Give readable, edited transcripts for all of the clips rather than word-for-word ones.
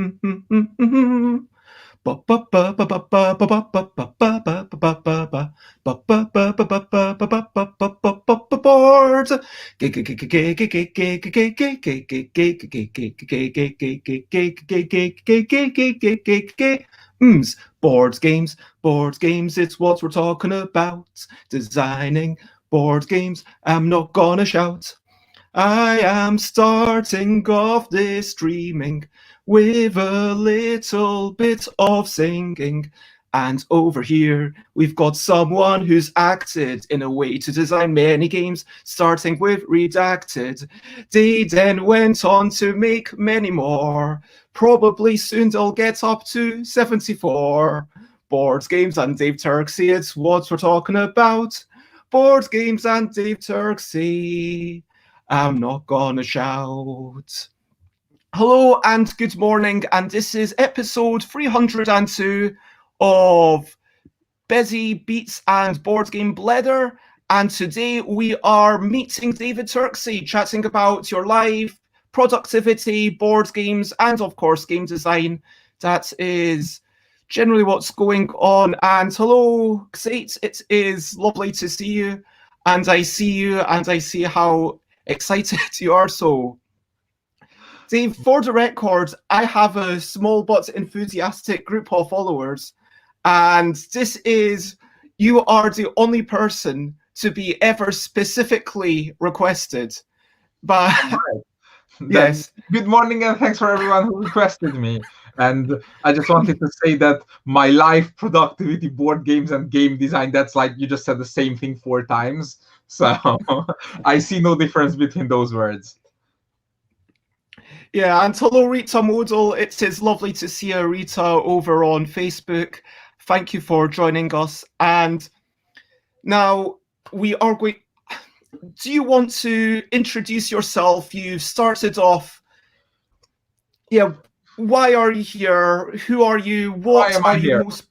Boards games, board games, it's what we're talking about. Designing board games, I'm not gonna shout. I am starting off this streaming with a little bit of singing. And over here, we've got someone who's acted in a way to design many games, starting with Redacted. They then went on to make many more. Probably soon they'll get up to 74. Board games and Dave Turczi, it's what we're talking about. Board games and Dave Turczi. I'm not gonna shout. Hello and good morning, and this is episode 302 of Busy Beats and Board Game Blether. And today we are meeting David Turczi, chatting about your life, productivity, board games, and of course game design. That is generally what's going on. And hello, Xate, it is lovely to see you. And I see you and I see how excited you are. So, Dave, for the record, I have a small but enthusiastic group of followers, and you are the only person to be ever specifically requested. But yes. Good morning and thanks for everyone who requested me. And I just wanted to say that my life, productivity, board games, and game design, that's like you just said the same thing 4 times. So I see no difference between those words. Yeah, and hello, Rita Modal. It is lovely to see you, Rita, over on Facebook. Thank you for joining us. And now we are going. Do you want to introduce yourself? You've started off. Yeah, why are you here? Who are you? What are you most?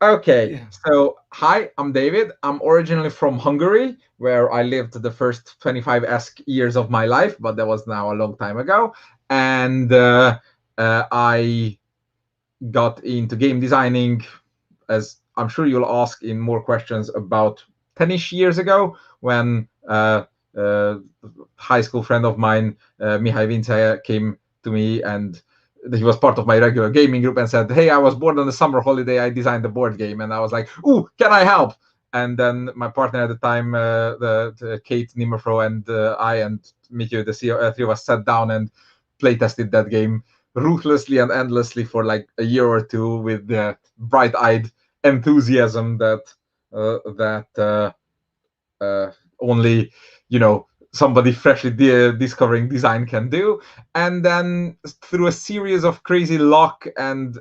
Okay, yeah. So hi, I'm David. I'm originally from Hungary, where I lived the first 25-esque years of my life, but that was now a long time ago. And I got into game designing, as I'm sure you'll ask in more questions, about 10-ish years ago, when a high school friend of mine, Mihai Vince, came to me, and he was part of my regular gaming group, and said, hey, I was bored on the summer holiday, I designed a board game. And I was like, ooh, can I help? And then my partner at the time, the Kate Nimmerfro, and I and Mikio, the three of us, sat down and playtested that game ruthlessly and endlessly for like a year or two with the bright-eyed enthusiasm that only, somebody freshly discovering design can do. And then through a series of crazy luck and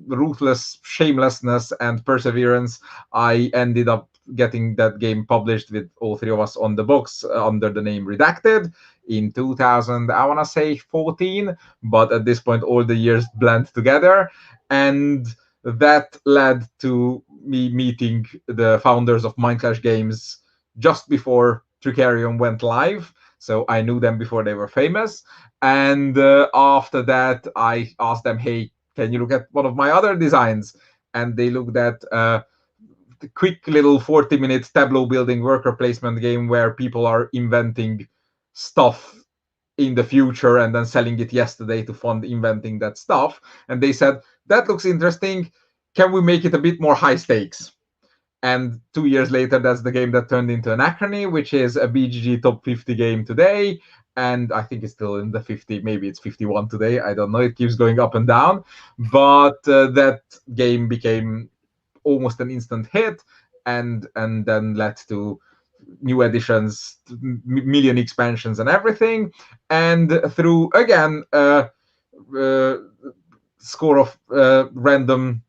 ruthless shamelessness and perseverance, I ended up getting that game published with all 3 of us on the books under the name Redacted in 2000, I want to say 14, but at this point all the years blend together. And that led to me meeting the founders of Mindclash Games just before Tricarium went live, so I knew them before they were famous. And after that, I asked them, hey, can you look at one of my other designs? And they looked at the quick little 40-minute tableau building worker placement game where people are inventing stuff in the future and then selling it yesterday to fund inventing that stuff. And they said, that looks interesting. Can we make it a bit more high stakes? And 2 years later, that's the game that turned into Anachrony, which is a BGG top 50 game today. And I think it's still in the 50, maybe it's 51 today. I don't know. It keeps going up and down. But that game became almost an instant hit and then led to new editions, million expansions and everything. And through, again, score of random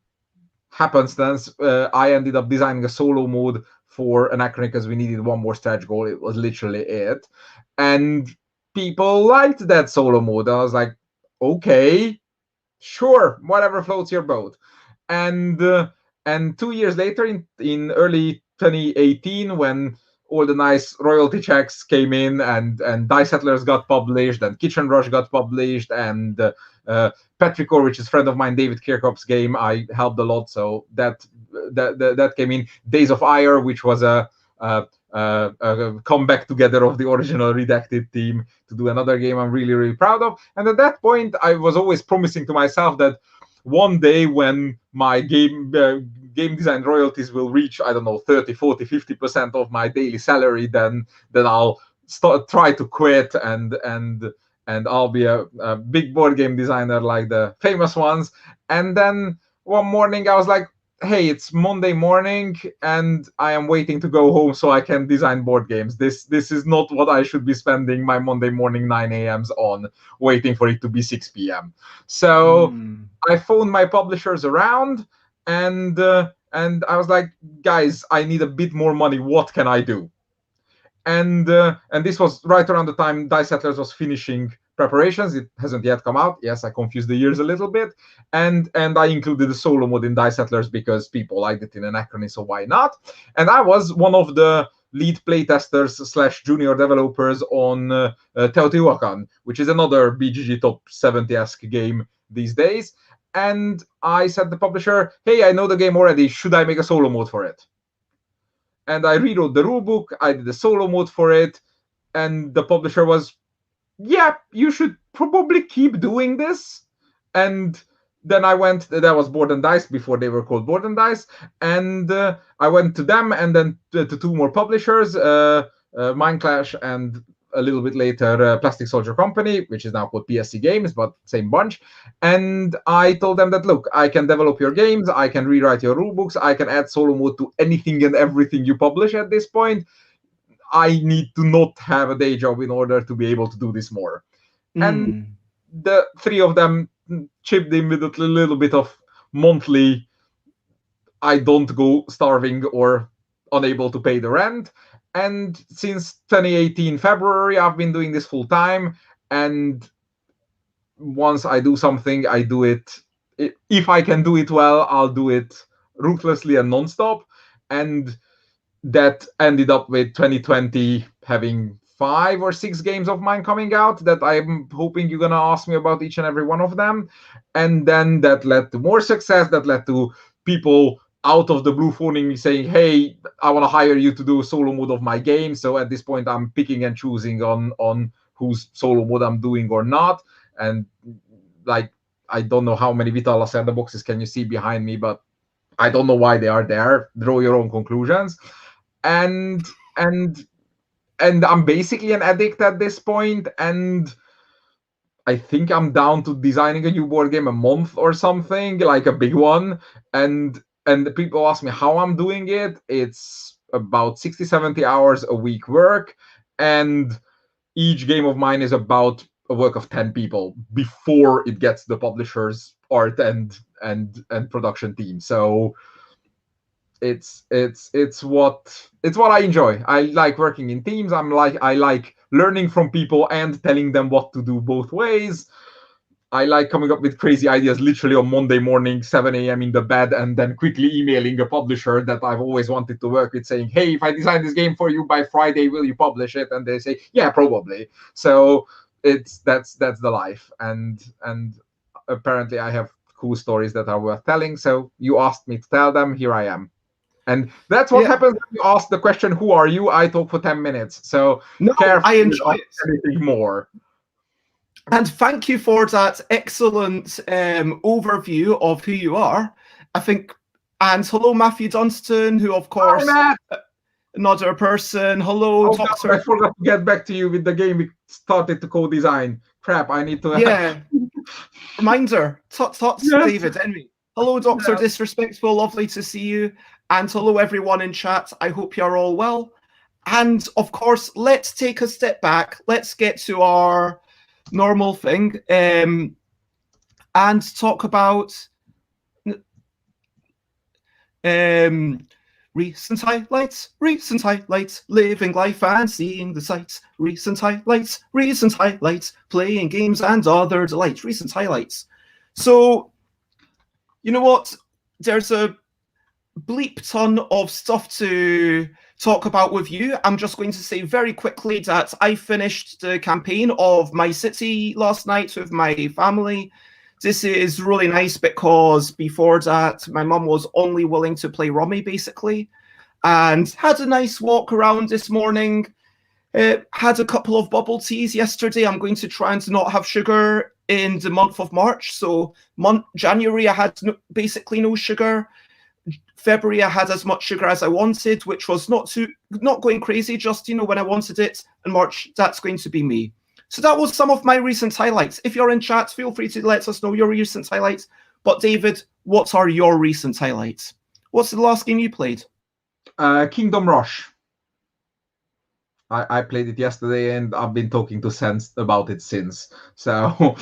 happenstance, I ended up designing a solo mode for Anachrony because we needed one more stretch goal. It was literally it. And people liked that solo mode. I was like, okay, sure, whatever floats your boat. And 2 years later, in early 2018, when all the nice royalty checks came in, and Die Settlers got published, and Kitchen Rush got published, and Petrichor, which is a friend of mine, David Kirkhope's game, I helped a lot, so that came in. Days of Ire, which was a comeback together of the original Redacted team to do another game I'm really, really proud of. And at that point, I was always promising to myself that one day when my game design royalties will reach, I don't know, 30, 40, 50% of my daily salary, then I'll try to quit and I'll be a big board game designer like the famous ones. And then one morning I was like, hey, it's Monday morning and I am waiting to go home so I can design board games. This is not what I should be spending my Monday morning 9 a.m.s on, waiting for it to be 6 p.m. So I phoned my publishers around, and I was like, guys, I need a bit more money. What can I do? And this was right around the time Die Settlers was finishing preparations. It hasn't yet come out. Yes, I confused the years a little bit. And I included the solo mode in Die Settlers because people liked it in Anachrony, so why not? And I was one of the lead playtesters / junior developers on Teotihuacan, which is another BGG top 70-esque game these days. And I said to the publisher, hey, I know the game already. Should I make a solo mode for it? And I rewrote the rulebook. I did a solo mode for it. And the publisher was, yeah, you should probably keep doing this. And then I went, that was Board and Dice before they were called Board and Dice. And I went to them and then to two more publishers, Mindclash and a little bit later Plastic Soldier Company, which is now called PSC Games, but same bunch. And I told them that, look, I can develop your games, I can rewrite your rulebooks, I can add solo mode to anything and everything you publish at this point. I need to not have a day job in order to be able to do this more. And the three of them chipped in with a little bit of monthly, I don't go starving or unable to pay the rent. And since 2018 February, I've been doing this full time. And once I do something, I do it. If I can do it well, I'll do it ruthlessly and nonstop. And that ended up with 2020 having 5 or 6 games of mine coming out that I'm hoping you're going to ask me about each and every one of them. And then that led to more success, that led to people out of the blue phoning me saying, hey, I want to hire you to do a solo mode of my game. So at this point, I'm picking and choosing on whose solo mode I'm doing or not. And like, I don't know how many Vital Lacerda boxes can you see behind me, but I don't know why they are there. Draw your own conclusions. And I'm basically an addict at this point, and I think I'm down to designing a new board game a month or something, like a big one. And people ask me how I'm doing it. It's about 60, 70 hours a week work, and each game of mine is about a work of 10 people before it gets the publisher's art and production team. So it's what I enjoy. I like working in teams. I like learning from people and telling them what to do both ways. I like coming up with crazy ideas literally on Monday morning, 7 a.m. in the bed, and then quickly emailing a publisher that I've always wanted to work with saying, hey, if I design this game for you by Friday, will you publish it? And they say, yeah, probably. So that's the life. And apparently I have cool stories that are worth telling. So you asked me to tell them, here I am. And that's what happens when you ask the question, who are you? I talk for 10 minutes. So no, I enjoy it. Anything more. And thank you for that excellent overview of who you are. I think, and hello, Matthew Dunstan, who, of course, another person. Hello, Doctor. I forgot to get back to you with the game we started to co-design. Crap, I need to... Yeah. Reminder, yes. David, Henry. Hello, Dr. Disrespectful. Lovely to see you. And hello, everyone in chat. I hope you're all well. And, of course, let's take a step back. Let's get to our normal thing and talk about recent highlights, living life and seeing the sights, recent highlights, playing games and other delights, recent highlights. So, you know what? There's a bleep ton of stuff to talk about with you. I'm just going to say very quickly that I finished the campaign of My City last night with my family. This is really nice because before that, my mum was only willing to play Rummy, basically, and had a nice walk around this morning. Had a couple of bubble teas yesterday. I'm going to try and not have sugar in the month of March. So January, I had basically no sugar. February, I had as much sugar as I wanted, which was not going crazy, just when I wanted it. And March, that's going to be me. So that was some of my recent highlights. If you're in chat, feel free to let us know your recent highlights. But David, what are your recent highlights? What's the last game you played? Kingdom Rush. I played it yesterday, and I've been talking to Sense about it since. So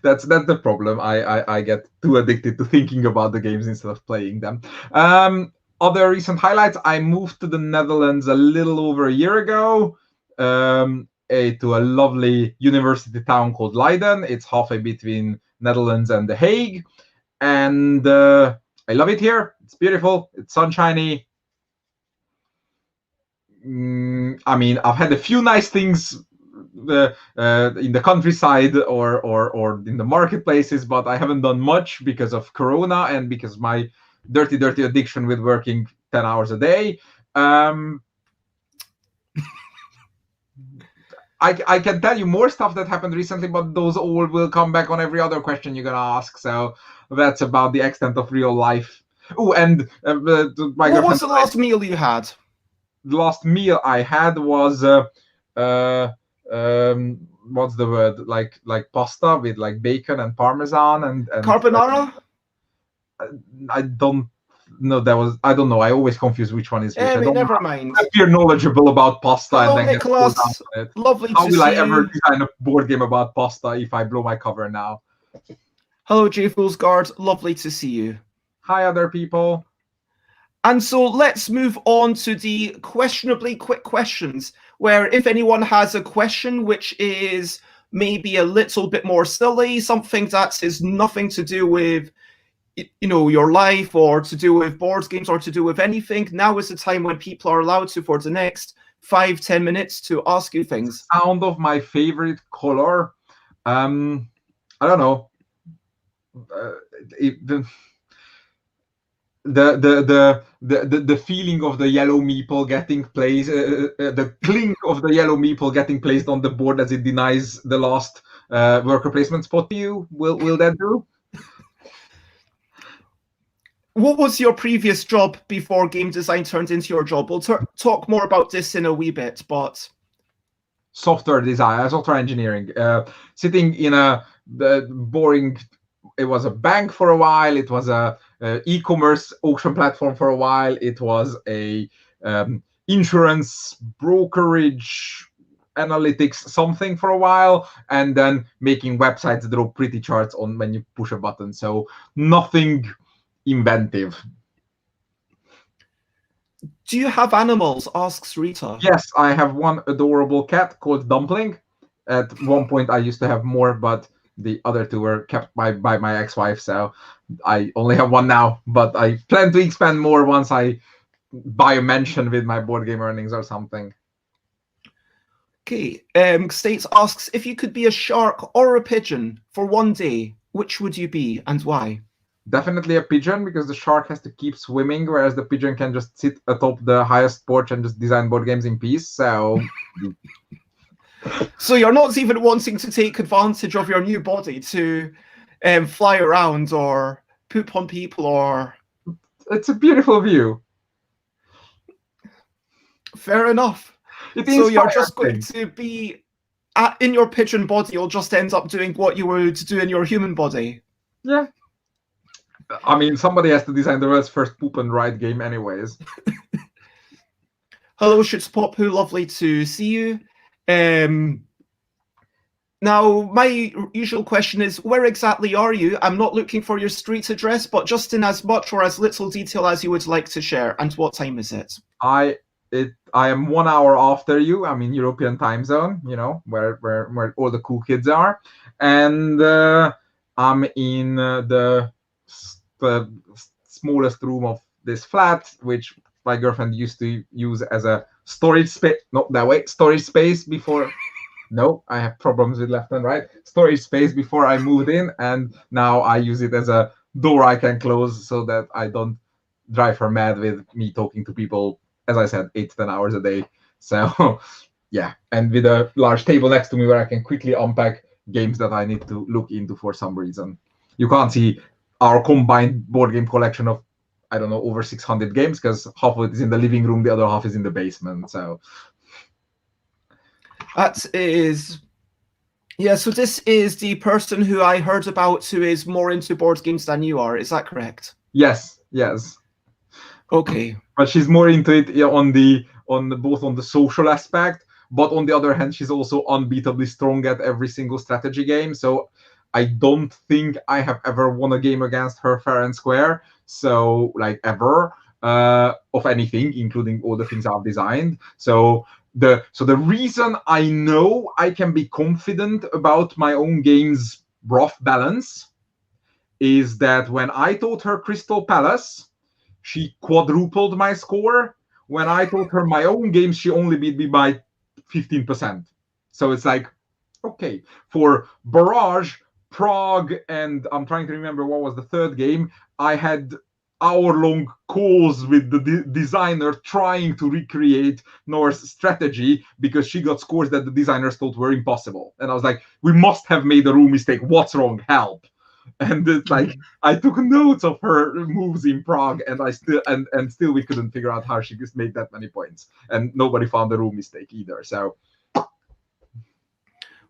that's the problem. I get too addicted to thinking about the games instead of playing them. Other recent highlights: I moved to the Netherlands a little over a year ago, to a lovely university town called Leiden. It's halfway between Netherlands and The Hague, and I love it here. It's beautiful. It's sunshiny. I mean, I've had a few nice things in the countryside or in the marketplaces, but I haven't done much because of Corona and because my dirty addiction with working 10 hours a day. I can tell you more stuff that happened recently, but those all will come back on every other question you're gonna ask. So that's about the extent of real life. Oh, and what was the last meal you had? The last meal I had was what's the word, like pasta with like bacon and parmesan and carbonara. I don't know. I don't know. I always confuse which one is which. I don't never mind. If you're knowledgeable about pasta. Hello, and then Nicholas. Get lovely How to will see I ever you. design a board game about pasta if I blow my cover now? Hello, J Foolsguard. Lovely to see you. Hi, other people. And so let's move on to the questionably quick questions, where if anyone has a question which is maybe a little bit more silly, something that is nothing to do with your life or to do with board games or to do with anything, now is the time when people are allowed to, for the next 5-10 minutes, to ask you things. Sound of my favorite color. I don't know. The feeling of the yellow meeple getting placed, the clink of the yellow meeple getting placed on the board as it denies the last worker placement spot to you. Will that do? What was your previous job before game design turned into your job? We'll talk more about this in a wee bit, but software design, software engineering, sitting in a boring. It was a bank for a while. It was a e-commerce auction platform for a while. It was a insurance brokerage analytics something for a while, and then making websites draw pretty charts on when you push a button. So nothing inventive. Do you have animals? Asks Rita. Yes, I have one adorable cat called Dumpling. At one point, I used to have more, but the other two were kept by my ex-wife, so I only have one now. But I plan to expand more once I buy a mansion with my board game earnings or something. Okay. States asks, if you could be a shark or a pigeon for one day, which would you be and why? Definitely a pigeon, because the shark has to keep swimming, whereas the pigeon can just sit atop the highest porch and just design board games in peace. So so you're not even wanting to take advantage of your new body to fly around or poop on people or... It's a beautiful view. Fair enough. So you're just going to be in your pigeon body, you'll just end up doing what you would do in your human body. Yeah. I mean, somebody has to design the world's first poop and ride game anyways. Hello, Shitspop, lovely to see you. Now, my usual question is, where exactly are you? I'm not looking for your street address, but just in as much or as little detail as you would like to share. And what time is it? I am 1 hour after you. I'm in European time zone, where all the cool kids are. And I'm in the smallest room of this flat, which my girlfriend used to use as a storage space. Not that way, storage space before. No, I have problems with left and right. Storage space before I moved in, and now I use it as a door I can close so that I don't drive her mad with me talking to people, as I said, 8 to 10 hours a day. So yeah, and with a large table next to me where I can quickly unpack games that I need to look into for some reason. You can't see our combined board game collection of, I don't know, over 600 games, because half of it is in the living room, the other half is in the basement. So that is, yeah. So this is the person who I heard about who is more into board games than you are. Is that correct? yes. Okay. But she's more into it on both on the social aspect, but on the other hand, she's also unbeatably strong at every single strategy game. So I don't think I have ever won a game against her fair and square. So like ever of anything, including all the things I've designed. So the reason I know I can be confident about my own game's rough balance is that when I taught her Crystal Palace, she quadrupled my score. When I taught her my own games, she only beat me by 15%. So it's like, okay, for Barrage, Prague, and I'm trying to remember what was the third game, I had hour-long calls with the designer trying to recreate Nor's strategy because she got scores that the designers thought were impossible. And I was like, we must have made a rule mistake. What's wrong? Help. And it's like I took notes of her moves in Prague, and I still and still we couldn't figure out how she just made that many points, and nobody found the rule mistake either. So,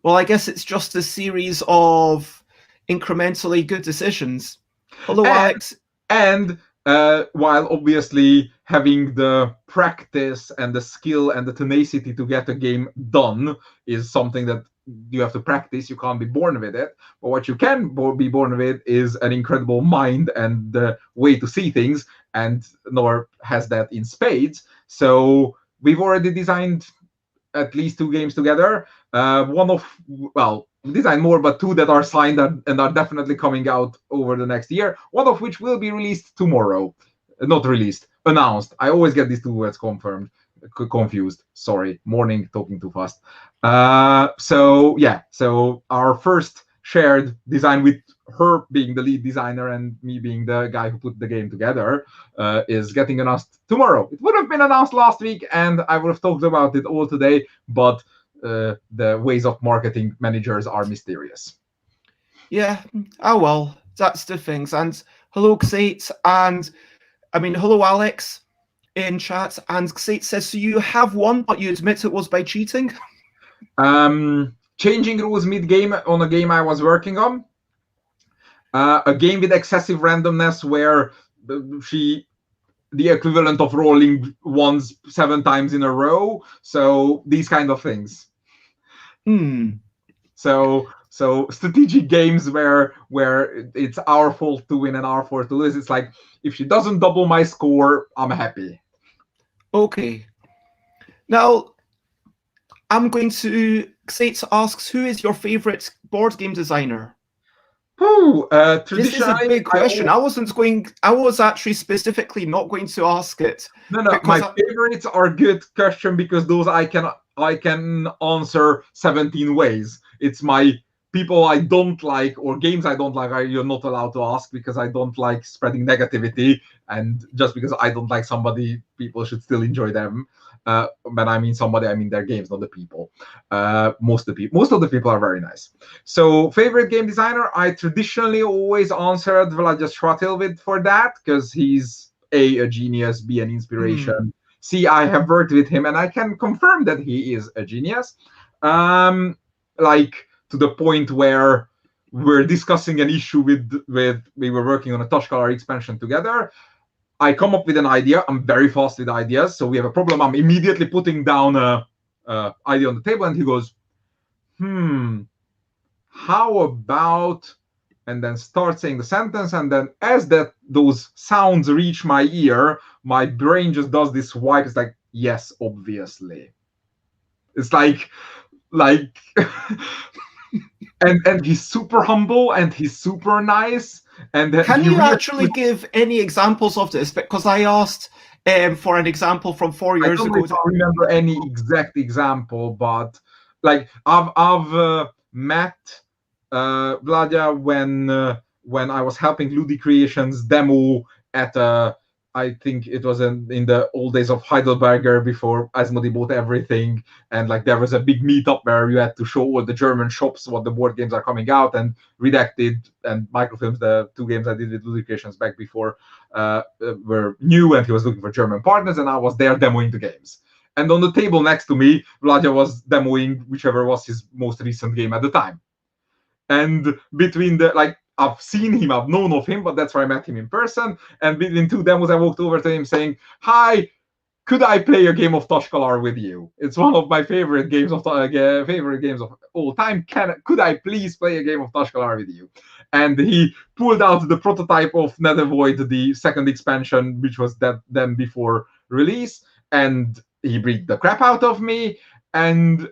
well, I guess it's just a series of incrementally good decisions. Hello, Alex. And while obviously having the practice and the skill and the tenacity to get a game done is something that you have to practice. You can't be born with it. But what you can be born with is an incredible mind and the way to see things. And Nor has that in spades. So we've already designed at least 2 games together. We designed more, but 2 that are signed and are definitely coming out over the next year. One of which will be released tomorrow. Not released, announced. I always get these 2 words confused. Sorry, morning, talking too fast. So our first shared design, with her being the lead designer and me being the guy who put the game together, is getting announced tomorrow. It would have been announced last week, and I would have talked about it all today, but the ways of marketing managers are mysterious. Yeah. Oh well, that's the things. And hello, Xate, and hello, Alex, in chat. And Xate says, so you have won, but you admit it was by cheating? Changing rules mid-game on a game I was working on. A game with excessive randomness where the equivalent of rolling ones 7 times in a row. So these kind of things. So strategic games where it's our fault to win and our fault to lose. It's like, if she doesn't double my score, I'm happy. Okay. Now, I'm going to... Xate asks, who is your favorite board game designer? This is a big question. I was actually specifically not going to ask it. No. My favorites are good question, because those I can answer 17 ways. It's my people I don't like or games I don't like you're not allowed to ask, because I don't like spreading negativity, and just because I don't like somebody, people should still enjoy them. When I mean somebody, I mean their games, not the people. Most of the people are very nice. So favorite game designer, I traditionally always answered Vlad Shratil for that, because he's a genius, B, an inspiration. C, I have worked with him and I can confirm that he is a genius. Like to the point where we're discussing an issue with we were working on a Tashkalar expansion together. I come up with an idea. I'm very fast with ideas. So we have a problem. I'm immediately putting down a idea on the table, and he goes, how about, and then start saying the sentence, and then as those sounds reach my ear, my brain just does this swipe. It's like, yes, obviously. It's like and he's super humble and he's super nice. And Can he you really, actually give any examples of this? Because I asked for an example from 4 I years don't know ago. if I remember any exact example, but like I've met Vladia when I was helping Ludi Creations demo at I think it was in the old days of Heidelberger before Asmodee bought everything, and like there was a big meetup where you had to show all the German shops what the board games are coming out, and Redacted and Microfilms, the two games I did with Ludi Creations back before, were new, and he was looking for German partners, and I was there demoing the games. And on the table next to me, Vladia was demoing whichever was his most recent game at the time. And between the like, I've seen him, I've known of him, but that's where I met him in person. And between two demos, I walked over to him saying, "Hi, could I play a game of Tashkalar with you? It's one of my favorite games of all time. Could I please play a game of Tashkalar with you?" And he pulled out the prototype of Nethervoid, the second expansion, which was that then before release, and he beat the crap out of me, and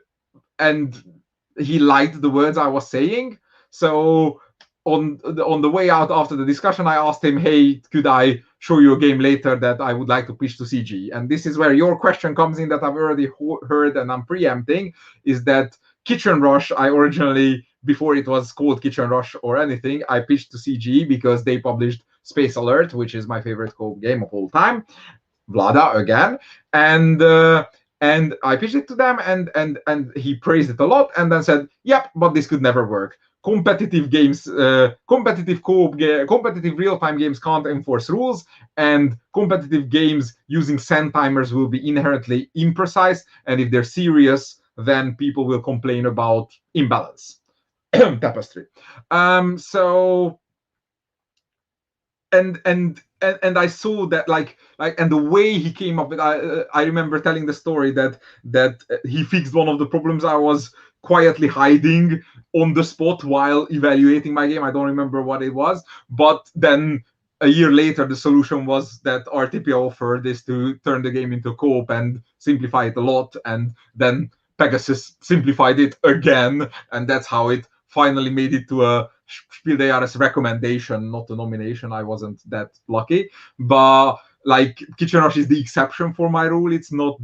he liked the words I was saying. So on the way out after the discussion, I asked him, "Hey, could I show you a game later that I would like to pitch to CG?" And this is where your question comes in that I've already heard and I'm preempting, is that Kitchen Rush, I originally, before it was called Kitchen Rush or anything, I pitched to CG because they published Space Alert, which is my favorite co-op game of all time. Vlada again, and I pitched it to them, and he praised it a lot, and then said, "Yep, but this could never work. Competitive games, competitive competitive real-time games can't enforce rules, and competitive games using send timers will be inherently imprecise, and if they're serious, then people will complain about imbalance." Tapestry. So and I saw that like and the way he came up with, I remember telling the story that he fixed one of the problems I was quietly hiding on the spot while evaluating my game. I don't remember what it was, but then a year later the solution was that RTP offered is to turn the game into co-op and simplify it a lot, and then Pegasus simplified it again, and that's how it finally made it to a Spiel des Jahres recommendation, not a nomination. I wasn't that lucky, but like Kitchen Rush is the exception for my rule. It's not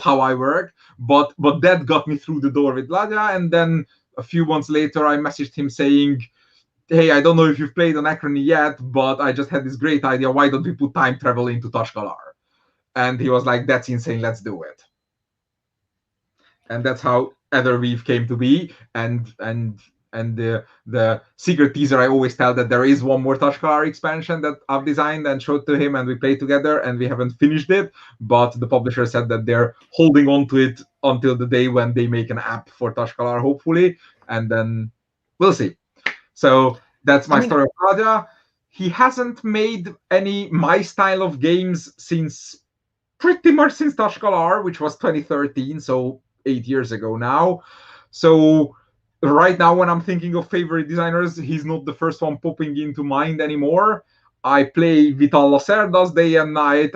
how I work, but that got me through the door with Vladia. And then a few months later, I messaged him saying, "Hey, I don't know if you've played Anachrony yet, but I just had this great idea. Why don't we put time travel into Tashkalar?" And he was like, "That's insane. Let's do it." And that's how Etherweave came to be. And the secret teaser, I always tell that there is one more Tashkalar expansion that I've designed and showed to him, and we played together, and we haven't finished it, but the publisher said that they're holding on to it until the day when they make an app for Tashkalar, hopefully, and then we'll see. So that's my story of Raja. He hasn't made any my style of games pretty much since Tashkalar, which was 2013, so 8 years ago now. So right now, when I'm thinking of favorite designers, he's not the first one popping into mind anymore. I play Vital Lacerdas day and night.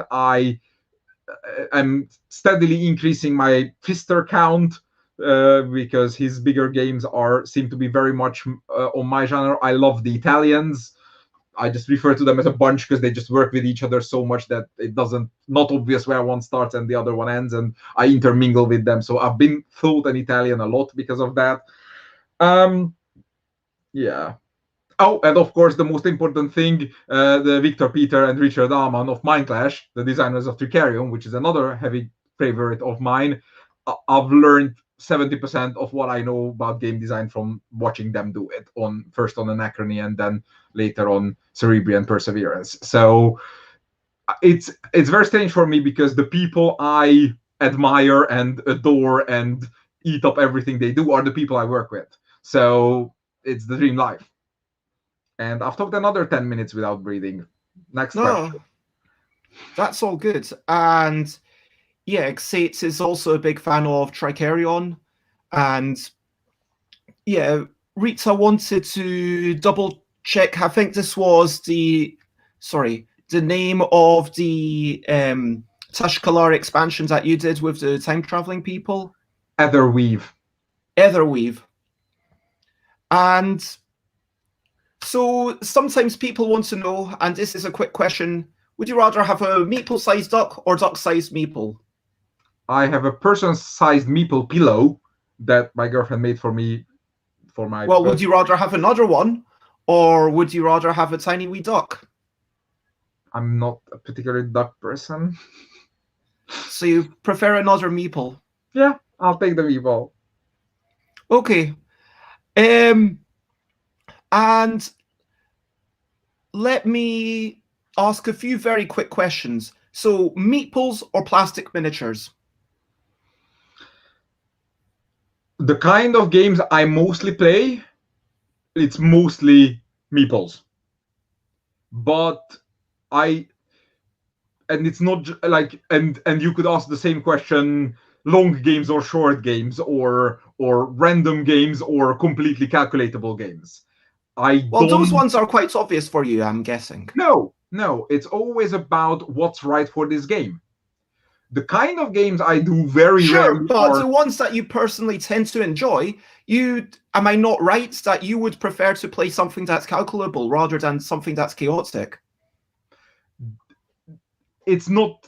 I'm steadily increasing my Fister count because his bigger games seem to be very much on my genre. I love the Italians. I just refer to them as a bunch because they just work with each other so much that it not obvious where one starts and the other one ends, and I intermingle with them. So I've been thought an Italian a lot because of that. Yeah. Oh, and of course, the most important thing, the Victor Peter and Richard Alman of Mindclash, the designers of Tricarium, which is another heavy favorite of mine. I've learned 70% of what I know about game design from watching them do it, first on Anachrony and then later on Cerebri and Perseverance. So it's very strange for me because the people I admire and adore and eat up everything they do are the people I work with. So it's the dream life. And I've talked another 10 minutes without breathing. Next question. That's all good. And yeah, Xates is also a big fan of Tricarion. And yeah, Rita wanted to double check. I think this was the name of the Tashkalar expansions that you did with the time traveling people. Etherweave. And So sometimes people want to know, and this is a quick question, would you rather have a meeple-sized duck or duck-sized meeple? I have a person-sized meeple pillow that my girlfriend made for me for my Well, would you rather have another one, or would you rather have a tiny wee duck? I'm not a particular duck person. So you prefer another meeple? Yeah, I'll take the meatball. Okay. And let me ask a few very quick questions. So, meeples or plastic miniatures? The kind of games I mostly play, it's mostly meeples. But and it's not like, and you could ask the same question: long games or short games, or random games or completely calculatable games. Well, those ones are quite obvious for you, I'm guessing. No, it's always about what's right for this game. The kind of games I do very rarely but the ones that you personally tend to enjoy, am I not right that you would prefer to play something that's calculable rather than something that's chaotic? It's not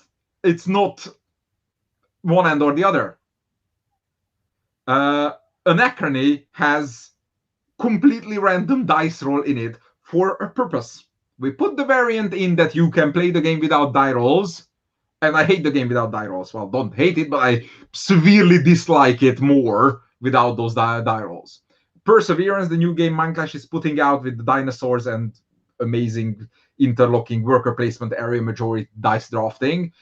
one end or the other. Anachrony has completely random dice roll in it for a purpose. We put the variant in that you can play the game without die rolls, and I hate the game without die rolls. Well, don't hate it, but I severely dislike it more without those die rolls. Perseverance, the new game Mindclash is putting out with the dinosaurs and amazing interlocking worker placement area majority dice drafting,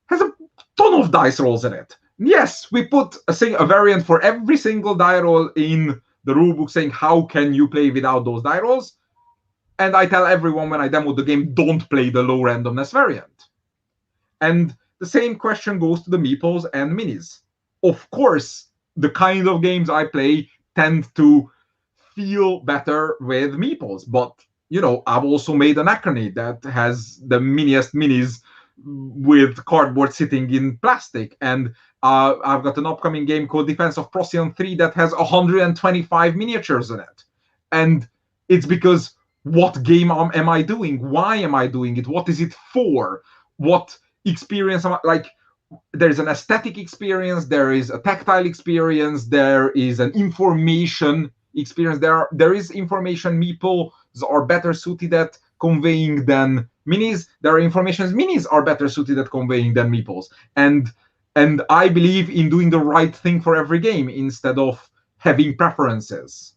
has a ton of dice rolls in it. Yes, we put a variant for every single die roll in the rulebook saying how can you play without those die rolls. And I tell everyone when I demo the game, don't play the low randomness variant. And the same question goes to the meeples and minis. Of course, the kind of games I play tend to feel better with meeples, but I've also made an Anachrony that has the miniest minis with cardboard sitting in plastic, and I've got an upcoming game called Defense of Procyon 3 that has 125 miniatures in it. And it's because, what game am I doing? Why am I doing it? What is it for? What experience am I, like, there's an aesthetic experience, there is a tactile experience, there is an information experience. There is information meeples are better suited at conveying than minis. There are informations minis are better suited at conveying than meeples. And I believe in doing the right thing for every game instead of having preferences.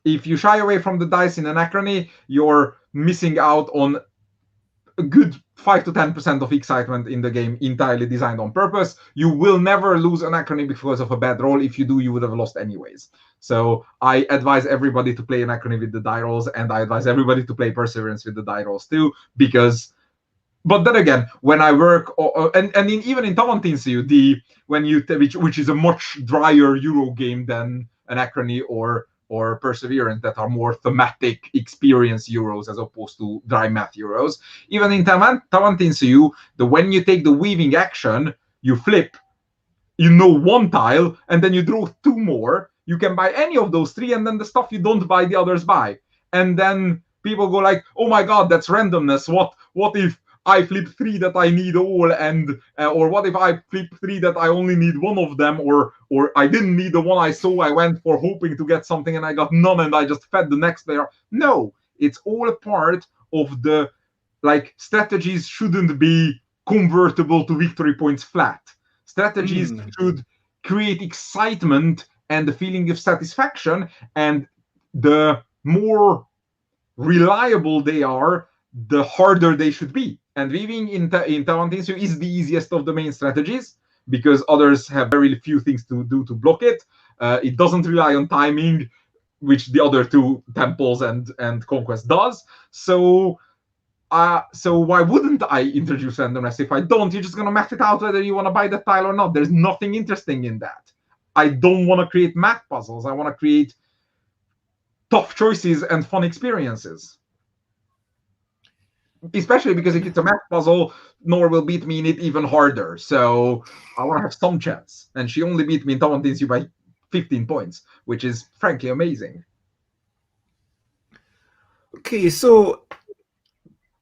If you shy away from the dice in Anachrony, you're missing out on a good 5 to 10% of excitement in the game, entirely designed on purpose. You will never lose Anachrony because of a bad roll. If you do, you would have lost anyways. So I advise everybody to play Anachrony with the die rolls, and I advise everybody to play Perseverance with the die rolls too, because. But then again, when I work, even in Tavantinsiu, which is a much drier Euro game than Anachrony or Perseverance, that are more thematic experience Euros as opposed to dry math Euros. Even in Tavantinsiu, when you take the weaving action, you flip, one tile, and then you draw two more. You can buy any of those three, and then the stuff you don't buy, the others buy. And then people go like, oh my god, that's randomness. What if I flip three that I need all, and or what if I flip three that I only need one of them, or I didn't need the one I saw, I went for hoping to get something and I got none, and I just fed the next player. No, it's all a part of the, strategies shouldn't be convertible to victory points flat. Strategies should create excitement and the feeling of satisfaction, and the more reliable they are, the harder they should be. And weaving in Tavantinsiu is the easiest of the main strategies, because others have very few things to do to block it. It doesn't rely on timing, which the other two, Temples and Conquest, does. So why wouldn't I introduce randomness? If I don't, you're just going to math it out whether you want to buy the tile or not. There's nothing interesting in that. I don't want to create math puzzles. I want to create tough choices and fun experiences. Especially because if it's a math puzzle, Nor will beat me in it even harder. So I want to have some chance. And she only beat me in Tavantinsiu by 15 points, which is frankly amazing. Okay, so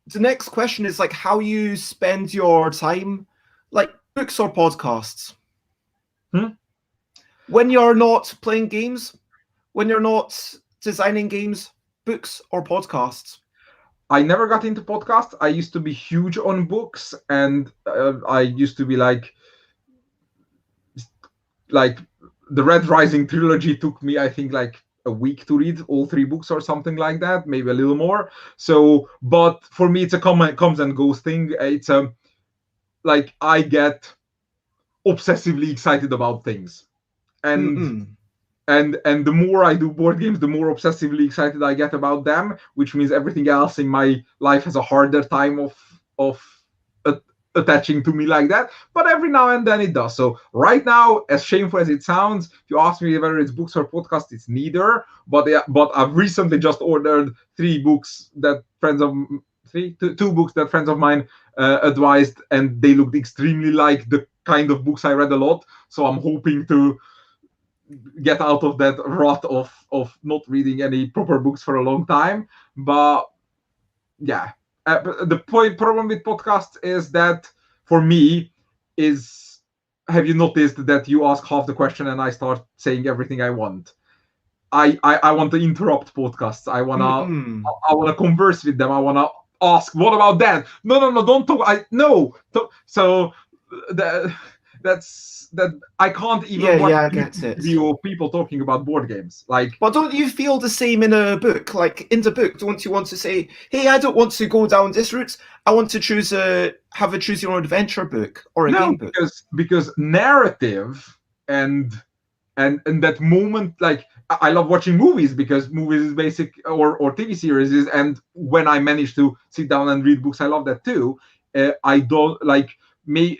the next question is like how you spend your time, like books or podcasts. When you're not playing games, when you're not designing games, books or podcasts. I never got into podcasts. I used to be huge on books, and I used to be like the Red Rising trilogy took me, I think, like a week to read all 3 books or something like that, maybe a little more. So, but for me, it's a comes and goes thing. It's like I get obsessively excited about things, and and the more I do board games, the more obsessively excited I get about them, which means everything else in my life has a harder time of attaching to me like that. But every now and then it does. So right now, as shameful as it sounds, if you ask me whether it's books or podcasts, it's neither. But I've recently just ordered 3 books that two books that friends of mine advised, and they looked extremely like the kind of books I read a lot. So I'm hoping to get out of that rut of not reading any proper books for a long time. But yeah, the problem with podcasts is that for me is, have you noticed that you ask half the question and I start saying everything I want? I want to interrupt podcasts. I wanna converse with them. I wanna ask, what about that? No, don't talk. So that I can't even watch I get it. video of people talking about board games. Like, but don't you feel the same in a book? Like in the book, don't you want to say, "Hey, I don't want to go down this route. I want to choose a choose your own adventure book or a game book"? Because narrative and that moment, like I love watching movies because movies is basic, or TV series is, and when I manage to sit down and read books, I love that too. I don't like me.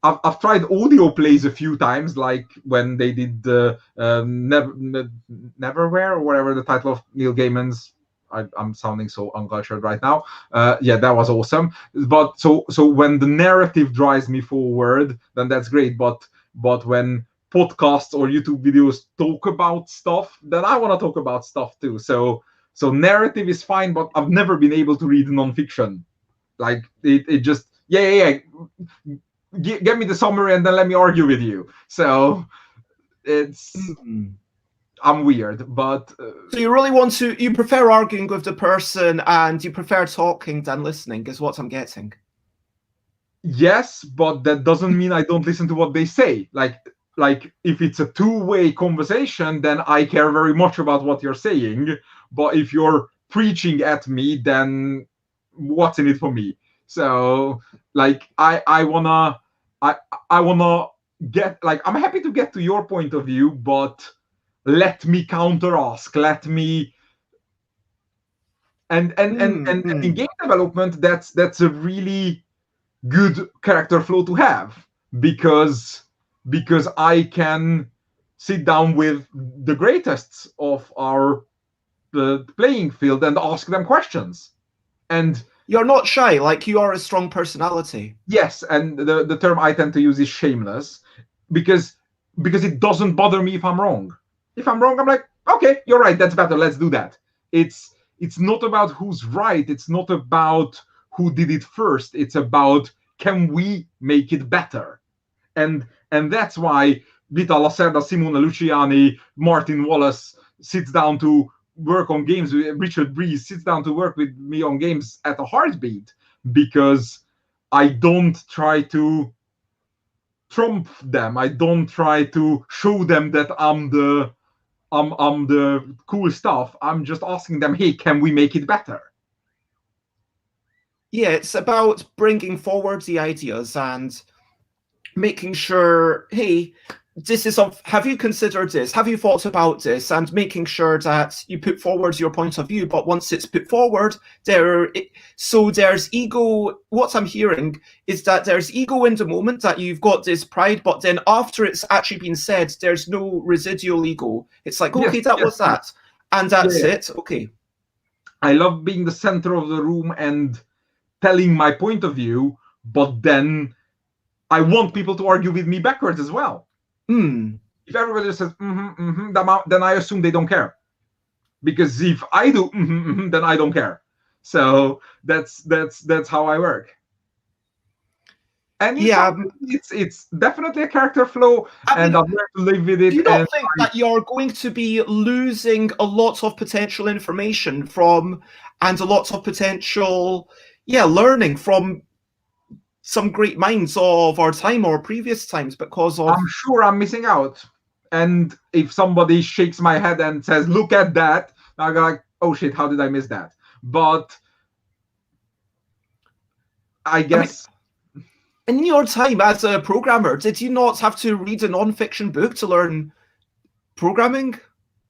I've tried audio plays a few times, like when they did Neverwhere, or whatever the title of Neil Gaiman's. I'm sounding so uncultured right now. Yeah, that was awesome. But so when the narrative drives me forward, then that's great. But when podcasts or YouTube videos talk about stuff, then I want to talk about stuff too. So narrative is fine, but I've never been able to read nonfiction. Like it just yeah. Get me the summary and then let me argue with you. So it's I'm weird, but so you prefer arguing with the person and you prefer talking than listening, is what I'm getting. Yes, but that doesn't mean I don't listen to what they say. Like if it's a two-way conversation, then I care very much about what you're saying. But if you're preaching at me, then what's in it for me? So like I wanna get, like, I'm happy to get to your point of view, but let me counter ask. Let me and in game development, that's a really good character flow to have, because I can sit down with the greatest of our playing field and ask them questions. And you're not shy, like you are a strong personality. Yes, and the term I tend to use is shameless, because it doesn't bother me if I'm wrong. If I'm wrong, I'm like, okay, you're right, that's better, let's do that. It's not about who's right, it's not about who did it first, it's about, can we make it better? And that's why Vita Lacerda, Simone Luciani, Martin Wallace sits down to work on games. Richard Breeze sits down to work with me on games at a heartbeat, because I don't try to trump them. I don't try to show them that I'm the cool stuff. I'm just asking them, hey, can we make it better? Yeah, it's about bringing forward the ideas and making sure, hey, have you considered this? Have you thought about this? And making sure that you put forward your point of view. But once it's put forward, there's ego. What I'm hearing is that there's ego in the moment, that you've got this pride, but then after it's actually been said, there's no residual ego. It's like, okay, was that. And that's it. Okay. I love being the center of the room and telling my point of view, but then I want people to argue with me backwards as well. if everybody just says then I assume they don't care. Because if I do then I don't care. So that's how I work. And Yeah, it's definitely a character flaw, and I've learned to live with it. Do you not think that you're going to be losing a lot of potential information from, and a lot of potential, learning from some great minds of our time or previous times because of... I'm sure I'm missing out. And if somebody shakes my head and says, look at that, I go like, oh shit, how did I miss that? But I guess... in your time as a programmer, did you not have to read a non-fiction book to learn programming?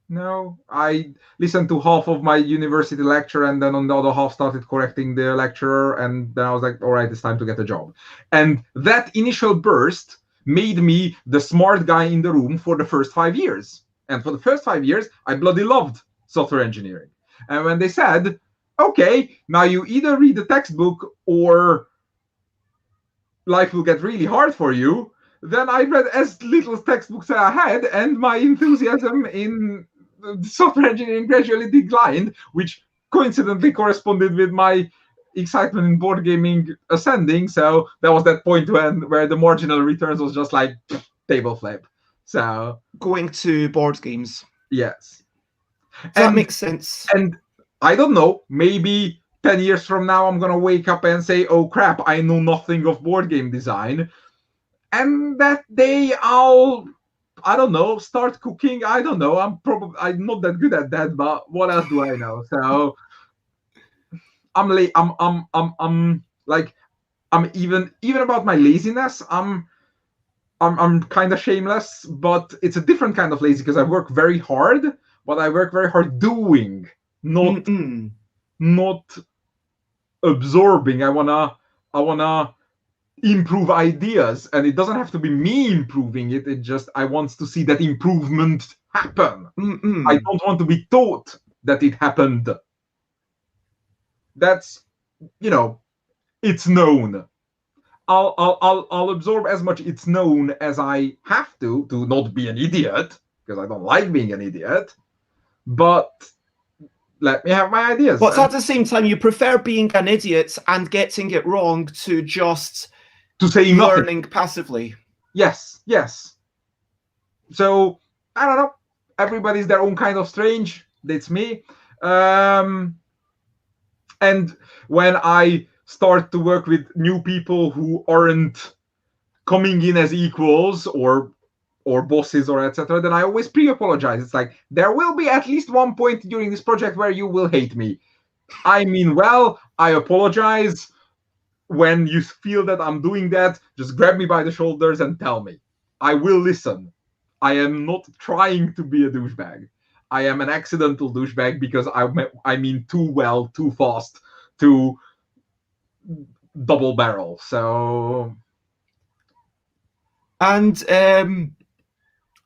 No, I listened to half of my university lecture, and then on the other half started correcting the lecturer, and then I was like, all right, it's time to get a job. And that initial burst made me the smart guy in the room for the first 5 years. And for the first 5 years, I bloody loved software engineering. And when they said, okay, now you either read the textbook or life will get really hard for you, then I read as little textbooks as I had, and my enthusiasm in software engineering gradually declined, which coincidentally corresponded with my excitement in board gaming ascending. So that was that point where the marginal returns was just like table flip. So going to board games. Yes. That makes sense. And I don't know, maybe 10 years from now, I'm going to wake up and say, oh crap, I know nothing of board game design. And that day I don't know, start cooking. I don't know. I'm not that good at that, but what else do I know? So I'm even about my laziness, I'm kind of shameless, but it's a different kind of lazy because I work very hard, but I work very hard doing, not absorbing. I wanna improve ideas, and it doesn't have to be me improving it. It just I want to see that improvement happen. I don't want to be taught that it happened. That's it's known. I'll absorb as much it's known as I have to not be an idiot, because I don't like being an idiot. But let me have my ideas. But at the same time, you prefer being an idiot and getting it wrong to just say learning passively. Yes. So I don't know. Everybody's their own kind of strange. That's me. And when I start to work with new people who aren't coming in as equals or bosses or etc., then I always pre-apologize. It's like, there will be at least one point during this project where you will hate me. I mean, well, I apologize. When you feel that I'm doing that, just grab me by the shoulders and tell me. I will listen. I am not trying to be a douchebag. I am an accidental douchebag because I mean too well, too fast, to double barrel. So, and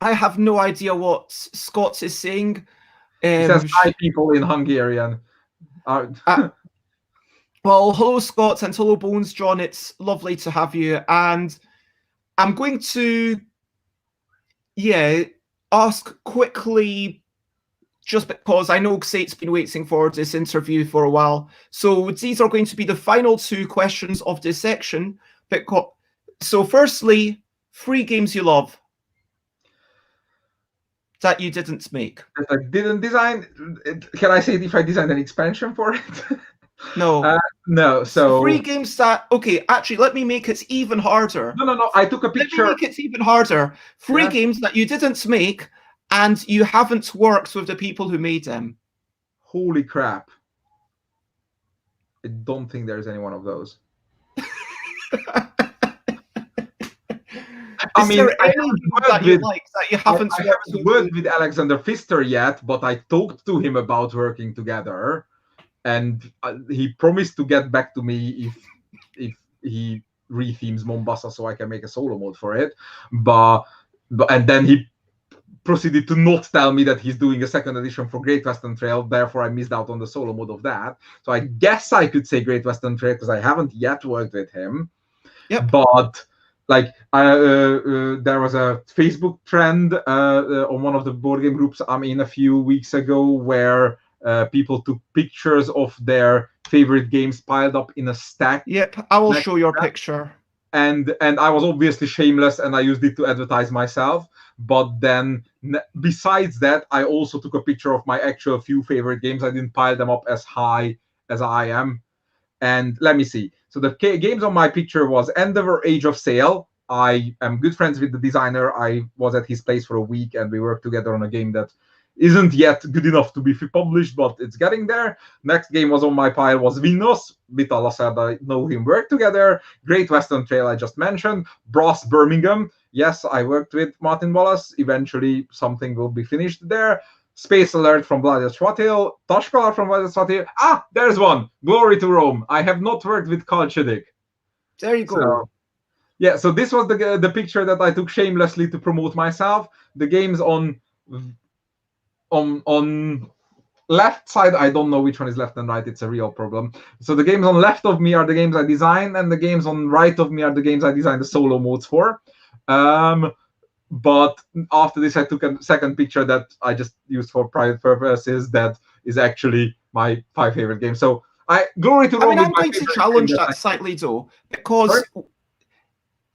I have no idea what Scott is saying. He says hi, people in Hungarian. Well, hello, Scott, and hello, Bones John. It's lovely to have you. And I'm going to, ask quickly, just because I know Xate's been waiting for this interview for a while. So these are going to be the final two questions of this section. So firstly, 3 games you love that you didn't make. That I didn't design? Can I say if I designed an expansion for it? No. No. So 3 games that... Okay, actually, let me make it even harder. No. I took a picture. Let me make it even harder. 3 games that you didn't make and you haven't worked with the people who made them. Holy crap. I don't think there's any one of those. I mean, I haven't worked with Alexander Pfister yet, but I talked to him about working together, and he promised to get back to me if he rethemes Mombasa so I can make a solo mode for it. But and then he proceeded to not tell me that he's doing a 2nd edition for Great Western Trail. Therefore, I missed out on the solo mode of that. So I guess I could say Great Western Trail because I haven't yet worked with him. Yep. But like there was a Facebook trend on one of the board game groups I'm in a few weeks ago where people took pictures of their favorite games piled up in a stack. Yep, I will next show to your that. picture. And I was obviously shameless and I used it to advertise myself. But then besides that, I also took a picture of my actual few favorite games. I didn't pile them up as high as I am. And let me see. So the games on my picture was Endeavor Age of Sail. I am good friends with the designer. I was at his place for a week and we worked together on a game that isn't yet good enough to be published, but it's getting there. Next game was on my pile was Venus. Vitala said I know him, work together. Great Western Trail I just mentioned. Brass Birmingham. Yes, I worked with Martin Wallace. Eventually something will be finished there. Space Alert from Bloody Swatil, Tashkar from Bloody Swatil. Ah, there's one. Glory to Rome. I have not worked with Kalchedik. There you go. So, yeah, so this was the picture that I took shamelessly to promote myself. The games on left side, I don't know which one is left and right. It's a real problem. So the games on left of me are the games I designed, and the games on right of me are the games I designed the solo modes for. But after this, I took a second picture that I just used for private purposes. That is actually my 5 favorite games. So Glory to Rome. I mean, I'm going to challenge that slightly though, because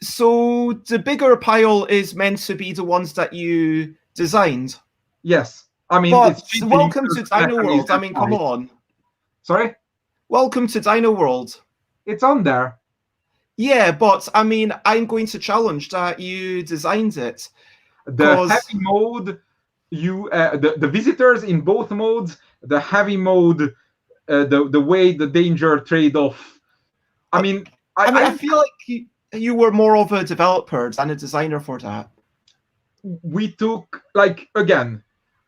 so the bigger pile is meant to be the ones that you designed. Yes, I mean, but welcome to Dino World. I mean, come on. Sorry? Welcome to Dino World. It's on there. Yeah, but I mean, I'm going to challenge that you designed it. The heavy mode, the visitors in both modes, the heavy mode, the way the danger trade-off. I mean, I feel like you were more of a developer than a designer for that. We took, like, again,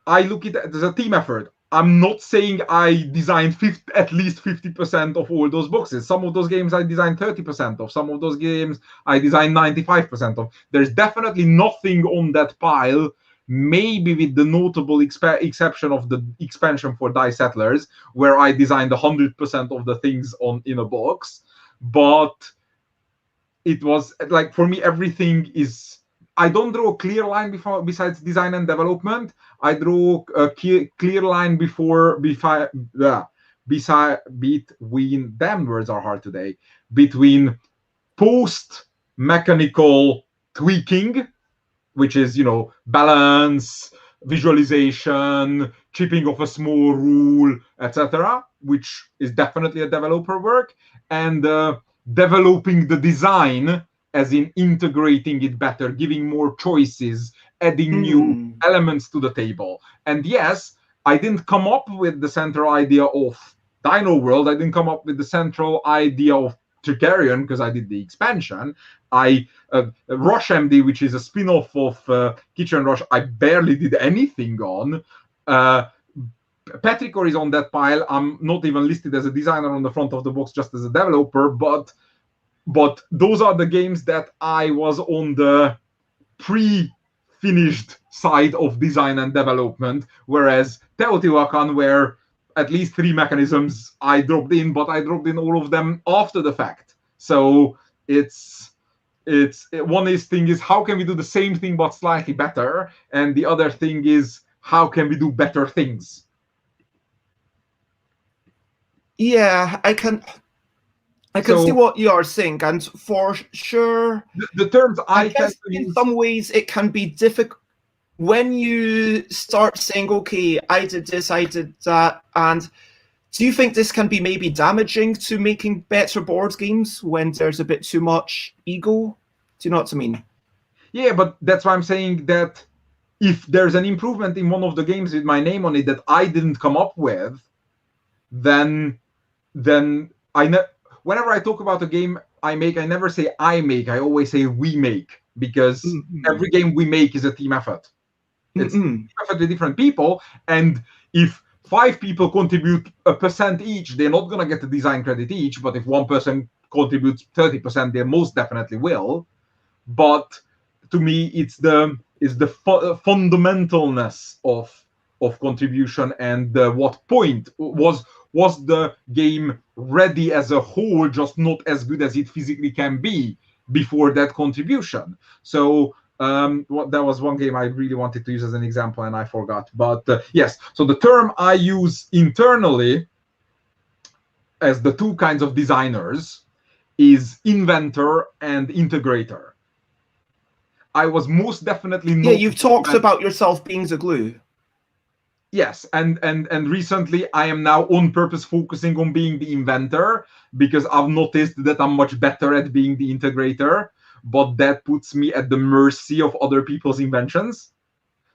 I look at it as a team effort. I'm not saying I designed at least 50% of all those boxes. Some of those games I designed 30% of. Some of those games I designed 95% of. There's definitely nothing on that pile, maybe with the notable exception of the expansion for Die Settlers, where I designed 100% of the things in a box. But it was, like, for me, everything is... I don't draw a clear line besides design and development. I draw a clear line between damn words are hard today, between post mechanical tweaking, which is, balance, visualization, chipping off a small rule, etc., which is definitely a developer work, and developing the design, as in integrating it better, giving more choices, adding new elements to the table. And yes, I didn't come up with the central idea of Dino World. I didn't come up with the central idea of Tricarion because I did the expansion. Rush MD, which is a spin-off of Kitchen Rush, I barely did anything on. Petrichor is on that pile. I'm not even listed as a designer on the front of the box, just as a developer, but those are the games that I was on the pre-finished side of design and development, whereas Teotihuacan were at least 3 mechanisms I dropped in, but I dropped in all of them after the fact. So one thing is how can we do the same thing but slightly better, and the other thing is how can we do better things. Yeah, I can see what you are saying, and for sure, the terms I guess in some ways it can be difficult when you start saying, "Okay, I did this, I did that," and do you think this can be maybe damaging to making better board games when there's a bit too much ego? Do you know what I mean? Yeah, but that's why I'm saying that if there's an improvement in one of the games with my name on it that I didn't come up with, then whenever I talk about a game I make, I never say I make. I always say we make, because every game we make is a team effort. It's a team effort with different people, and if 5 people contribute 1% each, they're not going to get the design credit each, but if one person contributes 30%, they most definitely will. But to me, it's the fundamentalness of contribution, and what point was the game ready as a whole, just not as good as it physically can be, before that contribution. So that was one game I really wanted to use as an example and I forgot. But yes, so the term I use internally as the two kinds of designers is inventor and integrator. I was most definitely not. Yeah, you've talked about yourself being the glue. Yes, and recently I am now on purpose focusing on being the inventor because I've noticed that I'm much better at being the integrator, but that puts me at the mercy of other people's inventions.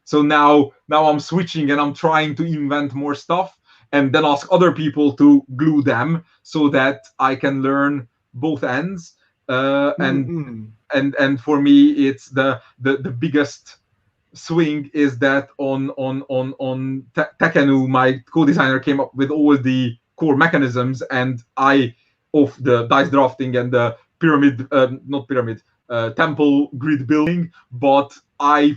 So now I'm switching and I'm trying to invent more stuff and then ask other people to glue them so that I can learn both ends. And for me, it's the biggest swing is that on Tekenu, my co-designer came up with all the core mechanisms, and I of the dice drafting and the temple grid building, but I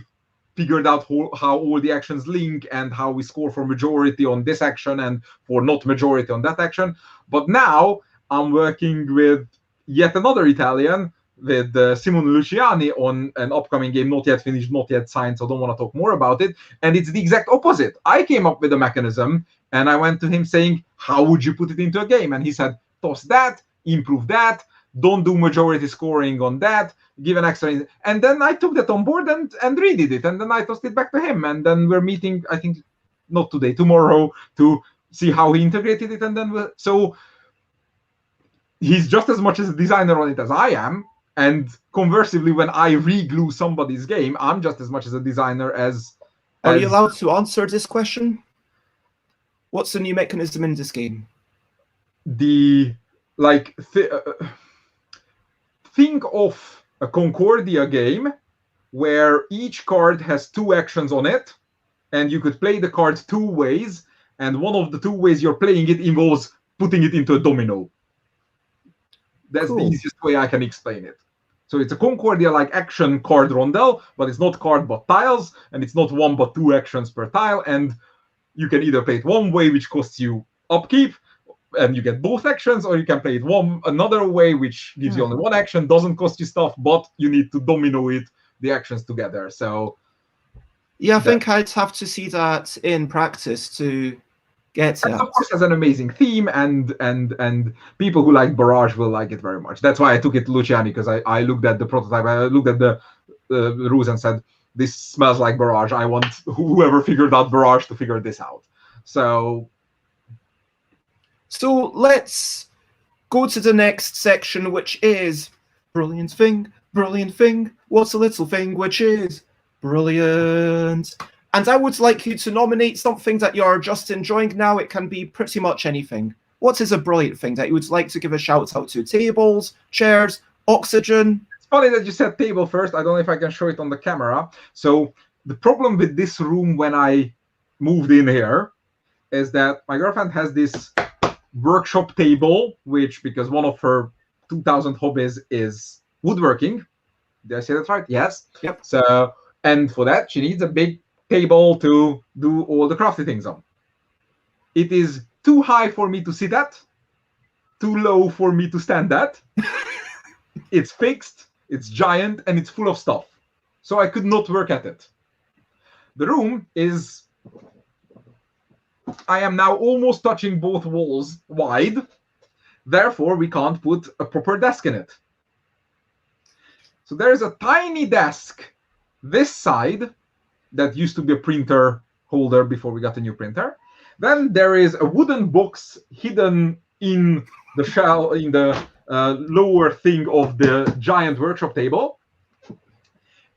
figured out how all the actions link and how we score for majority on this action and for not majority on that action. But now I'm working with yet another Italian, with Simone Luciani, on an upcoming game, not yet finished, not yet signed, so I don't want to talk more about it. And it's the exact opposite. I came up with a mechanism and I went to him saying, how would you put it into a game? And he said, toss that, improve that, don't do majority scoring on that, give an extra. And then I took that on board and redid it. And then I tossed it back to him. And then we're meeting, I think, not today, tomorrow, to see how he integrated it. And then so he's just as much as a designer on it as I am. And conversely, when I re-glue somebody's game, I'm just as much as a designer as... Are you allowed to answer this question? What's the new mechanism in this game? Think of a Concordia game where each card has two actions on it, and you could play the card two ways, and one of the two ways you're playing it involves putting it into a domino. That's cool. The easiest way I can explain it. So it's a Concordia-like action card rondel, but it's not card but tiles, and it's not one but two actions per tile, and you can either play it one way, which costs you upkeep, and you get both actions, or you can play it another way, which gives you only one action, doesn't cost you stuff, but you need to domino it, the actions together. So yeah, I think I'd have to see that in practice to get it. Of course, has an amazing theme, and people who like Barrage will like it very much. That's why I took it to Luciani, because I looked at the prototype, I looked at the rules and said, this smells like Barrage. I want whoever figured out Barrage to figure this out. So let's go to the next section, which is brilliant thing, what's a little thing which is brilliant. And I would like you to nominate something that you're just enjoying now. It can be pretty much anything. What is a brilliant thing that you would like to give a shout out to? Tables, chairs, oxygen? It's funny that you said table first. I don't know if I can show it on the camera. So the problem with this room when I moved in here is that my girlfriend has this workshop table, which, because one of her 2,000 hobbies is woodworking. Did I say that right? Yes. Yep. So, and for that, she needs a big table to do all the crafty things on. It is too high for me to sit at, too low for me to stand at. It's fixed, it's giant, and it's full of stuff. So I could not work at it. The room is... I am now almost touching both walls wide. Therefore, we can't put a proper desk in it. So there is a tiny desk this side that used to be a printer holder before we got a new printer. Then there is a wooden box hidden in the shell, in the lower thing of the giant workshop table.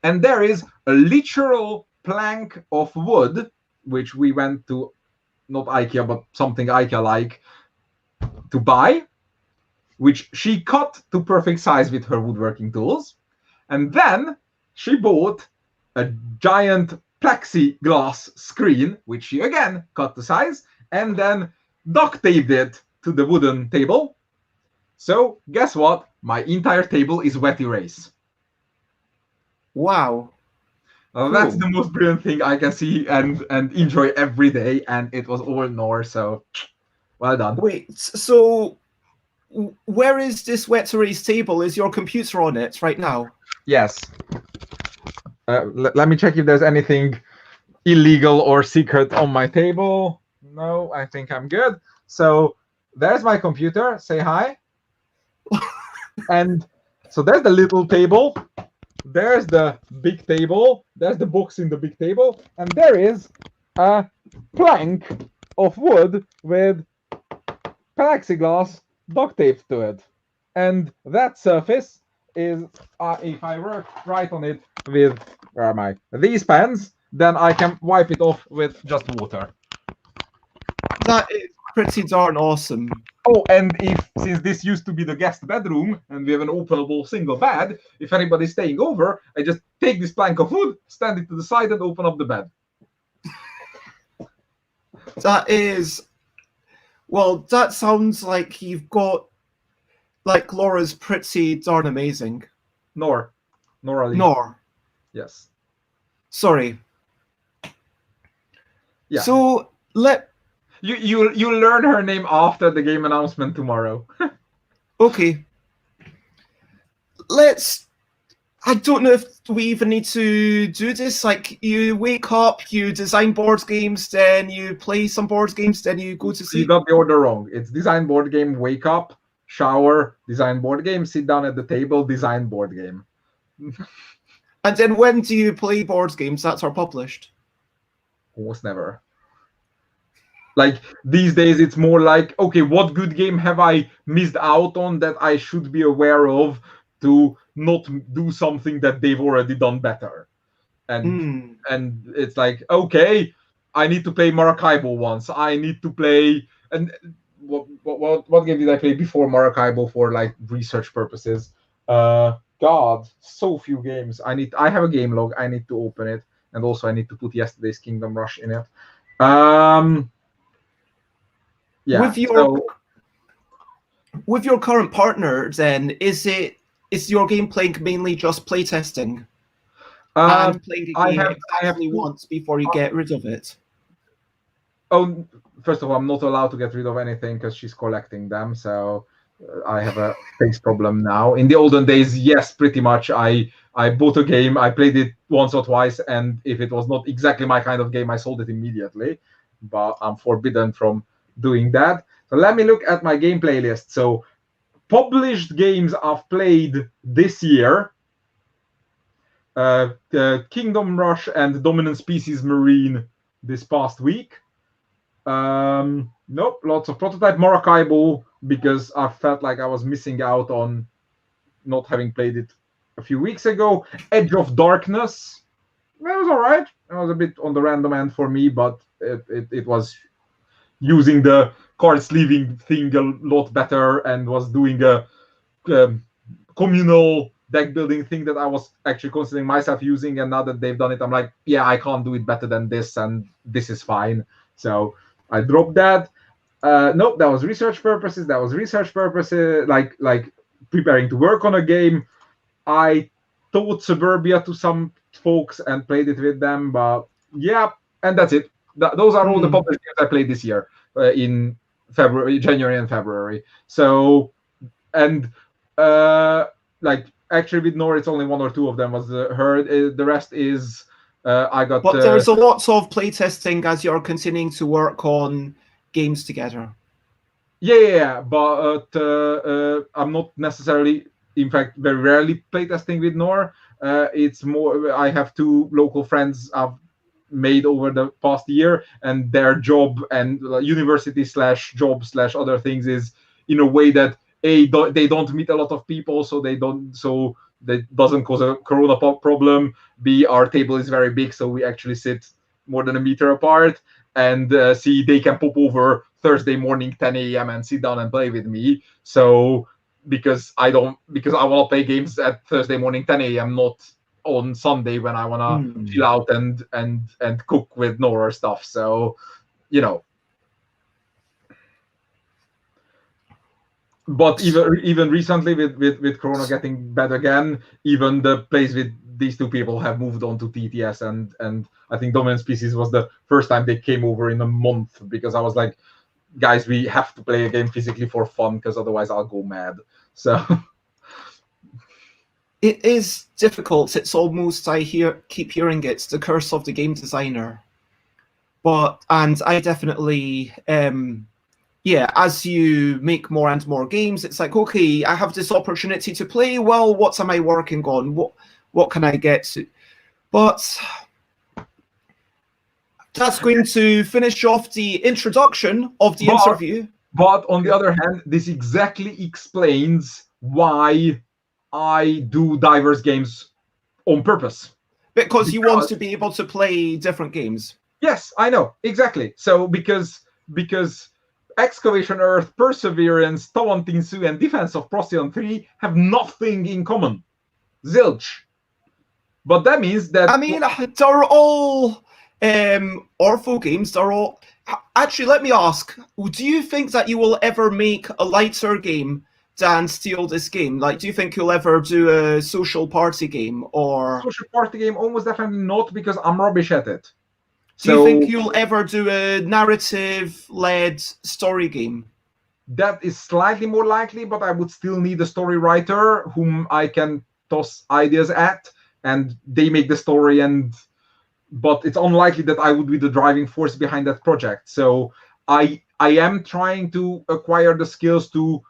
And there is a literal plank of wood, which we went to, not IKEA, but something IKEA-like, to buy, which she cut to perfect size with her woodworking tools. And then she bought a giant plexiglass screen, which she again cut to size, and then duct taped it to the wooden table. So guess what? My entire table is wet erase. Wow. Cool. That's the most brilliant thing I can see and enjoy every day, and it was all Nor, so well done. Wait, so where is this wet erase table? Is your computer on it right now? Yes. Let me check if there's anything illegal or secret on my table. No, I think I'm good. So there's my computer. Say hi. And so there's the little table. There's the big table. There's the books in the big table. And there is a plank of wood with plexiglass duct taped to it. And that surface is, if I work right on it with, where am I? These pens, then I can wipe it off with just water. That is pretty darn awesome. Oh, and since this used to be the guest bedroom and we have an openable single bed, if anybody's staying over, I just take this plank of wood, stand it to the side, and open up the bed. That is, well, that sounds like you've got, like, Laura's pretty darn amazing. Nora Lee. Nor. Yes. Sorry. Yeah. So You'll learn her name after the game announcement tomorrow. Okay. I don't know if we even need to do this. Like, you wake up, you design board games, then you play some board games, then you go to sleep. You got the order wrong. It's design board game, wake up, shower, design board game, sit down at the table, design board game. And then when do you play board games that are published? Almost never. Like, these days, it's more like, okay, what good game have I missed out on that I should be aware of to not do something that they've already done better? And it's like, okay, I need to play Maracaibo once. I need to play, and what game did I play before Maracaibo for like research purposes? God, so few games. I have a game log. I need to open it, and also I need to put yesterday's Kingdom Rush in it. Yeah. With your current partner, then is your game playing mainly just playtesting and playing a game exactly once before you get rid of it? Oh, first of all, I'm not allowed to get rid of anything because she's collecting them, so I have a face problem now. In the olden days, yes, pretty much. I bought a game, I played it once or twice, and if it was not exactly my kind of game, I sold it immediately. But I'm forbidden from doing that. So let me look at my game playlist. So published games I've played this year: Kingdom Rush and Dominant Species Marine this past week. Nope, lots of Prototype Maracaibo because I felt like I was missing out on not having played it a few weeks ago. Edge of Darkness, it was all right. It was a bit on the random end for me, but it was using the card sleeving thing a lot better and was doing a communal deck building thing that I was actually considering myself using. And now that they've done it, I'm like, yeah, I can't do it better than this, and this is fine. So I dropped that. Nope, that was research purposes. Like preparing to work on a game. I taught Suburbia to some folks and played it with them, but yeah, and that's it. Those are all the published games I played this year in January and February. So, and like actually with Nora, it's only one or two of them was heard. The rest is I got. But there's a lot of playtesting as you're continuing to work on games together. Yeah, but I'm not necessarily. In fact, very rarely playtesting with Nora. It's more. I have two local friends I've made over the past year, and their job and university / job / other things is in a way that they don't meet a lot of people, so that doesn't cause a corona problem. B, our table is very big, so we actually sit more than a meter apart, and C, they can pop over Thursday morning 10 a.m. and sit down and play with me. So because I want to play games at Thursday morning 10 a.m. not on Sunday when I want to chill out and cook with Nora stuff. So, you know. But even recently with Corona getting bad again, even the place with these two people have moved on to TTS, and I think Dominant Species was the first time they came over in a month, because I was like, guys, we have to play a game physically for fun because otherwise I'll go mad. So it is difficult. It's almost, keep hearing it's the curse of the game designer. And I definitely, as you make more and more games, it's like, okay, I have this opportunity to play. Well, what am I working on? What can I get to? But that's going to finish off the introduction of the interview. But on the other hand, this exactly explains why I do diverse games on purpose. Because you want to be able to play different games. Yes, I know, exactly. So because Excavation Earth, Perseverance, Tawantinsu, and Defense of Procyon 3 have nothing in common. Zilch. But that means that... I mean, they're all Orpho games. They're all... Actually, let me ask, do you think that you will ever make a lighter game than Steal This Game? Like, do you think you'll ever do a social party game? Or social party game? Almost definitely not, because I'm rubbish at it. Do you think you'll ever do a narrative-led story game? That is slightly more likely, but I would still need a story writer whom I can toss ideas at, and they make the story. But it's unlikely that I would be the driving force behind that project. So I am trying to acquire the skills to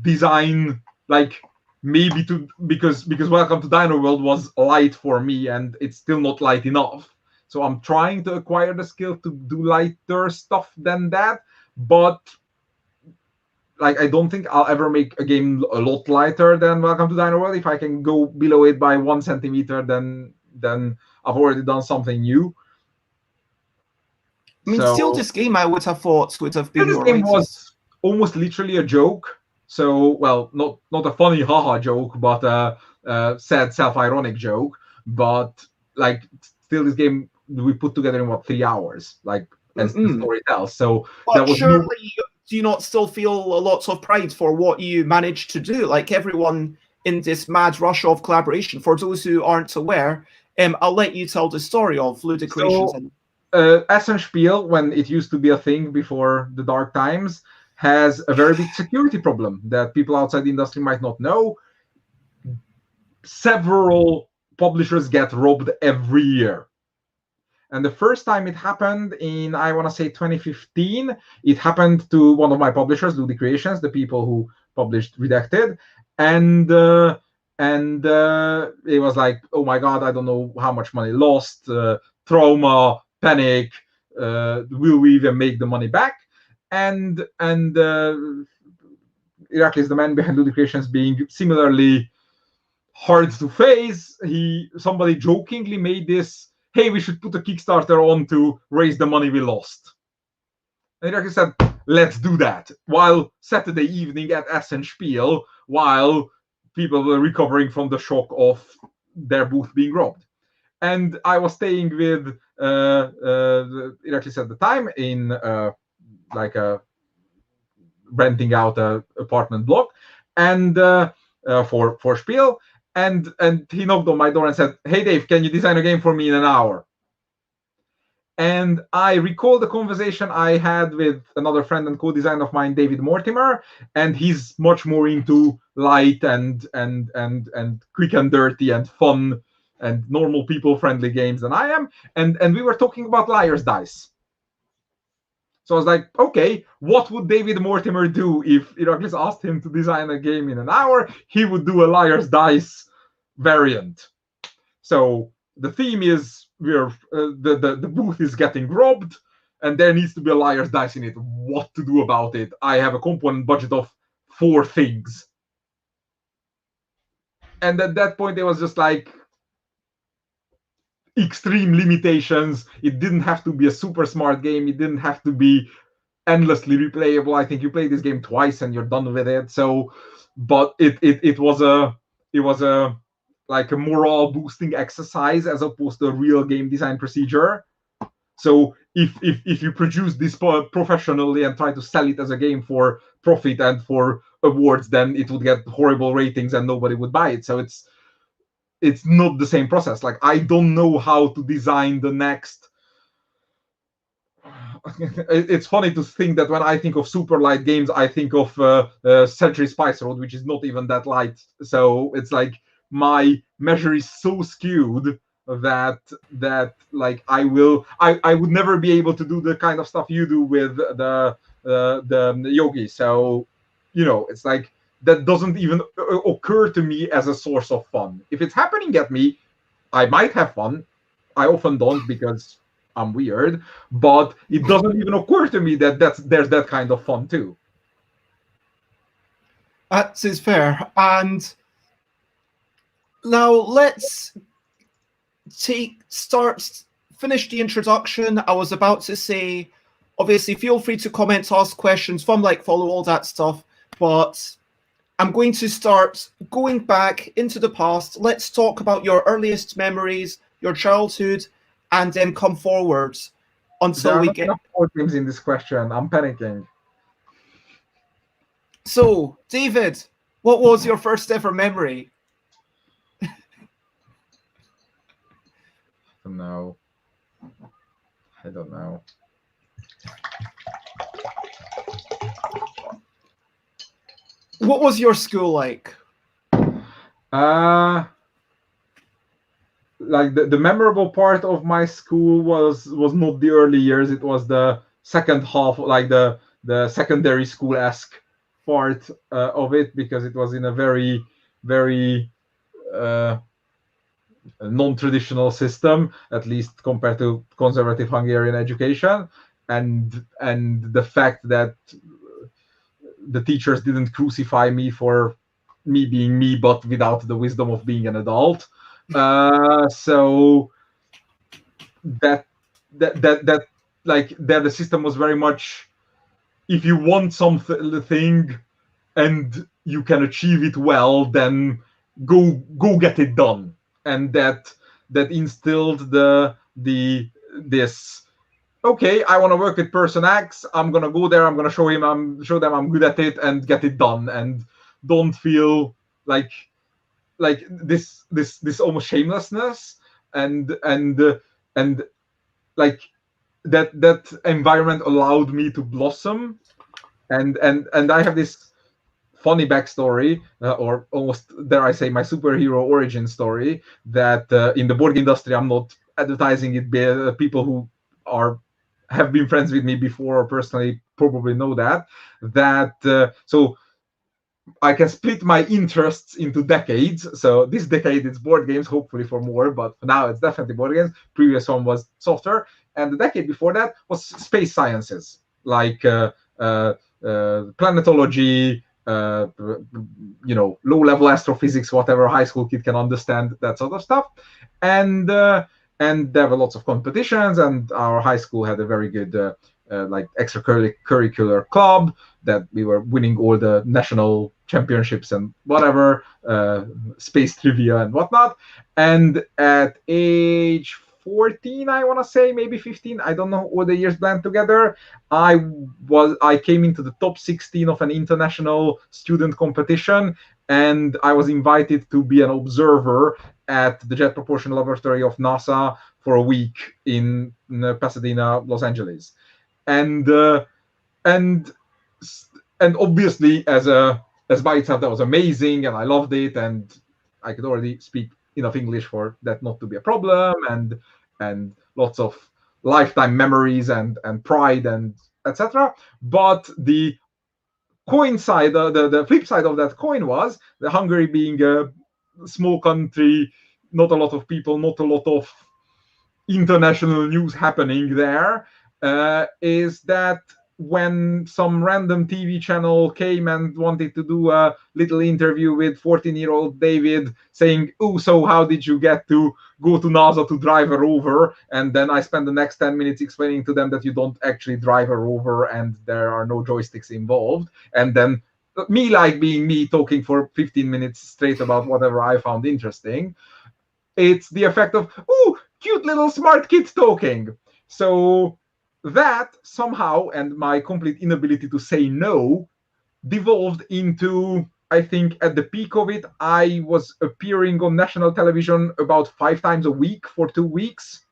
design, like, maybe because Welcome to Dino World was light for me, and it's still not light enough. So I'm trying to acquire the skill to do lighter stuff than that. But like, I don't think I'll ever make a game a lot lighter than Welcome to Dino World. If I can go below it by 1 centimeter, then I've already done something new. I mean, Steal This Game, I would have thought would have been this game was almost literally a joke. So, well, not a funny haha joke, but a sad self-ironic joke. But like, Steal This Game, we put together in 3 hours, like, as the story tells. So that was surely. Do you not still feel a lot of pride for what you managed to do? Like, everyone in this mad rush of collaboration. For those who aren't aware, I'll let you tell the story of Ludicreations. Essenspiel, when it used to be a thing before the dark times, has a very big security problem that people outside the industry might not know. Several publishers get robbed every year. And the first time it happened in, I want to say 2015, it happened to one of my publishers, Ludicreations, the people who published Redacted. And it was like, oh my God, I don't know how much money lost, trauma, panic, will we even make the money back? And Iraklis, the man behind Ludicreations, being similarly hard to face, somebody jokingly made this, hey, we should put a Kickstarter on to raise the money we lost. And Iraklis said, let's do that. While Saturday evening at Essenspiel, while people were recovering from the shock of their booth being robbed. And I was staying with Iraklis at the time in renting out an apartment block, and for Spiel. And he knocked on my door and said, hey, Dave, can you design a game for me in an hour? And I recall the conversation I had with another friend and co-designer of mine, David Mortimer, and he's much more into light and quick and dirty and fun and normal people-friendly games than I am. And we were talking about Liar's Dice. So I was like, okay, what would David Mortimer do if Iraklis asked him to design a game in an hour? He would do a Liar's Dice variant. So the theme is the booth is getting robbed, and there needs to be a Liar's Dice in it. What to do about it? I have a component budget of 4 things. And at that point, it was just like extreme limitations. It didn't have to be a super smart game. It didn't have to be endlessly replayable. I think you play this game twice and you're done with it. So, but it was a like a morale boosting exercise as opposed to a real game design procedure. So if you produce this professionally and try to sell it as a game for profit and for awards, then it would get horrible ratings and nobody would buy it. So it's not the same process. Like, I don't know how to design the next it's funny to think that when I think of super light games, I think of Century Spice Road, which is not even that light. So it's like my measure is so skewed that like I would never be able to do the kind of stuff you do with the yogi. So it's like that doesn't even occur to me as a source of fun. If it's happening at me, I might have fun. I often don't because I'm weird, but it doesn't even occur to me that there's that kind of fun too. That is fair. And now let's finish the introduction. I was about to say, obviously, feel free to comment, ask questions, fun, like, follow, all that stuff. But I'm going to start going back into the past. Let's talk about your earliest memories, your childhood, and then come forwards until we get. There are not enough board games in this question. I'm panicking. So, David, what was your first ever memory? No, I don't know. What was your school like? Like the memorable part of my school was not the early years. It was the second half, like the secondary school-esque part of it, because it was in a very non-traditional system, at least compared to conservative Hungarian education, and the fact that the teachers didn't crucify me for me being me, but without the wisdom of being an adult. So that like that the system was very much, if you want something and you can achieve it well, then go get it done. And that instilled this, okay, I want to work with person X, I'm gonna go there, I'm gonna show them I'm good at it and get it done, and don't feel like this almost shamelessness, and like that environment allowed me to blossom. And I have this funny backstory, or almost, dare I say, my superhero origin story, that in the board game industry, I'm not advertising it, people who have been friends with me before or personally probably know that so I can split my interests into decades. So this decade it's board games, hopefully for more, but for now it's definitely board games. Previous one was software, and the decade before that was space sciences, like planetology, low-level astrophysics, whatever high school kid can understand, that sort of stuff. And there were lots of competitions, and our high school had a very good like extracurricular club that we were winning all the national championships and whatever, space trivia and whatnot. And at age 14, I want to say, maybe 15, I don't know, all the years blend together, I came into the top 16 of an international student competition, and I was invited to be an observer at the Jet Propulsion Laboratory of NASA for a week in Pasadena, Los Angeles. And obviously, as by itself, that was amazing, and I loved it, and I could already speak enough English for that not to be a problem, and lots of lifetime memories and pride and etc. But the coin side, the flip side of that coin was the Hungary being a small country, not a lot of people, not a lot of international news happening there, is that when some random TV channel came and wanted to do a little interview with 14-year-old David, saying, "Oh, so how did you get to go to NASA to drive a rover?" And then I spent the next 10 minutes explaining to them that you don't actually drive a rover and there are no joysticks involved. And then me, like being me, talking for 15 minutes straight about whatever I found interesting. It's the effect of, "Ooh, cute little smart kids talking." So that somehow, and my complete inability to say no, devolved into, I think at the peak of it, I was appearing on national television about 5 times a week for 2 weeks.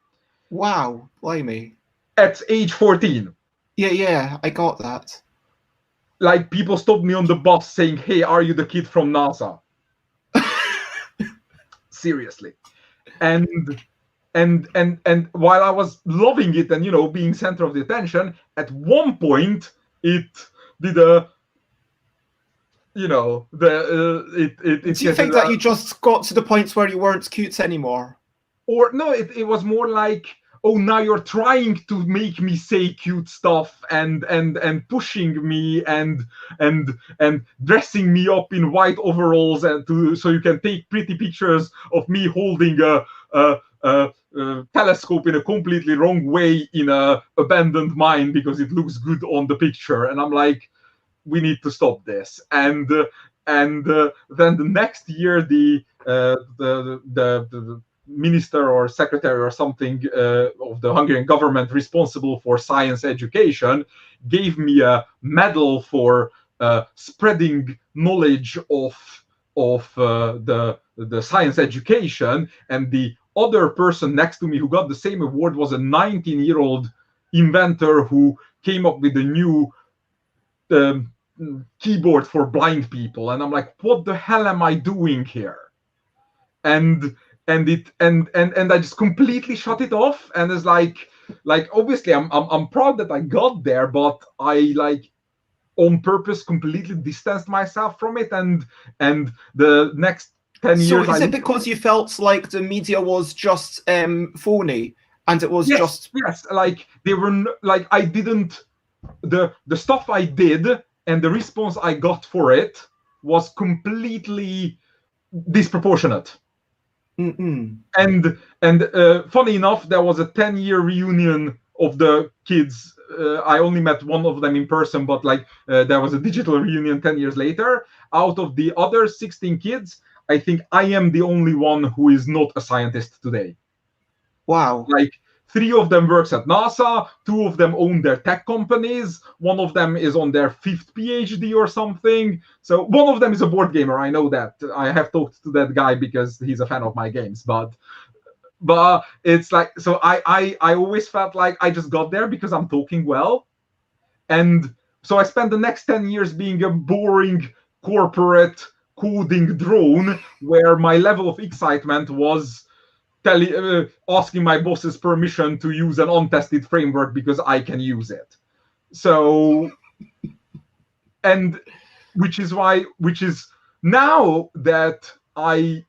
Wow, blimey. At age 14. Yeah, I got that. Like, people stopped me on the bus saying, "Hey, are you the kid from NASA?" Seriously. And and while I was loving it and, being center of the attention, at one point it did a, it Do you get think that you just got to the point where you weren't cute anymore? or no, it was more like, oh, now you're trying to make me say cute stuff and pushing me and dressing me up in white overalls and so you can take pretty pictures of me holding a telescope in a completely wrong way in a abandoned mine because it looks good on the picture. And I'm like, we need to stop this. And then the next year, the minister or secretary or something of the Hungarian government responsible for science education gave me a medal for spreading knowledge of the science education. And the other person next to me who got the same award was a 19-year-old inventor who came up with a new keyboard for blind people. And I'm like, what the hell am I doing here? And I just completely shut it off. And it's like obviously I'm proud that I got there, but I like on purpose completely distanced myself from it. And the next 10 years. So is it because you felt like the media was just phony and it was just yes, like they were like I didn't the stuff I did and the response I got for it was completely disproportionate. And funny enough, there was a 10-year reunion of the kids. I only met one of them in person, but there was a digital reunion 10 years later. Out of the other 16 kids, I think I am the only one who is not a scientist today. Wow. Like 3 of them works at NASA, 2 of them own their tech companies, 1 of them is on their 5th PhD or something. So 1 of them is a board gamer. I know that. I have talked to that guy because he's a fan of my games. But it's like, so I always felt like I just got there because I'm talking well. And so I spent the next 10 years being a boring corporate coding drone where my level of excitement was asking my boss's permission to use an untested framework because I can use it. So, and which is now that I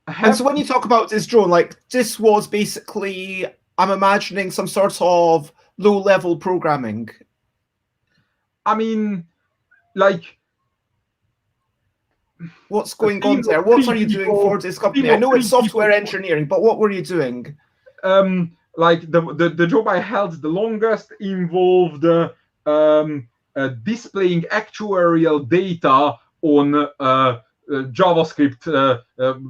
have. And so when you talk about this drone, like this was basically, I'm imagining some sort of low-level programming. I mean, like, what's going on there? What are you doing for this company? I know it's software engineering, but what were you doing? Like the job I held the longest involved displaying actuarial data on a JavaScript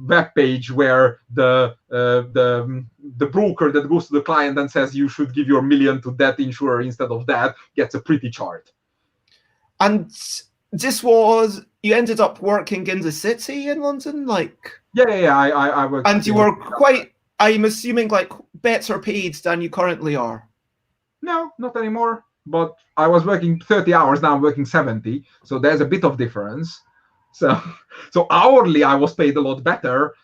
web page where the broker that goes to the client and says you should give your $1 million to that insurer instead of that gets a pretty chart. And this was, you ended up working in the city in London, like? Yeah. I worked. And you were quite, I'm assuming, like better paid than you currently are. No, not anymore. But I was working 30 hours, now I'm working 70. So there's a bit of difference. So hourly I was paid a lot better.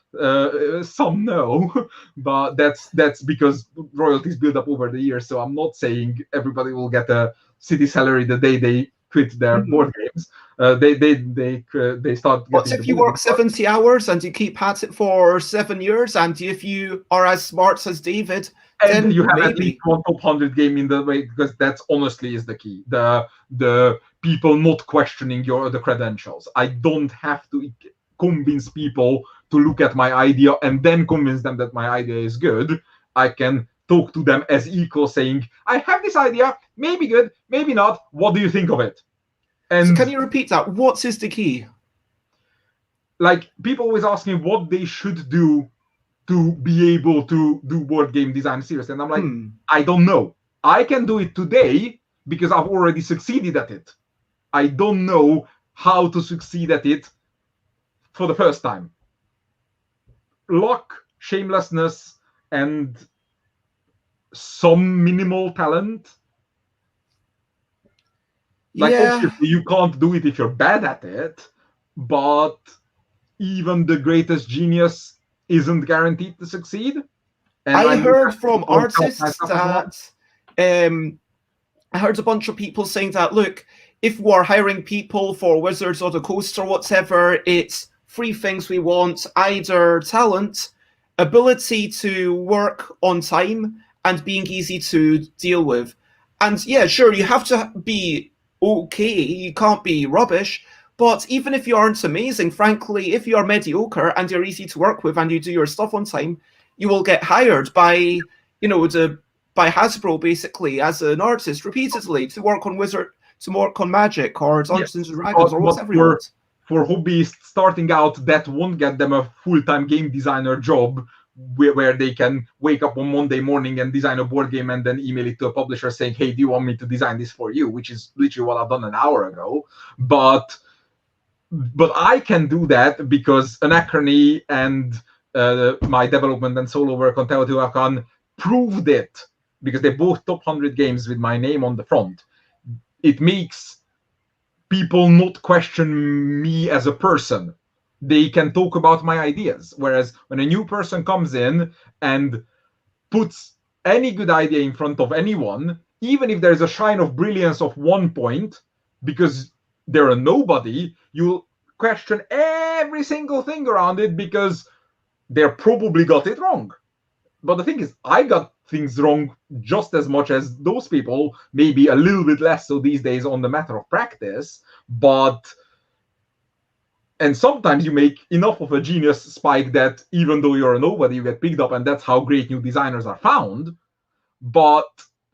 Some no, but that's because royalties build up over the years. So I'm not saying everybody will get a city salary the day they quit their board games. They start. What if you work 70 hours and you keep at it for 7 years, and if you are as smart as David, and then you have maybe at least one top 100 game in the way, because that's honestly is the key. The people not questioning the credentials. I don't have to convince people to look at my idea and then convince them that my idea is good. I can talk to them as equal, saying, I have this idea, maybe good, maybe not. What do you think of it? And so can you repeat that? What is the key? Like, people always ask me what they should do to be able to do board game design seriously. And I'm like, I don't know. I can do it today because I've already succeeded at it. I don't know how to succeed at it for the first time. Luck, shamelessness, and some minimal talent. Like, Yeah, obviously, you can't do it if you're bad at it, but even the greatest genius isn't guaranteed to succeed. And I I know heard that from from artists myself as well. that I heard a bunch of people saying that, look, if we're hiring people for Wizards of the Coast or whatever, it's three things we want: either talent, ability to work on time, and being easy to deal with. And yeah, sure, you have to be okay, you can't be rubbish. But even if you aren't amazing, frankly, if you are mediocre and you're easy to work with and you do your stuff on time, you will get hired by, by Hasbro basically as an artist repeatedly to work on to work on Magic or Yes, Dungeons and Dragons or whatever you want. for hobbyists starting out, that won't get them a full-time game designer job where they can wake up on Monday morning and design a board game and then email it to a publisher saying, hey, do you want me to design this for you? Which is literally what I've done an hour ago. But I can do that because Anachrony and my development and solo work on Teotihuacan proved it, because they both top 100 games with my name on the front. It makes people not question me as a person. They can talk about my ideas. Whereas when a new person comes in and puts any good idea in front of anyone, even if there's a shine of brilliance of 1 point, because they're a nobody, you'll question every single thing around it because they probably got it wrong. But the thing is, I got things wrong just as much as those people, maybe a little bit less so these days on the matter of practice. And sometimes you make enough of a genius spike that even though you're a nobody, you get picked up, and that's how great new designers are found. But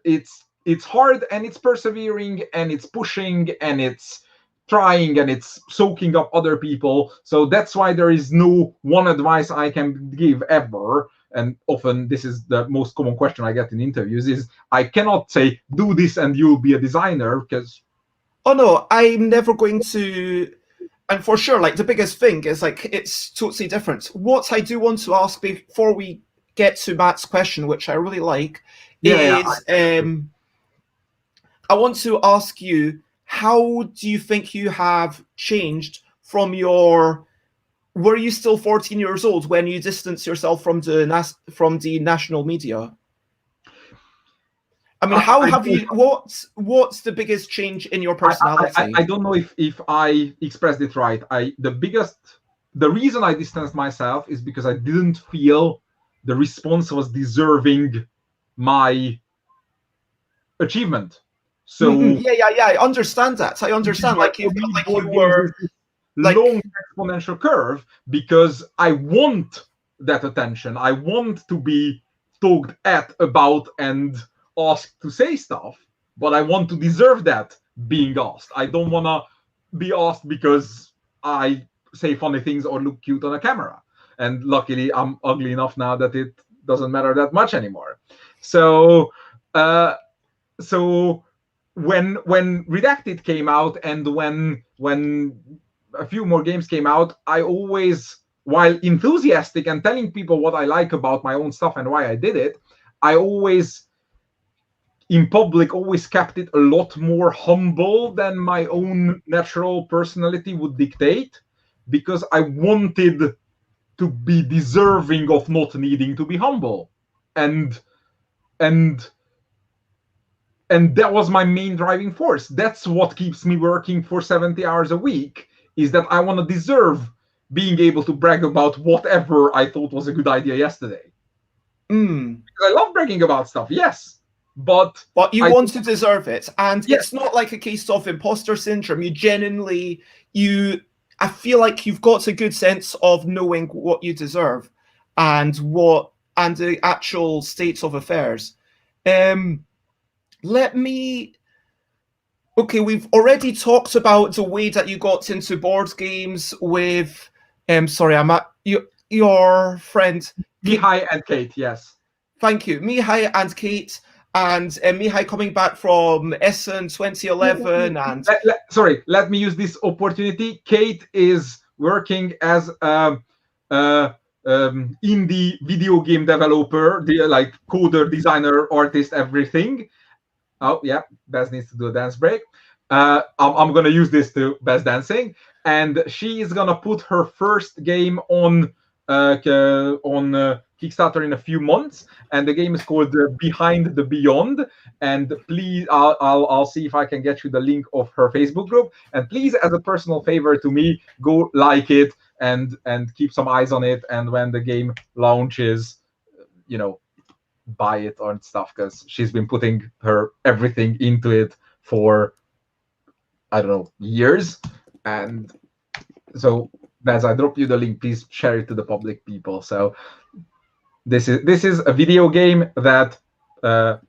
it's hard, and it's persevering, and it's pushing, and it's trying, and it's soaking up other people. So that's why there is no one advice I can give ever. And often this is the most common question I get in interviews is, I cannot say do this and you'll be a designer, because Oh no, I'm never going to. And for sure, like the biggest thing is like it's totally different. What I do want to ask before we get to Matt's question, which I really like, is I want to ask you, how do you think you have changed from your? Were you still 14 years old when you distanced yourself from the national media? I mean, how have you? What's the biggest change in your personality? I don't know if I expressed it right. The reason I distanced myself is because I didn't feel the response was deserving my achievement. So yeah, I understand that. I understand. Like you felt like you were like long exponential curve, because I want that attention. I want to be talked at about and asked to say stuff, but I want to deserve that being asked. I don't want to be asked because I say funny things or look cute on a camera. And luckily, I'm ugly enough now that it doesn't matter that much anymore. So, when Redacted came out, and when a few more games came out, I always, while enthusiastic and telling people what I like about my own stuff and why I did it, I always, in public, always kept it a lot more humble than my own natural personality would dictate, because I wanted to be deserving of not needing to be humble. And that was my main driving force. That's what keeps me working for 70 hours a week, is that I want to deserve being able to brag about whatever I thought was a good idea yesterday. Because I love bragging about stuff, yes. But you want to deserve it. And it's not like a case of imposter syndrome. You genuinely, I feel like you've got a good sense of knowing what you deserve and the actual states of affairs. Okay, we've already talked about the way that you got into board games with, sorry, I'm at your friend Mihai and Kate, yes. Thank you, Mihai and Kate, and Mihai coming back from Essen 2011, and sorry, let me use this opportunity. Kate is working as indie video game developer, like coder, designer, artist, everything. Oh yeah, Baz needs to do a dance break. I'm gonna use this to Best Dancing, and she is gonna put her first game on Kickstarter in a few months, and the game is called Behind the Beyond. And please, I'll see if I can get you the link of her Facebook group. And please, as a personal favor to me, go like it and keep some eyes on it. And when the game launches, buy it or stuff, because she's been putting her everything into it for, I don't know, years. And so as I drop you the link, please share it to the public people. So this is a video game that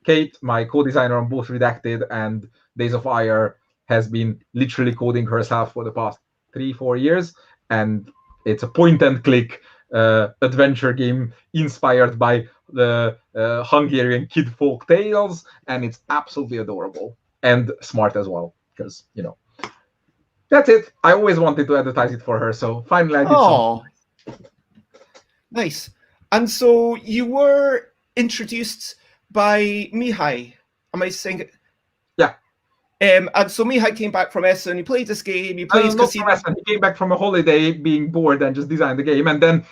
Kate, my co-designer on both Redacted and Days of Fire, has been literally coding herself for the past 3-4 years. And it's a point and click adventure game inspired by the Hungarian kid folk tales, and it's absolutely adorable and smart as well, because that's it. I always wanted to advertise it for her, so finally I did something. Nice. And so you were introduced by Mihai. Am I saying it? Yeah. And so Mihai came back from Essen. He played this game. He played Casino. He came back from a holiday, being bored, and just designed the game, and then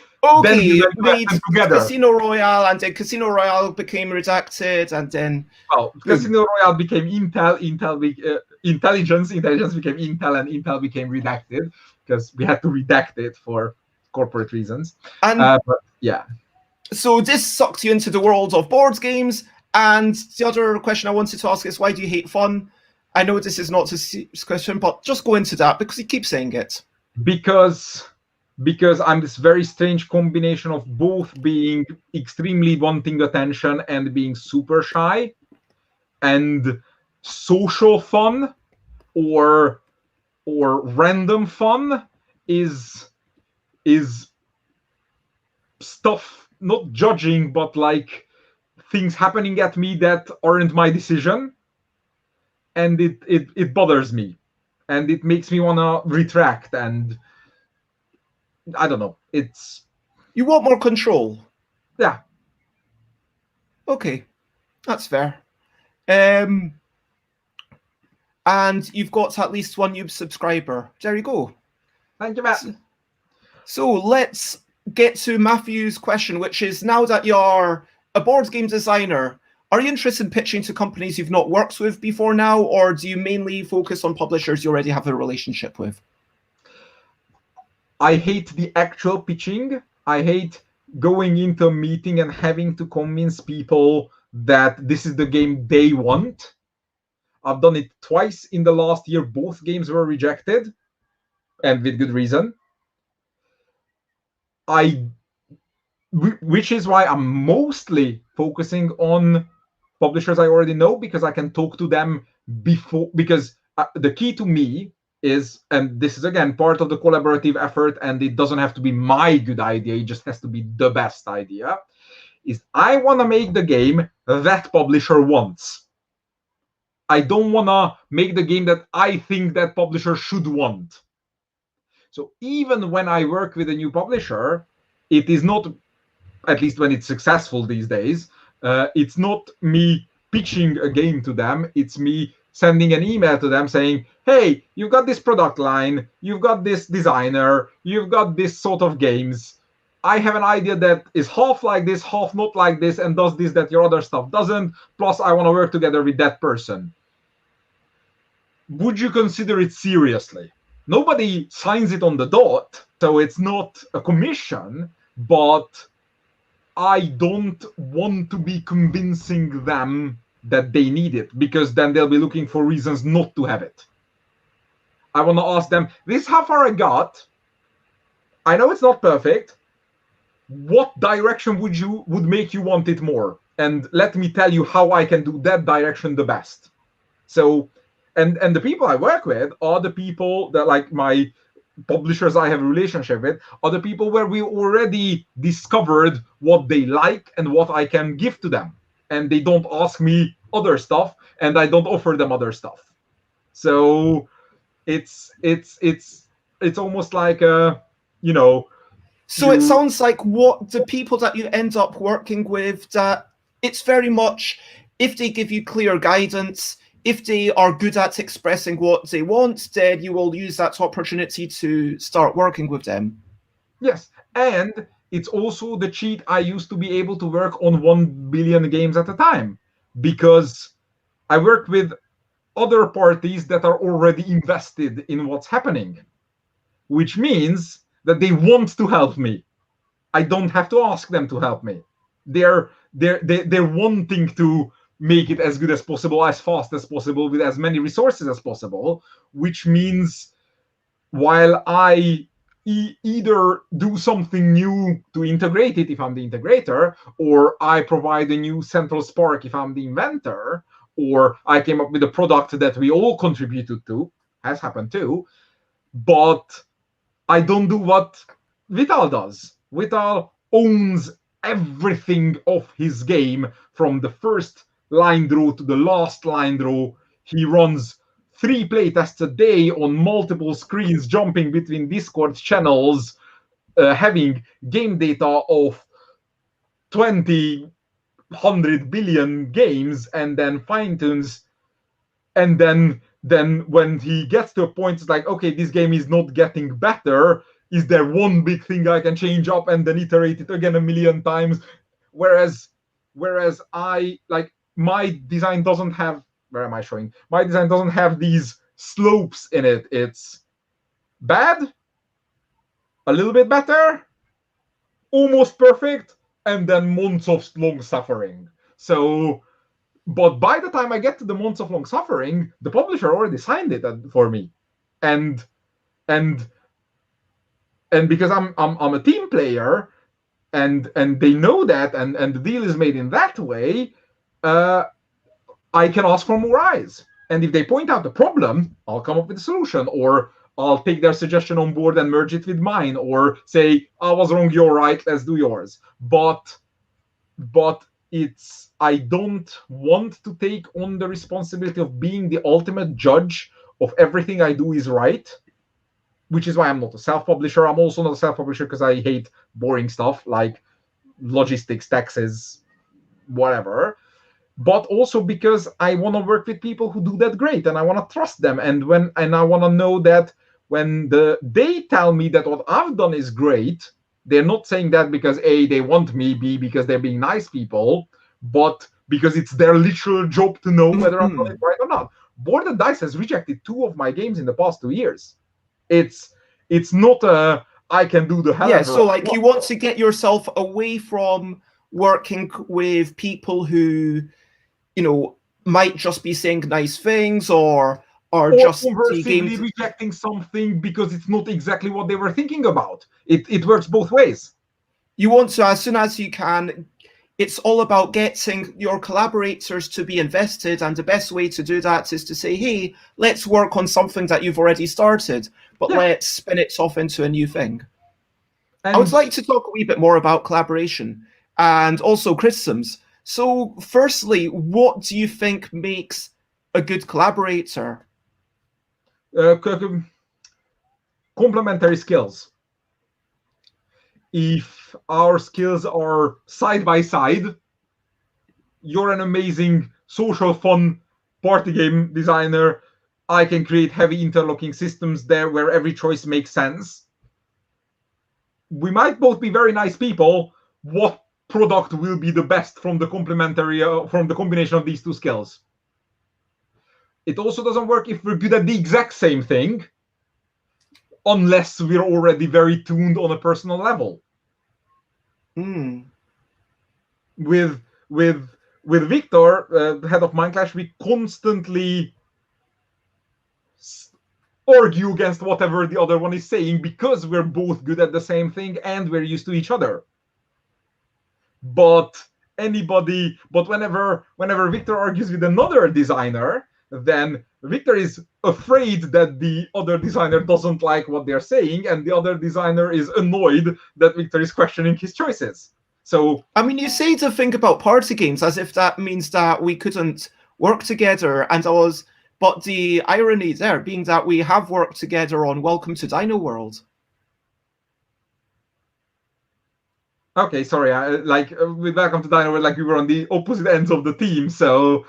we made together. Casino Royale, and then Casino Royale became Redacted, and then Casino Royale became Intel. Intelligence became Intel, and Intel became Redacted, because we had to redact it for corporate reasons. And but yeah. So this sucked you into the world of board games. And the other question I wanted to ask is, why do you hate fun? I know this is not a question, but just go into that, because you keep saying it. Because I'm this very strange combination of both being extremely wanting attention and being super shy. And social fun or random fun is stuff, not judging, but like things happening at me that aren't my decision, and it bothers me, and it makes me want to retract, and I don't know, you want more control. Yeah. Okay, that's fair. And you've got at least one new subscriber. There you go. Thank you, Matt. So let's get to Matthew's question, which is, now that you're a board game designer, are you interested in pitching to companies you've not worked with before now, or do you mainly focus on publishers you already have a relationship with? I hate the actual pitching. I hate going into a meeting and having to convince people that this is the game they want. I've done it twice in the last year. Both games were rejected, and with good reason. Which is why I'm mostly focusing on publishers I already know, because I can talk to them before. Because the key to me is, and this is again part of the collaborative effort, and it doesn't have to be my good idea, it just has to be the best idea, is I want to make the game that publisher wants. I don't want to make the game that I think that publisher should want. So even when I work with a new publisher, it is not, at least when it's successful these days, it's not me pitching a game to them. It's me sending an email to them saying, hey, you've got this product line, you've got this designer, you've got this sort of games. I have an idea that is half like this, half not like this, and does this that your other stuff doesn't. Plus, I want to work together with that person. Would you consider it seriously? Nobody signs it on the dot, so it's not a commission, but I don't want to be convincing them that they need it, because then they'll be looking for reasons not to have it. I want to ask them, this is how far I got. I know it's not perfect. What direction would make you want it more? And let me tell you how I can do that direction the best. So, and the people I work with are the people that, like my publishers I have a relationship with, are the people where we already discovered what they like and what I can give to them. And they don't ask me other stuff, and I don't offer them other stuff. So it's almost like a, you know. So it sounds like what the people that you end up working with, that it's very much, if they give you clear guidance, if they are good at expressing what they want, then you will use that opportunity to start working with them. Yes, and it's also the cheat I used to be able to work on 1 billion games at a time, because I work with other parties that are already invested in what's happening, which means that they want to help me. I don't have to ask them to help me. They're wanting to make it as good as possible, as fast as possible, with as many resources as possible, which means while I either do something new to integrate it if I'm the integrator, or I provide a new central spark if I'm the inventor, or I came up with a product that we all contributed to, has happened too, but I don't do what Vital does. Vital owns everything of his game, from the first line draw to the last line draw. He runs 3 playtests a day on multiple screens, jumping between Discord channels, having game data of 100 billion games, and then fine tunes. And then when he gets to a point, it's like, okay, this game is not getting better. Is there one big thing I can change up, and then iterate it again a million times? Whereas I, like, my design doesn't have, where am I showing? My design doesn't have these slopes in it. It's bad, a little bit better, almost perfect, and then months of long suffering. So, but by the time I get to the months of long suffering, the publisher already signed it for me, and because I'm a team player, and they know that, and the deal is made in that way, I can ask for more eyes. And if they point out the problem, I'll come up with a solution, or I'll take their suggestion on board and merge it with mine, or say, I was wrong, you're right, let's do yours. But I don't want to take on the responsibility of being the ultimate judge of everything I do is right, which is why I'm not a self-publisher. I'm also not a self-publisher because I hate boring stuff like logistics, taxes, whatever. But also because I want to work with people who do that great, and I want to trust them. And I want to know that when they tell me that what I've done is great, they're not saying that because A, they want me, B, because they're being nice people, but because it's their literal job to know whether I'm doing it right or not. Board and Dice has rejected 2 of my games in the past 2 years. It's not I can do the hell. Yeah, so like you want to get yourself away from working with people who, you know, might just be saying nice things, or just conversively rejecting something because it's not exactly what they were thinking about. It works both ways. You want to, as soon as you can, it's all about getting your collaborators to be invested, and the best way to do that is to say, hey, let's work on something that you've already started, but let's spin it off into a new thing. And I would like to talk a wee bit more about collaboration and also criticisms. So firstly, what do you think makes a good collaborator? Complementary skills. If our skills are side by side, you're an amazing social fun party game designer. I can create heavy interlocking systems there where every choice makes sense. We might both be very nice people. What product will be the best from the from the combination of these 2 skills? It also doesn't work if we're good at the exact same thing, unless we're already very tuned on a personal level. With Victor, the head of Mindclash, we constantly argue against whatever the other one is saying because we're both good at the same thing and we're used to each other. But whenever Victor argues with another designer, then Victor is afraid that the other designer doesn't like what they're saying, and the other designer is annoyed that Victor is questioning his choices. So, I mean, you say to think about party games as if that means that we couldn't work together, but the irony there being that we have worked together on Welcome to Dino World. Okay, sorry. With Welcome to Dino, like we were on the opposite ends of the team, so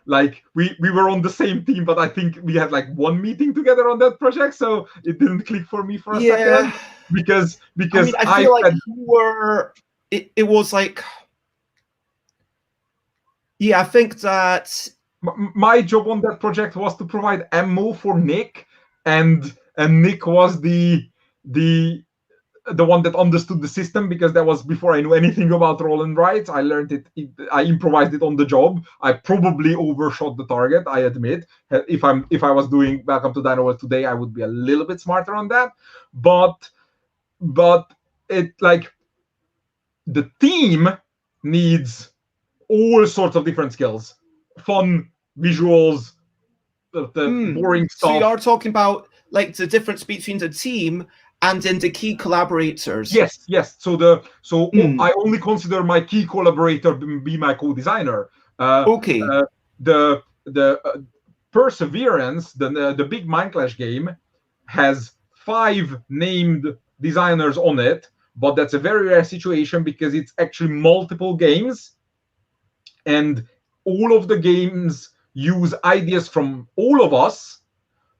like we were on the same team, but I think we had like one meeting together on that project, so it didn't click for me for a Yeah. second because I mean, I I feel like had, you were. It was like. Yeah, I think that. my job on that project was to provide ammo for Nick, and Nick was the the one that understood the system, because that was before I knew anything about roll and writes. I learned I improvised it on the job. I probably overshot the target, I admit. If I was doing Welcome to Dino World today, I would be a little bit smarter on that. But it, like, the team needs all sorts of different skills, fun, visuals, the boring So you stuff. are talking about like the difference between the team and in the key collaborators. Yes. I only consider my key collaborator be my co-designer. Okay. The Perseverance, the big Mindclash game, has 5 named designers on it, but that's a very rare situation because it's actually multiple games, and all of the games use ideas from all of us,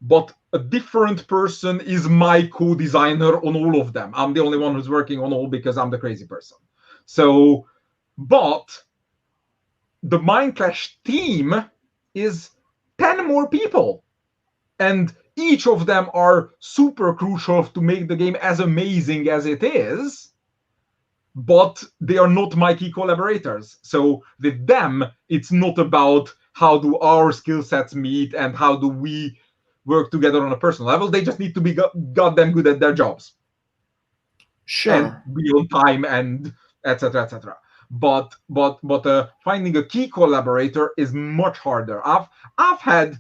but a different person is my co-designer on all of them. I'm the only one who's working on all because I'm the crazy person. So, but the Mindclash team is 10 more people, and each of them are super crucial to make the game as amazing as it is, but they are not my key collaborators. So with them, it's not about how do our skill sets meet and how do we work together on a personal level. They just need to be goddamn good at their jobs. Sure. And be on time and etc. etc. But finding a key collaborator is much harder. I've had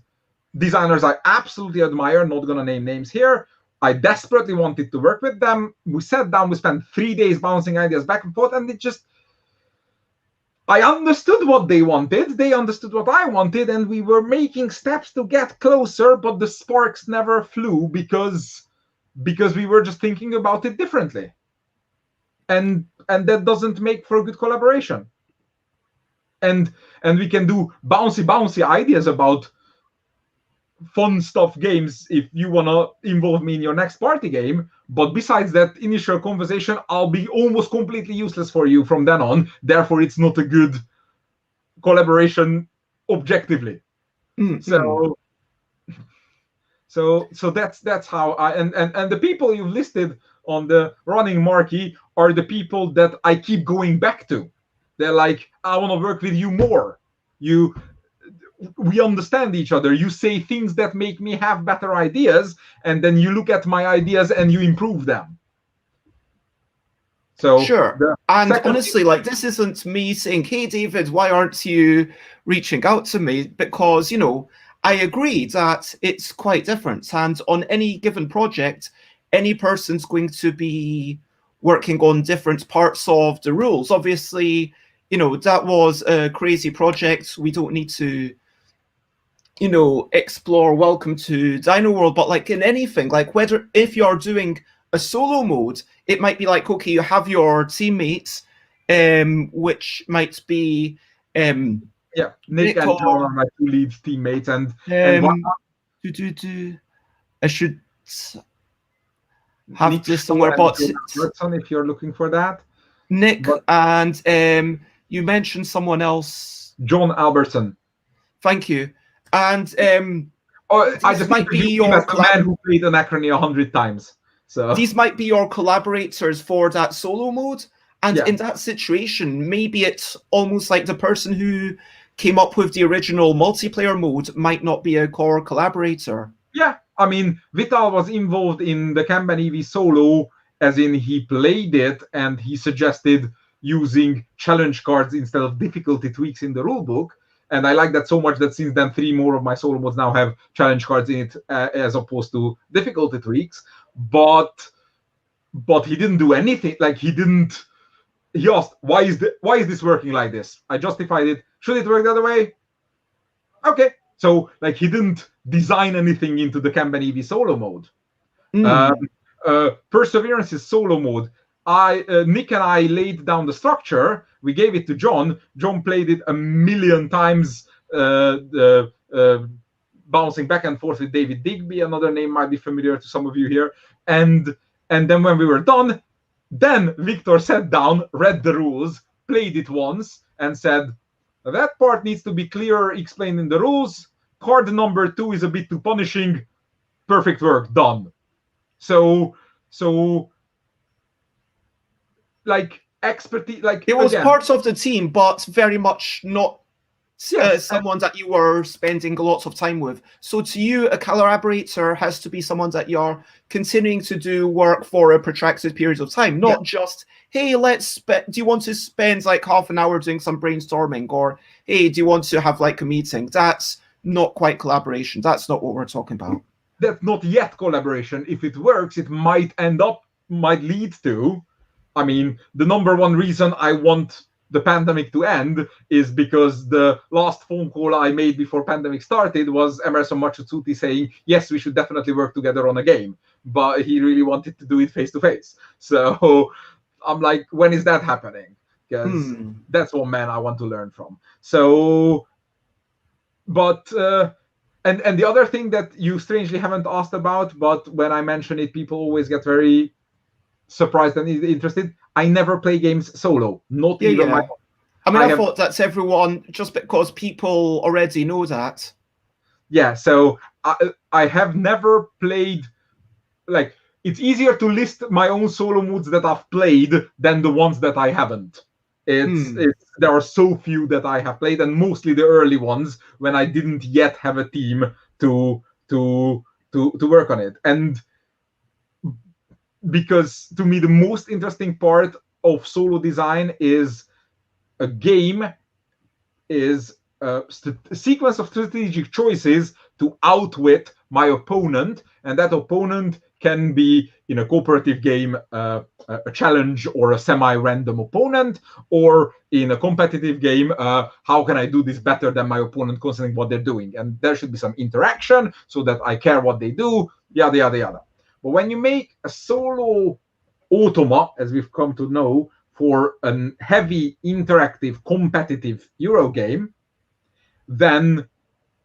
designers I absolutely admire, not gonna name names here. I desperately wanted to work with them. We sat down, we spent 3 days bouncing ideas back and forth, and I understood what they wanted, they understood what I wanted, and we were making steps to get closer, but the sparks never flew because we were just thinking about it differently. And that doesn't make for a good collaboration. And we can do bouncy ideas about fun stuff games if you want to involve me in your next party game, but besides that initial conversation, I'll be almost completely useless for you from then on. Therefore, it's not a good collaboration objectively. So that's how I and the people you've listed on the running marquee are the people that I keep going back to. They're like, I want to work with you more. We understand each other. You say things that make me have better ideas, and then you look at my ideas and you improve them. So sure. And honestly, like, this isn't me saying, hey, David, why aren't you reaching out to me? Because, you know, I agree that it's quite different. And on any given project, any person's going to be working on different parts of the rules. Obviously, you know, that was a crazy project. We don't need to, you know, explore Welcome to Dino World, but like in anything, like whether if you're doing a solo mode, it might be like, okay, you have your teammates, which might be Nick and John are my 2 lead teammates, and I should have Nick this somewhere, but if you're looking for that. Nick, and you mentioned someone else, John Albertson. Thank you. And I just might be your man who played Anachrony 100 times. So these might be your collaborators for that solo mode. And in that situation, maybe it's almost like the person who came up with the original multiplayer mode might not be a core collaborator. Yeah, I mean, Vital was involved in the Kanban EV solo, as in he played it and he suggested using challenge cards instead of difficulty tweaks in the rulebook. And I like that so much that since then 3 more of my solo modes now have challenge cards in it as opposed to difficulty tweaks. But he didn't do anything. Like, he asked, why is this working like this? I justified it. Should it work the other way? Okay. So, like, he didn't design anything into the Kanban EV solo mode. Perseverance's solo mode Nick and I laid down the structure. We gave it to John. John played it a million times, bouncing back and forth with David Digby. Another name might be familiar to some of you here. And then when we were done, then Victor sat down, read the rules, played it once, and said, that part needs to be clearer explained in the rules. Card number 2 is a bit too punishing. Perfect work, done. So like expertise, like it was again, part of the team, but very much not someone that you were spending lots of time with. So to you, a collaborator has to be someone that you're continuing to do work for a protracted period of time, not just, hey, do you want to spend like half an hour doing some brainstorming, or hey, do you want to have like a meeting? That's not quite collaboration. That's not what we're talking about. That's not yet collaboration. If it works, it might lead to, I mean, the number one reason I want the pandemic to end is because the last phone call I made before pandemic started was Emerson Matsuzuti saying, yes, we should definitely work together on a game, but he really wanted to do it face to face. So I'm like, when is that happening? Because that's one man I want to learn from. So, but and the other thing that you strangely haven't asked about, but when I mention it, people always get very surprised and interested. I never play games solo, not even my. I mean, I thought that's everyone, just because people already know that. Yeah, so I have never played, like, it's easier to list my own solo modes that I've played than the ones that I haven't. It's there are so few that I have played, and mostly the early ones when I didn't yet have a team to work on it. And because to me the most interesting part of solo design is a game is a sequence of strategic choices to outwit my opponent, and that opponent can be, in a cooperative game, a challenge or a semi-random opponent, or in a competitive game, how can I do this better than my opponent considering what they're doing? And there should be some interaction so that I care what they do, yada yada yada. But when you make a solo automa, as we've come to know, for a heavy, interactive, competitive Euro game, then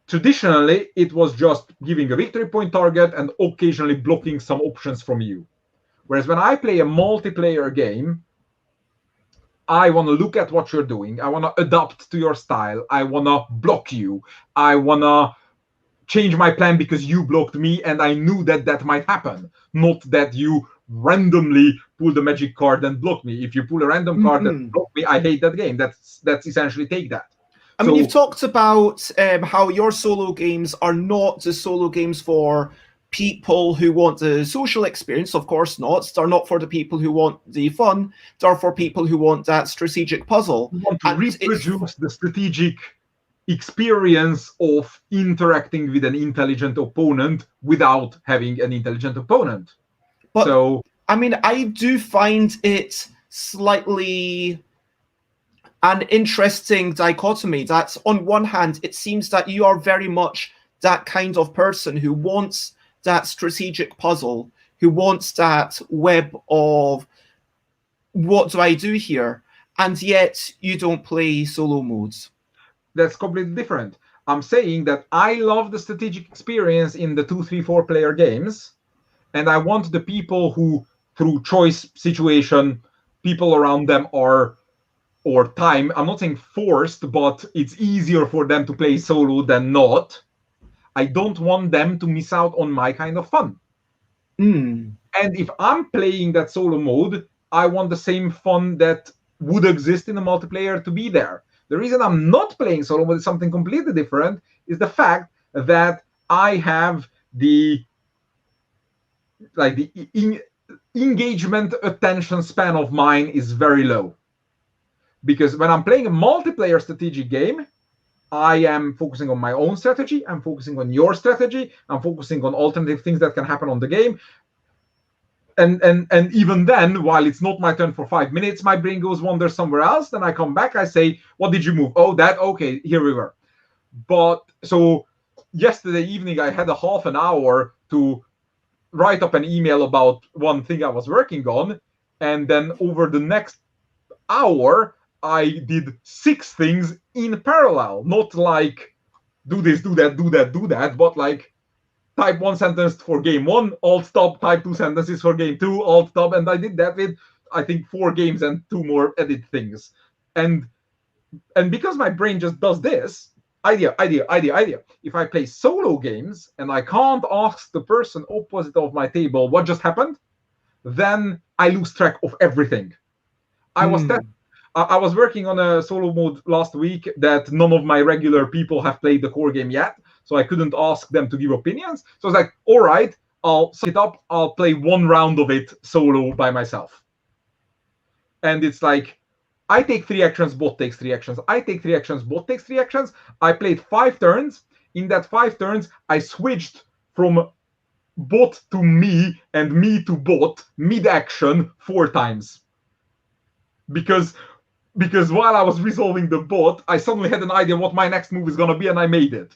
traditionally it was just giving a victory point target and occasionally blocking some options from you. Whereas when I play a multiplayer game, I want to look at what you're doing. I want to adapt to your style. I want to block you. I want to change my plan because you blocked me and I knew that that might happen. Not that you randomly pull the magic card and block me. If you pull a random card and block me, I hate that game. That's essentially take that. I mean, you've talked about how your solo games are not the solo games for people who want the social experience. Of course not. They're not for the people who want the fun. They're for people who want that strategic puzzle. You want to reproduce the strategic experience of interacting with an intelligent opponent without having an intelligent opponent. But so, I mean, I do find it slightly an interesting dichotomy that on one hand, it seems that you are very much that kind of person who wants that strategic puzzle, who wants that web of what do I do here? And yet you don't play solo modes. That's completely different. I'm saying that I love the strategic experience in the 2, 3, 4 player games. And I want the people who, through choice situation, people around them are, or time, I'm not saying forced, but it's easier for them to play solo than not. I don't want them to miss out on my kind of fun. And if I'm playing that solo mode, I want the same fun that would exist in a multiplayer to be there. The reason I'm not playing solo mode is something completely different, is the fact that I have the engagement attention span of mine is very low. Because when I'm playing a multiplayer strategic game, I am focusing on my own strategy, I'm focusing on your strategy, I'm focusing on alternative things that can happen on the game. And even then, while it's not my turn for 5 minutes, my brain goes wander somewhere else. Then I come back, I say, what did you move? Oh, that, okay, here we were. But so yesterday evening, I had a half an hour to write up an email about one thing I was working on. And then over the next hour, I did 6 things in parallel, not like do this, do that, do that, do that, but like type 1 sentence for game 1, alt stop, type 2 sentences for game 2, alt stop, and I did that with I think 4 games and 2 more edit things. And because my brain just does this, idea. If I play solo games and I can't ask the person opposite of my table what just happened, then I lose track of everything. I was working on a solo mode last week that none of my regular people have played the core game yet, so I couldn't ask them to give opinions. So I was like, all right, I'll set it up. I'll play 1 round of it solo by myself. And it's like, I take 3 actions, bot takes 3 actions. I take 3 actions, bot takes 3 actions. I played 5 turns. In that 5 turns, I switched from bot to me and me to bot mid-action 4 times. Because while I was resolving the bot, I suddenly had an idea what my next move is going to be, and I made it.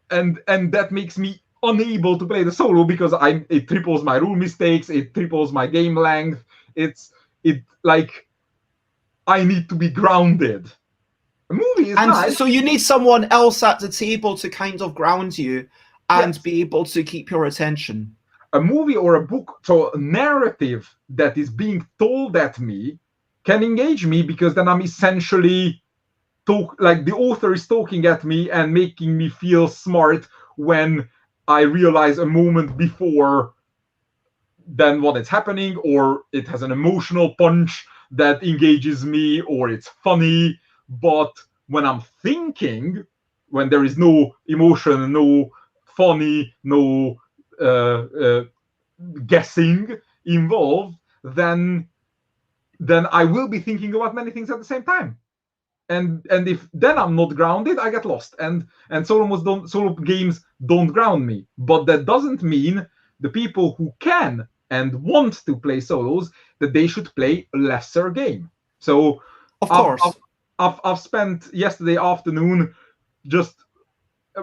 And that makes me unable to play the solo because it triples my rule mistakes, it triples my game length. It like I need to be grounded. A movie is nice. So you need someone else at the table to kind of ground you and be able to keep your attention. A movie or a book, so a narrative that is being told at me can engage me, because then I'm essentially like the author is talking at me and making me feel smart when I realize a moment before then what is happening, or it has an emotional punch that engages me, or it's funny. But when I'm thinking, when there is no emotion, no funny, no guessing involved, then I will be thinking about many things at the same time. And if then I'm not grounded, I get lost. And solo games don't ground me. But that doesn't mean the people who can and want to play solos that they should play a lesser game. So of course, I've spent yesterday afternoon, just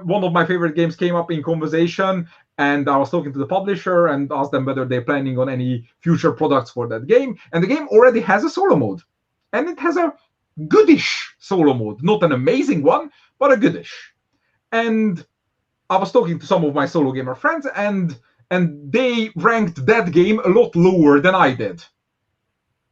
one of my favorite games came up in conversation, and I was talking to the publisher and asked them whether they're planning on any future products for that game. And the game already has a solo mode, and it has a goodish solo mode, not an amazing one, but a goodish. And I was talking to some of my solo gamer friends, and they ranked that game a lot lower than I did.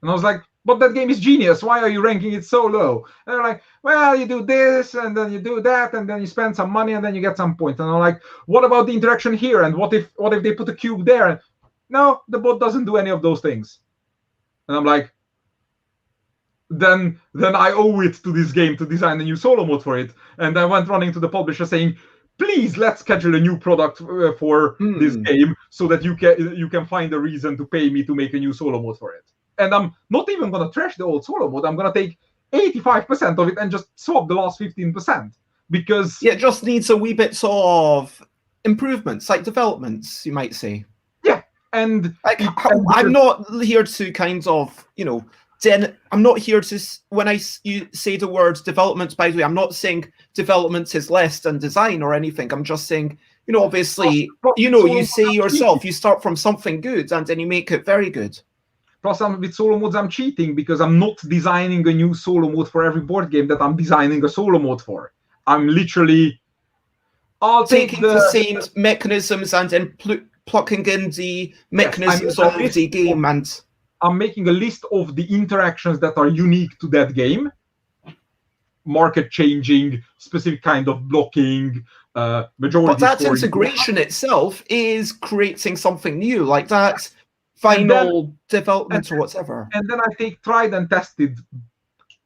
And I was like, but that game is genius. Why are you ranking it so low? And they're like, well, you do this, and then you do that, and then you spend some money, and then you get some points. And I'm like, what about the interaction here? And what if they put a cube there? And no, the bot doesn't do any of those things. And I'm like, then I owe it to this game to design a new solo mode for it. And I went running to the publisher saying, please, let's schedule a new product for this game so that you can find a reason to pay me to make a new solo mode for it. And I'm not even going to trash the old solo mode. I'm going to take 85% of it and just swap the last 15%. Because it just needs a wee bit of improvements, like developments, you might say. Yeah. And I'm not here to kind of, I'm not here to, when you say the word development, by the way, I'm not saying development is less than design or anything. I'm just saying, obviously, you say yourself, you start from something good and then you make it very good. Plus, with solo modes, I'm cheating because I'm not designing a new solo mode for every board game that I'm designing a solo mode for. I'm literally taking the same mechanisms and then plucking in the mechanisms of the game. And I'm making a list of the interactions that are unique to that game. Market changing, specific kind of blocking, majority. But that integration itself is creating something new, like that final development or whatever. And then I take tried and tested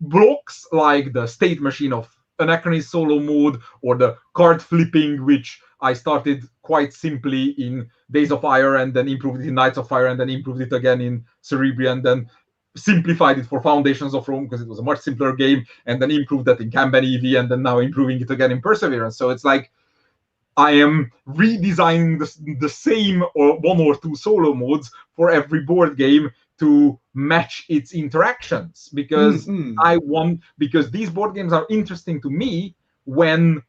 blocks like the state machine of Anachronist solo mode, or the card flipping, which I started quite simply in Days of Fire and then improved it in Knights of Fire and then improved it again in Cerebria and then simplified it for Foundations of Rome because it was a much simpler game, and then improved that in Kanban EV and then now improving it again in Perseverance. So it's like I am redesigning the same or 1 or 2 solo modes for every board game to match its interactions, because because these board games are interesting to me when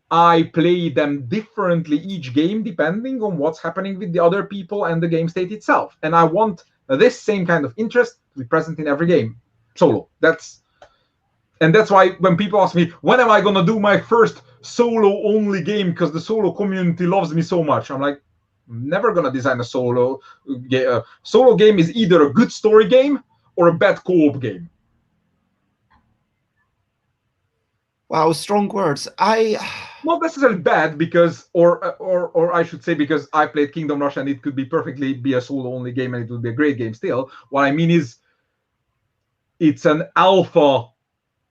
I play them differently each game depending on what's happening with the other people and the game state itself. And I want this same kind of interest to be present in every game solo. That's why when people ask me, when am I going to do my first solo only game because the solo community loves me so much, I'm like, I'm never going to design a solo game. Solo game is either a good story game or a bad co-op game. Wow, strong words. Not necessarily bad because, or I should say, because I played Kingdom Rush and it could be perfectly be a solo only game and it would be a great game still. What I mean is, it's an alpha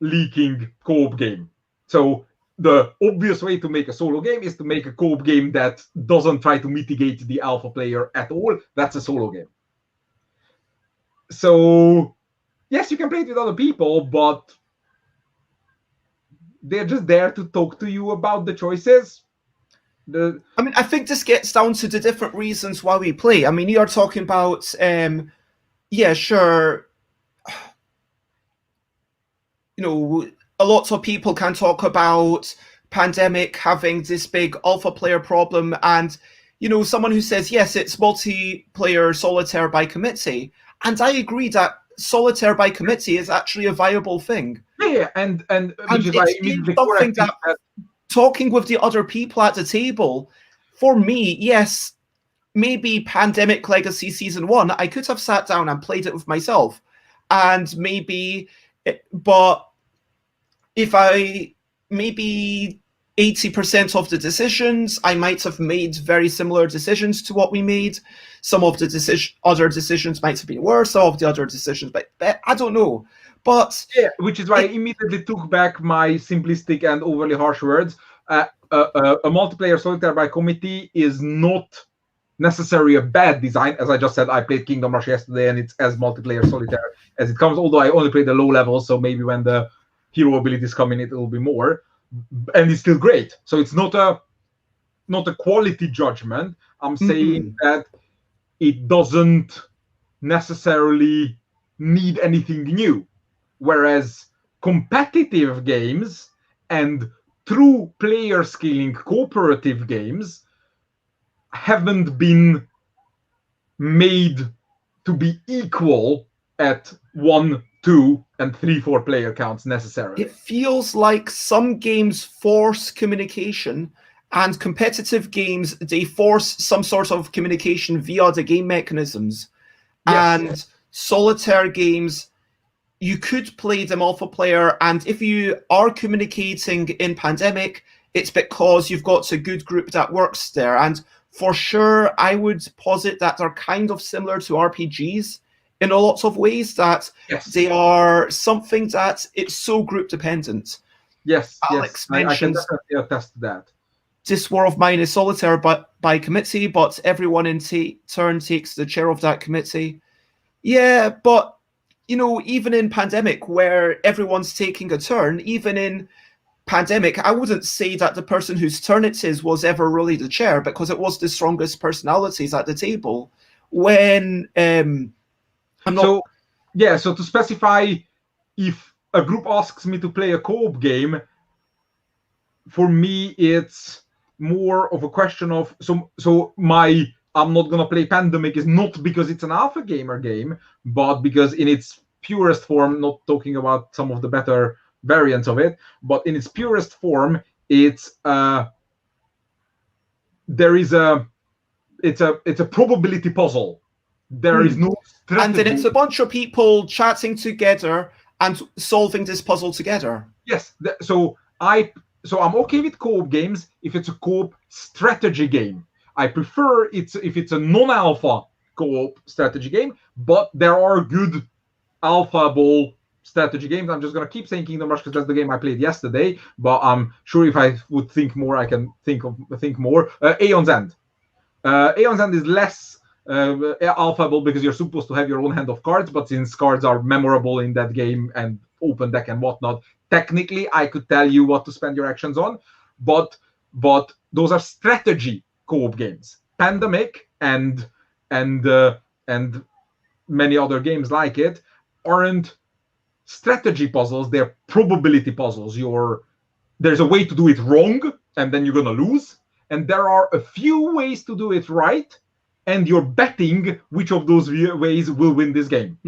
leaking co-op game. So the obvious way to make a solo game is to make a co-op game that doesn't try to mitigate the alpha player at all. That's a solo game. So yes, you can play it with other people, but they're just there to talk to you about the choices. I mean, I think this gets down to the different reasons why we play. I mean, you are talking about, yeah, sure. You know, a lot of people can talk about Pandemic having this big alpha player problem, and you know, someone who says yes, it's multiplayer solitaire by committee, and I agree that solitaire by committee is actually a viable thing. Yeah, and which is why something that talking with the other people at the table, for me, yes, maybe Pandemic Legacy Season 1, I could have sat down and played it with myself, and but if maybe 80% of the decisions, I might have made very similar decisions to what we made. Some of the other decisions might have been worse, some of the other decisions, but I don't know. But yeah, which is why I immediately took back my simplistic and overly harsh words. A multiplayer solitaire by committee is not necessarily a bad design. As I just said, I played Kingdom Rush yesterday, and it's as multiplayer solitaire as it comes. Although I only played the low level, so maybe when the hero abilities come in, it will be more, and it's still great. So it's not a quality judgment. I'm saying that it doesn't necessarily need anything new. Whereas competitive games and true player scaling cooperative games haven't been made to be equal at 1, 2, and 3, 4 player counts necessarily. It feels like some games force communication, and competitive games, they force some sort of communication via the game mechanisms. Yes. And solitaire games, you could play them alpha player, and if you are communicating in Pandemic, it's because you've got a good group that works there. And for sure, I would posit that they're kind of similar to RPGs in a lot of ways, that they are something that it's so group dependent. Yes, Alex I can mentions definitely attest to that. This war of mine is solitaire by committee, but everyone in turn takes the chair of that committee. Yeah, but you know, even in Pandemic, where everyone's taking a turn, even in Pandemic, I wouldn't say that the person whose turn it is was ever really the chair, because it was the strongest personalities at the table. When So to specify, if a group asks me to play a co-op game, for me it's more of a question of I'm not gonna play Pandemic is not because it's an alpha gamer game, but because in its purest form, not talking about some of the better variants of it, but in its purest form, it's it's a probability puzzle. There is no strategy. And then it's a bunch of people chatting together and solving this puzzle together. Yes, so I'm okay with co-op games if it's a co-op strategy game. I prefer if it's a non-alpha co-op strategy game, but there are good alpha-able strategy games. I'm just going to keep saying Kingdom Rush because that's the game I played yesterday, but I'm sure if I would think more, I can think more. Aeon's End. Aeon's End is less alpha-able because you're supposed to have your own hand of cards, but since cards are memorable in that game and open deck and whatnot, technically I could tell you what to spend your actions on, but those are strategy co-op games. Pandemic and many other games like it aren't strategy puzzles, they're probability puzzles. There's a way to do it wrong and then you're gonna lose, and there are a few ways to do it right, and you're betting which of those ways will win this game.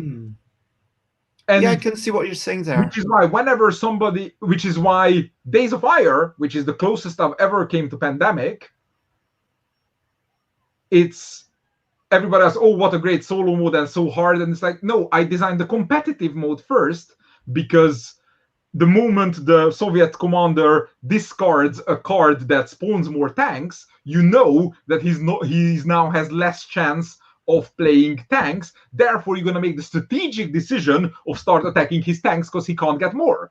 And yeah, I can see what you're saying there. Which is why which is why Days of Ire, which is the closest I've ever came to Pandemic, it's everybody else, oh, what a great solo mode and so hard. And it's like, no, I designed the competitive mode first, because the moment the Soviet commander discards a card that spawns more tanks, you know that he's now has less chance of playing tanks. Therefore, you're going to make the strategic decision of start attacking his tanks because he can't get more.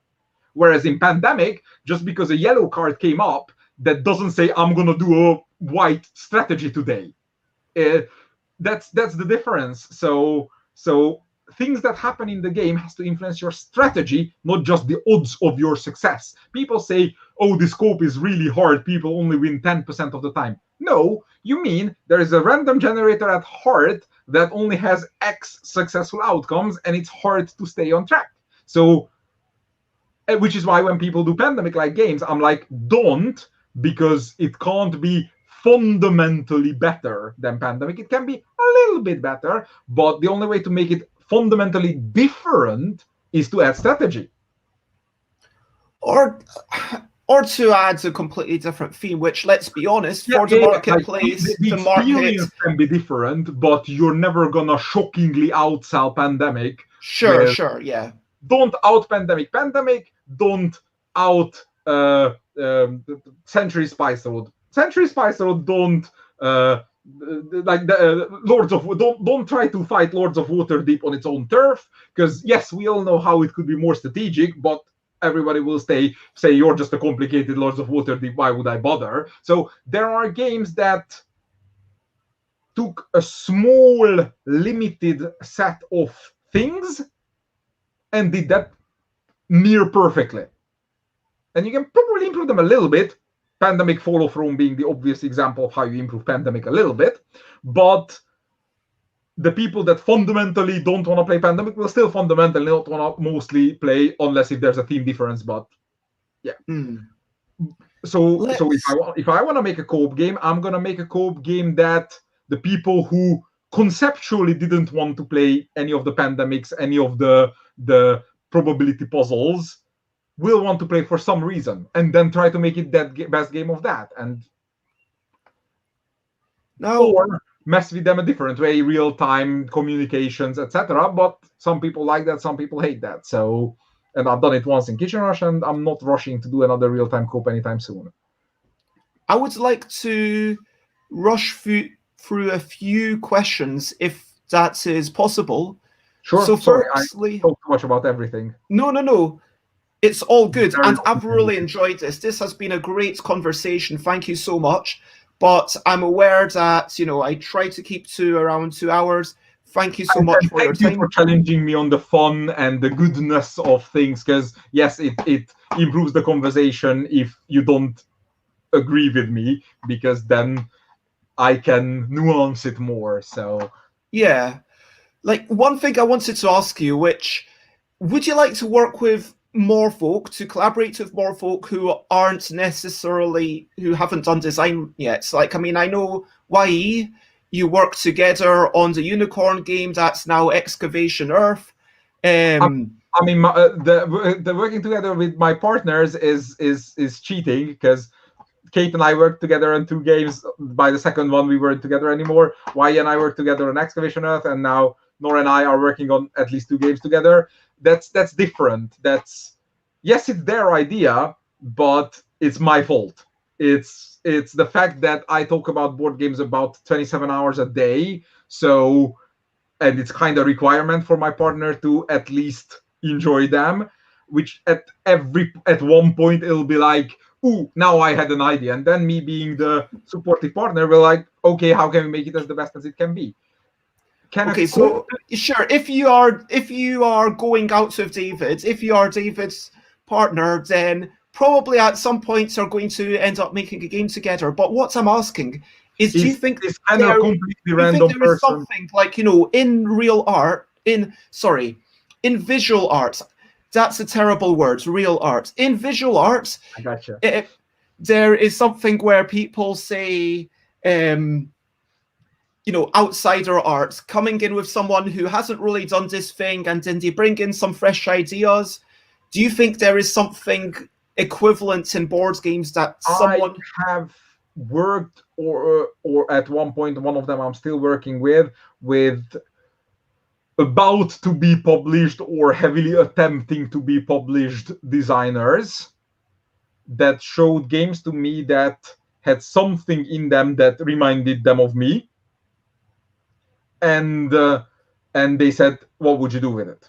Whereas in Pandemic, just because a yellow card came up, that doesn't say I'm going to do a white strategy today. That's the difference. So things that happen in the game has to influence your strategy, not just the odds of your success. People say, oh, the scope is really hard, people only win 10% of the time. No, you mean there is a random generator at heart that only has X successful outcomes, and it's hard to stay on track. So, which is why when people do Pandemic-like games, I'm like, don't, because it can't be fundamentally better than Pandemic. It can be a little bit better, but the only way to make it fundamentally different is to add strategy. Or to add a completely different theme, which, let's be honest, for the marketplace, like, the experience can be different, but you're never gonna shockingly outsell Pandemic. Sure, yeah. Don't out Pandemic. Pandemic, don't out Century Spice Road. Century Spice Road, don't Lords of don't try to fight Lords of Waterdeep on its own turf, because yes, we all know how it could be more strategic, but everybody will say you're just a complicated Lords of Waterdeep, why would I bother? So there are games that took a small limited set of things and did that near perfectly, and you can probably improve them a little bit. Pandemic Fall of Rome being the obvious example of how you improve Pandemic a little bit, but the people that fundamentally don't want to play Pandemic will still fundamentally not want to mostly play, unless if there's a theme difference. But yeah. So if I want to make a co-op game, I'm gonna make a co-op game that the people who conceptually didn't want to play any of the Pandemics, any of the probability puzzles, will want to play for some reason, and then try to make it that best game of that, and or mess with them a different way, real-time communications, etc. But some people like that, some people hate that. So, and I've done it once in Kitchen Rush, and I'm not rushing to do another real-time co-op anytime soon. I would like to rush through a few questions, if that is possible. Sure. So sorry, firstly, I talk too much about everything. No. It's all good, and I've really enjoyed this. This has been a great conversation. Thank you so much. But I'm aware that, I try to keep to around 2 hours. Thank you so much for your time. Thank you for challenging me on the fun and the goodness of things, because, yes, it improves the conversation if you don't agree with me, because then I can nuance it more. So, yeah. Like, one thing I wanted to ask you, which, would you like to work with more folk, to collaborate with more folk who aren't necessarily, who haven't done design yet? So, like, I mean, I know YE, you work together on the Unicorn game that's now Excavation Earth. I mean, the working together with my partners is cheating, because Kate and I worked together on 2 games. By the second one, we weren't together anymore. YE and I worked together on Excavation Earth, and now Nora and I are working on at least 2 games together. That's different. Yes, it's their idea, but it's my fault. It's the fact that I talk about board games about 27 hours a day. So, and it's kind of a requirement for my partner to at least enjoy them, which at one point it'll be like, ooh, now I had an idea. And then me being the supportive partner will like, okay, how can we make it as the best as it can be? So sure, if you are going out with David, if you are David's partner, then probably at some points are going to end up making a game together. But what I'm asking is, do you think this kind of completely random there is something like, in real art, in visual art, that's a terrible word, real art. In visual art, I gotcha. There is something where people say, outsider art, coming in with someone who hasn't really done this thing, and then they bring in some fresh ideas. Do you think there is something equivalent in board games that someone... I have worked, or at one point, one of them I'm still working with about to be published or heavily attempting to be published designers that showed games to me that had something in them that reminded them of me, and they said, what would you do with it?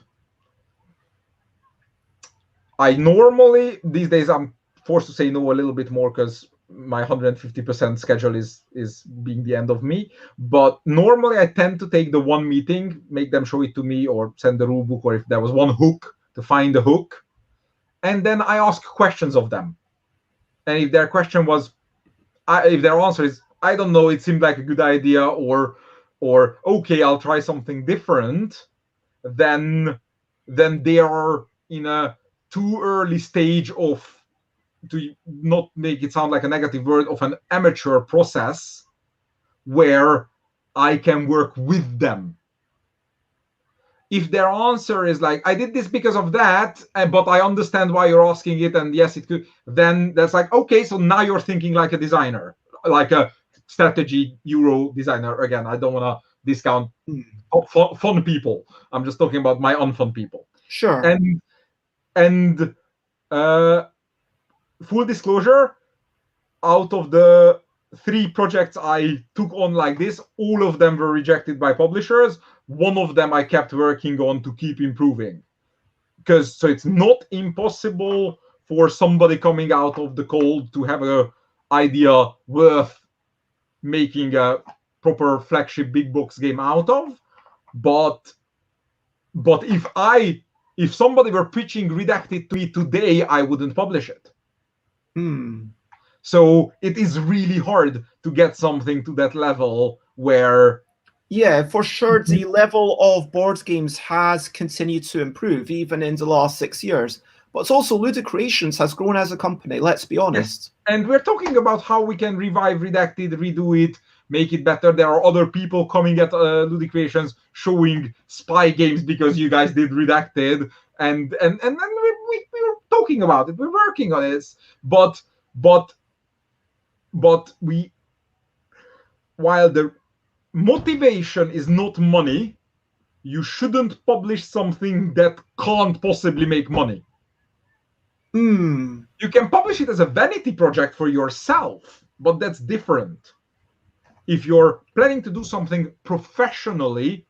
I normally, these days, I'm forced to say no a little bit more because my 150% schedule is being the end of me. But normally I tend to take the one meeting, make them show it to me or send the rule book, or if there was one hook, to find the hook. And then I ask questions of them. And if their question was, if their answer is, I don't know, it seemed like a good idea, or okay, I'll try something different, then they are in a too early stage of, to not make it sound like a negative word, of an amateur process where I can work with them. If their answer is like, I did this because of that, but I understand why you're asking it, and yes, it could, then that's like, okay, so now you're thinking like a designer, like a strategy Euro designer. Again, I don't want to discount fun people. I'm just talking about my unfun people. Sure. And full disclosure, out of the 3 projects I took on like this, all of them were rejected by publishers. One of them I kept working on to keep improving. So it's not impossible for somebody coming out of the cold to have an idea worth making a proper flagship big box game out of. But if somebody were pitching Redacted to me today, I wouldn't publish it. So it is really hard to get something to that level where... Yeah, for sure, the level of board games has continued to improve, even in the last 6 years. But it's also Ludic Creations has grown as a company, let's be honest. Yes. And we're talking about how we can revive Redacted, redo it, make it better. There are other people coming at Ludic Creations showing spy games because you guys did Redacted. And we're talking about it. We're working on it. But while the motivation is not money, you shouldn't publish something that can't possibly make money. You can publish it as a vanity project for yourself, but that's different. If you're planning to do something professionally,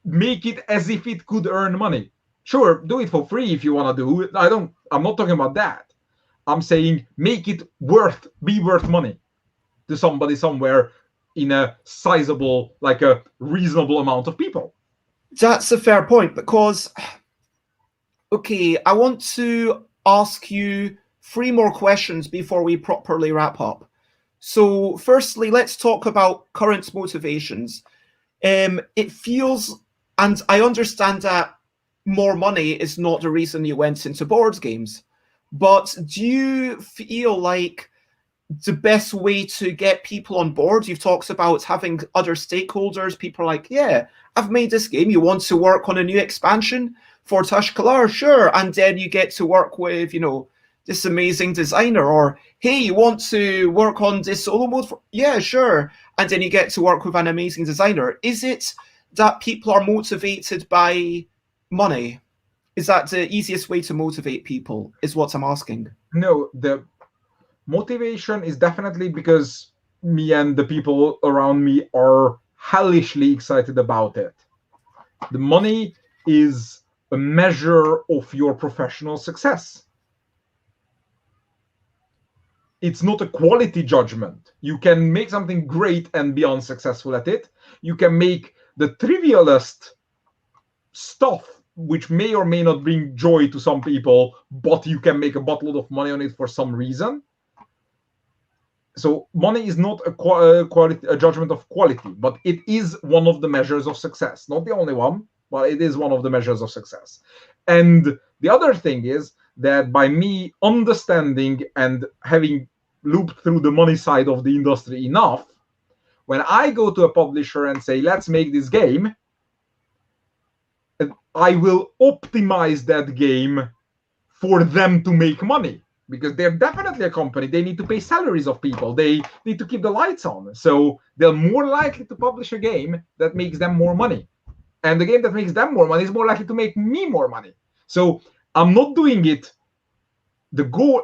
make it as if it could earn money. Sure, do it for free if you want to do it. I'm not talking about that. I'm saying make it be worth money to somebody somewhere in a sizable, like a reasonable amount of people. That's a fair point, because, okay, I want to ask you 3 more questions before we properly wrap up. So firstly, let's talk about current motivations. It feels, and I understand that more money is not the reason you went into board games, but do you feel like the best way to get people on board, you've talked about having other stakeholders, people are like, yeah, I've made this game, you want to work on a new expansion for Tashkalar? Sure. And then you get to work with, this amazing designer, or hey, you want to work on this solo mode? Yeah, sure. And then you get to work with an amazing designer. Is it that people are motivated by money? Is that the easiest way to motivate people, is what I'm asking? No, the motivation is definitely because me and the people around me are hellishly excited about it. The money is a measure of your professional success. It's not a quality judgment. You can make something great and be unsuccessful at it. You can make the trivialist stuff, which may or may not bring joy to some people, but you can make a buttload of money on it for some reason. So money is not a judgment of quality, but it is one of the measures of success. Not the only one, but it is one of the measures of success. And the other thing is that by me understanding and having looped through the money side of the industry enough, When I go to a publisher and say, let's make this game, I will optimize that game for them to make money, because they're definitely a company. They need to pay salaries of people. They need to keep the lights on. So they're more likely to publish a game that makes them more money. And the game that makes them more money is more likely to make me more money. So I'm not doing it.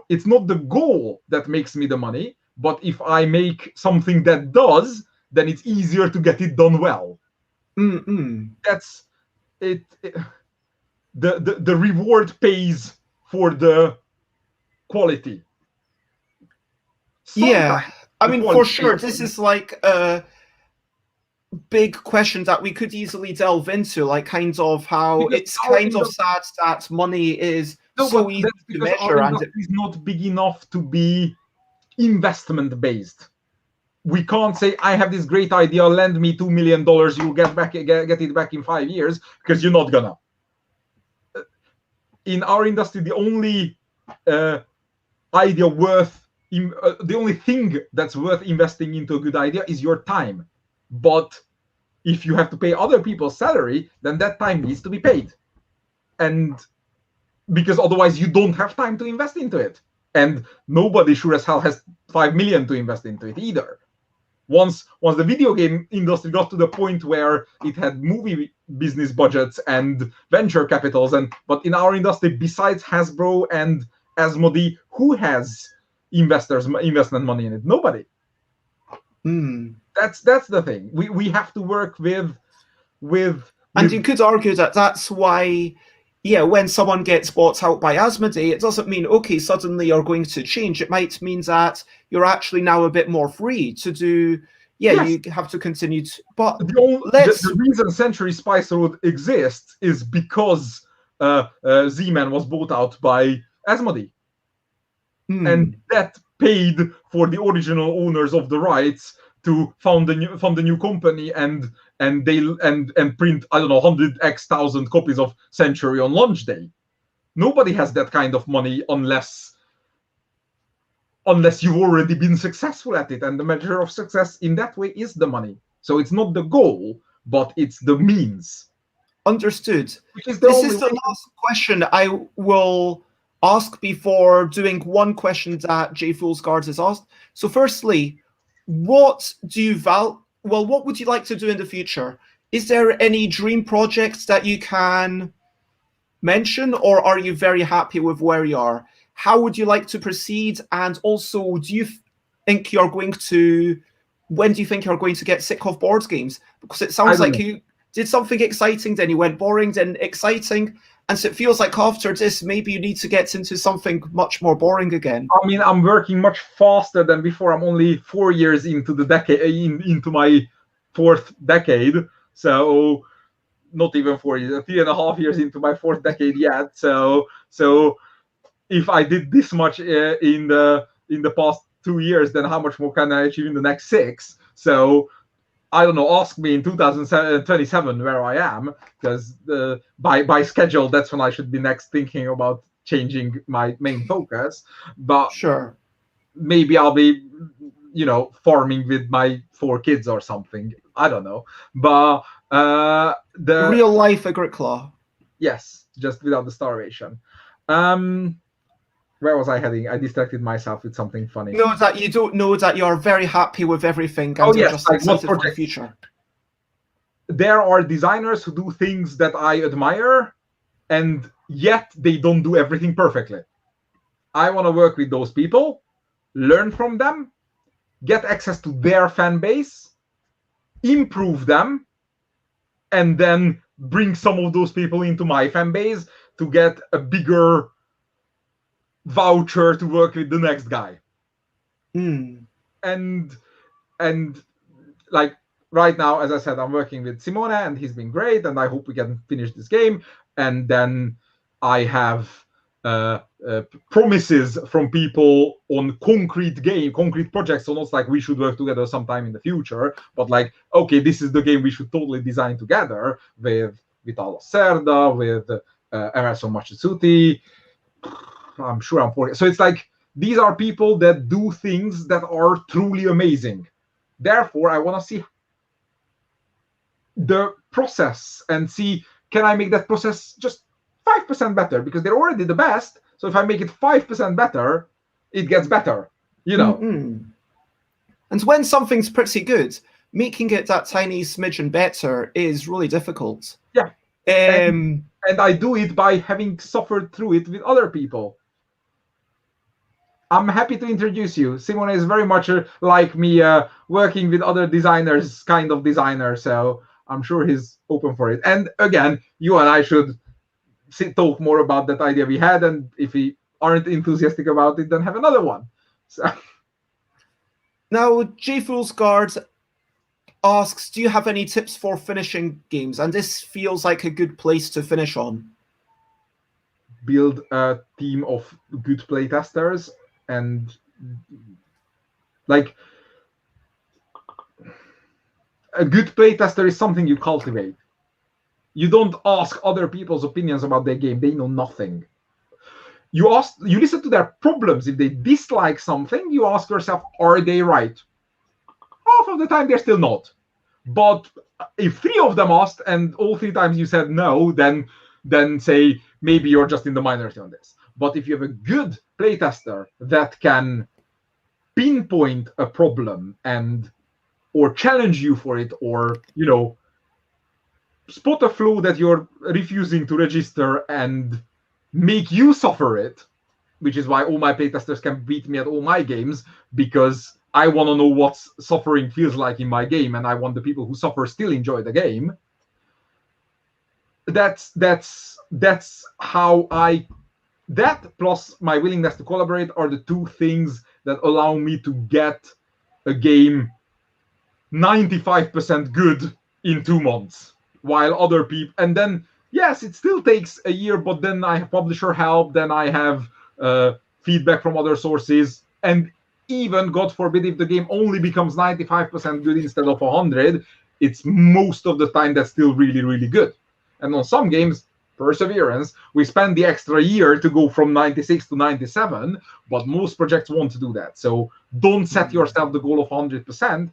It's not the goal that makes me the money, but if I make something that does, then it's easier to get it done well. That's it. The reward pays for the quality. Yeah, I mean, for sure, this is like a big question that we could easily delve into, like kind of how it's kind of sad that money is so easy to measure, and it is not big enough to be investment based. We can't say, I have this great idea, lend me $2 million, you'll get it back in 5 years, because you're not gonna. In our industry, the only idea the only thing that's worth investing into a good idea is your time. But if you have to pay other people's salary, then that time needs to be paid. And because otherwise you don't have time to invest into it. And nobody sure as hell has 5 million to invest into it either. Once the video game industry got to the point where it had movie business budgets and venture capitals, but in our industry, besides Hasbro and Asmodee, who has investment money in it? Nobody. That's the thing. We have to work with. And you could argue that that's why, yeah, when someone gets bought out by Asmodee, it doesn't mean, okay, suddenly you're going to change. It might mean that you're actually now a bit more free to do, yes. You have to continue to, but the reason Century Spice Road exists is because Z-Man was bought out by Asmodee. And that paid for the original owners of the rights to found a new company and print, I don't know, 100,000 copies of Century on launch day. Nobody has that kind of money unless you've already been successful at it, and the measure of success in that way is the money. So it's not the goal, but it's the means. Understood. This is the last question I will ask before doing one question that Jay Foolsguard has asked. So firstly, what would you like to do in the future? Is there any dream projects that you can mention, or are you very happy with where you are? How would you like to proceed? And also, when do you think you're going to get sick of board games? Because it sounds like you did something exciting, then you went boring, then exciting. And so it feels like after this, maybe you need to get into something much more boring again. I mean, I'm working much faster than before. I'm only 4 years into the decade, into my 4th decade. So not even 4 years, 3.5 years into my 4th decade yet. So if I did this much in the past 2 years, then how much more can I achieve in the next 6? So I don't know, ask me in 2027 where I am, because by schedule, that's when I should be next thinking about changing my main focus. But sure, maybe I'll be, farming with my 4 kids or something. I don't know. But the real life Agricla. Yes, just without the starvation. Where was I heading? I distracted myself with something funny. No, that you don't know that you're very happy with everything and you're just excited for the future. There are designers who do things that I admire, and yet they don't do everything perfectly. I want to work with those people, learn from them, get access to their fan base, improve them, and then bring some of those people into my fan base to get a bigger voucher to work with the next guy. And like right now, as I said, I'm working with Simone, and he's been great, and I hope we can finish this game. And then I have promises from people on concrete projects. So not like we should work together sometime in the future, but like, okay, this is the game we should totally design together with Vitalo Cerda, with Emerson Matsuzuti. I'm sure I'm forgetting. So it's like, these are people that do things that are truly amazing. Therefore, I want to see the process and see, can I make that process just 5% better? Because they're already the best. So if I make it 5% better, it gets better, you know. And when something's pretty good, making it that tiny smidgen better is really difficult. Yeah. And I do it by having suffered through it with other people. I'm happy to introduce you. Simone is very much like me, working with other designers, kind of designer. So I'm sure he's open for it. And again, you and I should talk more about that idea we had. And if we aren't enthusiastic about it, then have another one. So. Now, J Fool's Guard asks, do you have any tips for finishing games? And this feels like a good place to finish on. Build a team of good playtesters, and like a good playtester is something you cultivate. You don't ask other people's opinions about their game. They know nothing. You listen to their problems. If they dislike something, you ask yourself, are they right? Half of the time they're still not. But if 3 of them asked and all 3 times you said no, then say maybe you're just in the minority on this. But if you have a good playtester that can pinpoint a problem or challenge you for it, or spot a flaw that you're refusing to register and make you suffer it, which is why all my playtesters can beat me at all my games, because I want to know what suffering feels like in my game, and I want the people who suffer still enjoy the game. That's how that plus my willingness to collaborate are the 2 things that allow me to get a game 95% good in 2 months, while other people, and then yes, it still takes a year, but then I have publisher help, then I have feedback from other sources, and even, God forbid, if the game only becomes 95% good instead of 100, it's most of the time that's still really, really good. And on some games, perseverance, we spend the extra year to go from 96 to 97, but most projects want to do that. So don't set yourself the goal of 100%.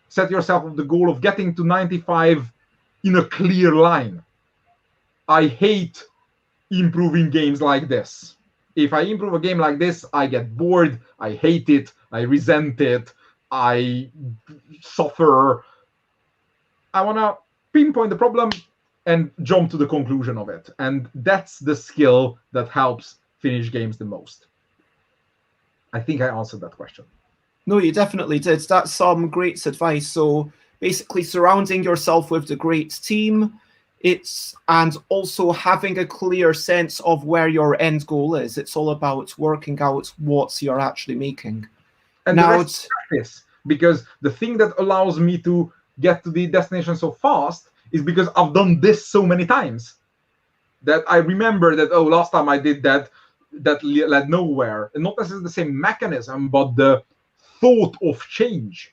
Set yourself the goal of getting to 95 in a clear line. I hate improving games like this. If I improve a game like this, I get bored, I hate it, I resent it, I suffer. I want to pinpoint the problem and jump to the conclusion of it. And that's the skill that helps finish games the most. I think I answered that question. No, you definitely did. That's some great advice. So basically surrounding yourself with the great team, and also having a clear sense of where your end goal is. It's all about working out what you're actually making. And now it's practice, because the thing that allows me to get to the destination so fast is because I've done this so many times that I remember that, oh, last time I did that led nowhere. And not necessarily the same mechanism, but the thought of change.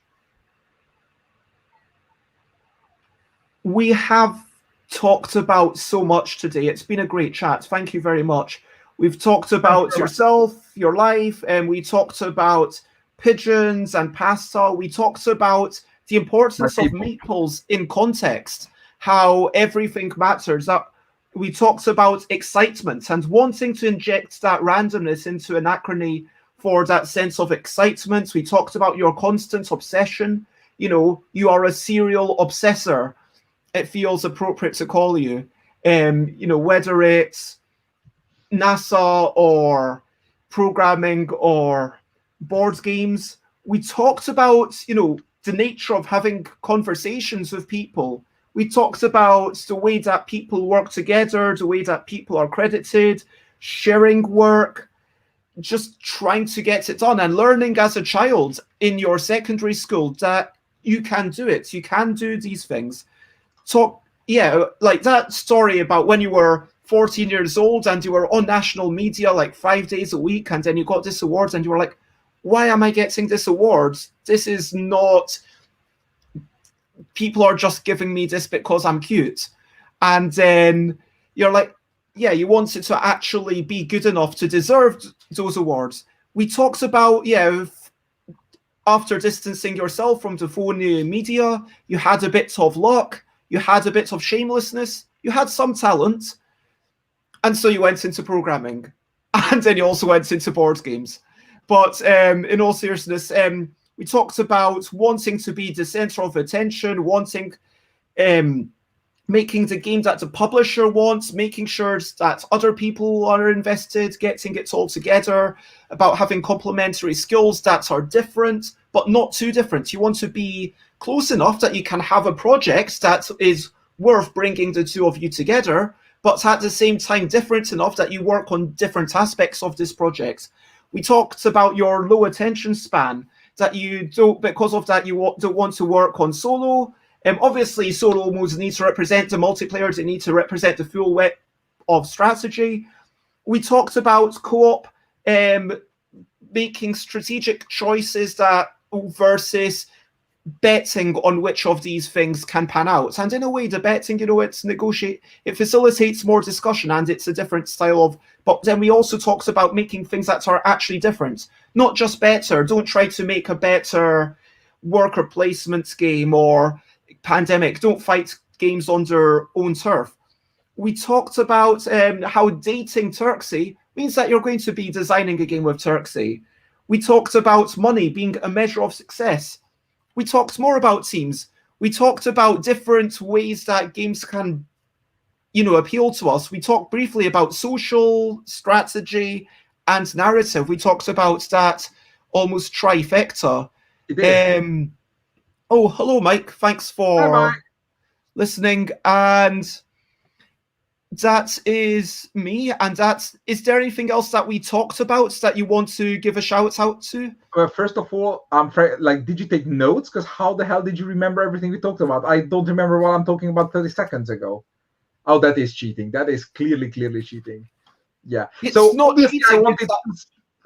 We have talked about so much today. It's been a great chat. Thank you very much. We've talked about yourself, your life, and we talked about pigeons and pasta. We talked about the importance of meeples in context, how everything matters. We talked about excitement and wanting to inject that randomness into Anachrony for that sense of excitement. We talked about your constant obsession. You are a serial obsessor. It feels appropriate to call you. Whether it's NASA or programming or board games. We talked about, the nature of having conversations with people. We talked about the way that people work together, the way that people are credited, sharing work, just trying to get it done, and learning as a child in your secondary school that you can do it. You can do these things. Like that story about when you were 14 years old and you were on national media like 5 days a week, and then you got this award and you were like, why am I getting this award? This is not, people are just giving me this because I'm cute. And then you're like, yeah, you wanted to actually be good enough to deserve those awards. We talked about, after distancing yourself from the phone media, you had a bit of luck, you had a bit of shamelessness, you had some talent, and so you went into programming. And then you also went into board games. But in all seriousness, we talked about wanting to be the center of attention, wanting making the game that the publisher wants, making sure that other people are invested, getting it all together, about having complementary skills that are different, but not too different. You want to be close enough that you can have a project that is worth bringing the two of you together, but at the same time different enough that you work on different aspects of this project. We talked about your low attention span, that you don't, because of that, you don't want to work on solo. Obviously, solo modes need to represent the multiplayer, they need to represent the full width of strategy. We talked about co-op, making strategic choices that versus betting on which of these things can pan out. And in a way, the betting, it's negotiate, it facilitates more discussion, and it's a different style of. But then we also talked about making things that are actually different, not just better. Don't try to make a better worker placement game or Pandemic. Don't fight games on their own turf. We talked about how dating Turczi means that you're going to be designing a game with Turczi. We talked about money being a measure of success. We talked more about teams. We talked about different ways that games can, appeal to us. We talked briefly about social, strategy, and narrative. We talked about that almost trifecta. Oh, hello, Mike. Thanks for listening. And that is me. And is there anything else that we talked about that you want to give a shout out to? Well, first of all, did you take notes? Because how the hell did you remember everything we talked about? I don't remember what I'm talking about 30 seconds ago. Oh, that is cheating. That is clearly cheating. Yeah. It's so not obviously cheating, I wanted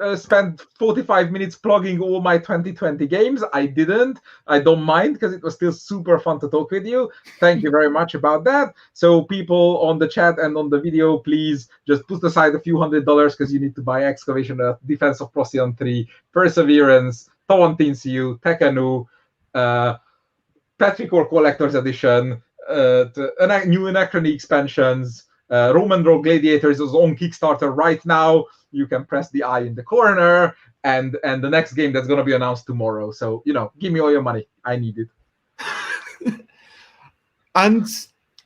to spend 45 minutes plugging all my 2020 games. I didn't. I don't mind, because it was still super fun to talk with you. Thank you very much about that. So people on the chat and on the video, please just put aside a few $100 because you need to buy Excavation, Defense of Procyon 3, Perseverance, Tawantin Siu, Tekenu, Petrichor Collector's Edition, new Anachrony expansions, Roman Road Gladiators is on Kickstarter right now. You can press the I in the corner, and the next game that's going to be announced tomorrow. So, give me all your money. I need it. And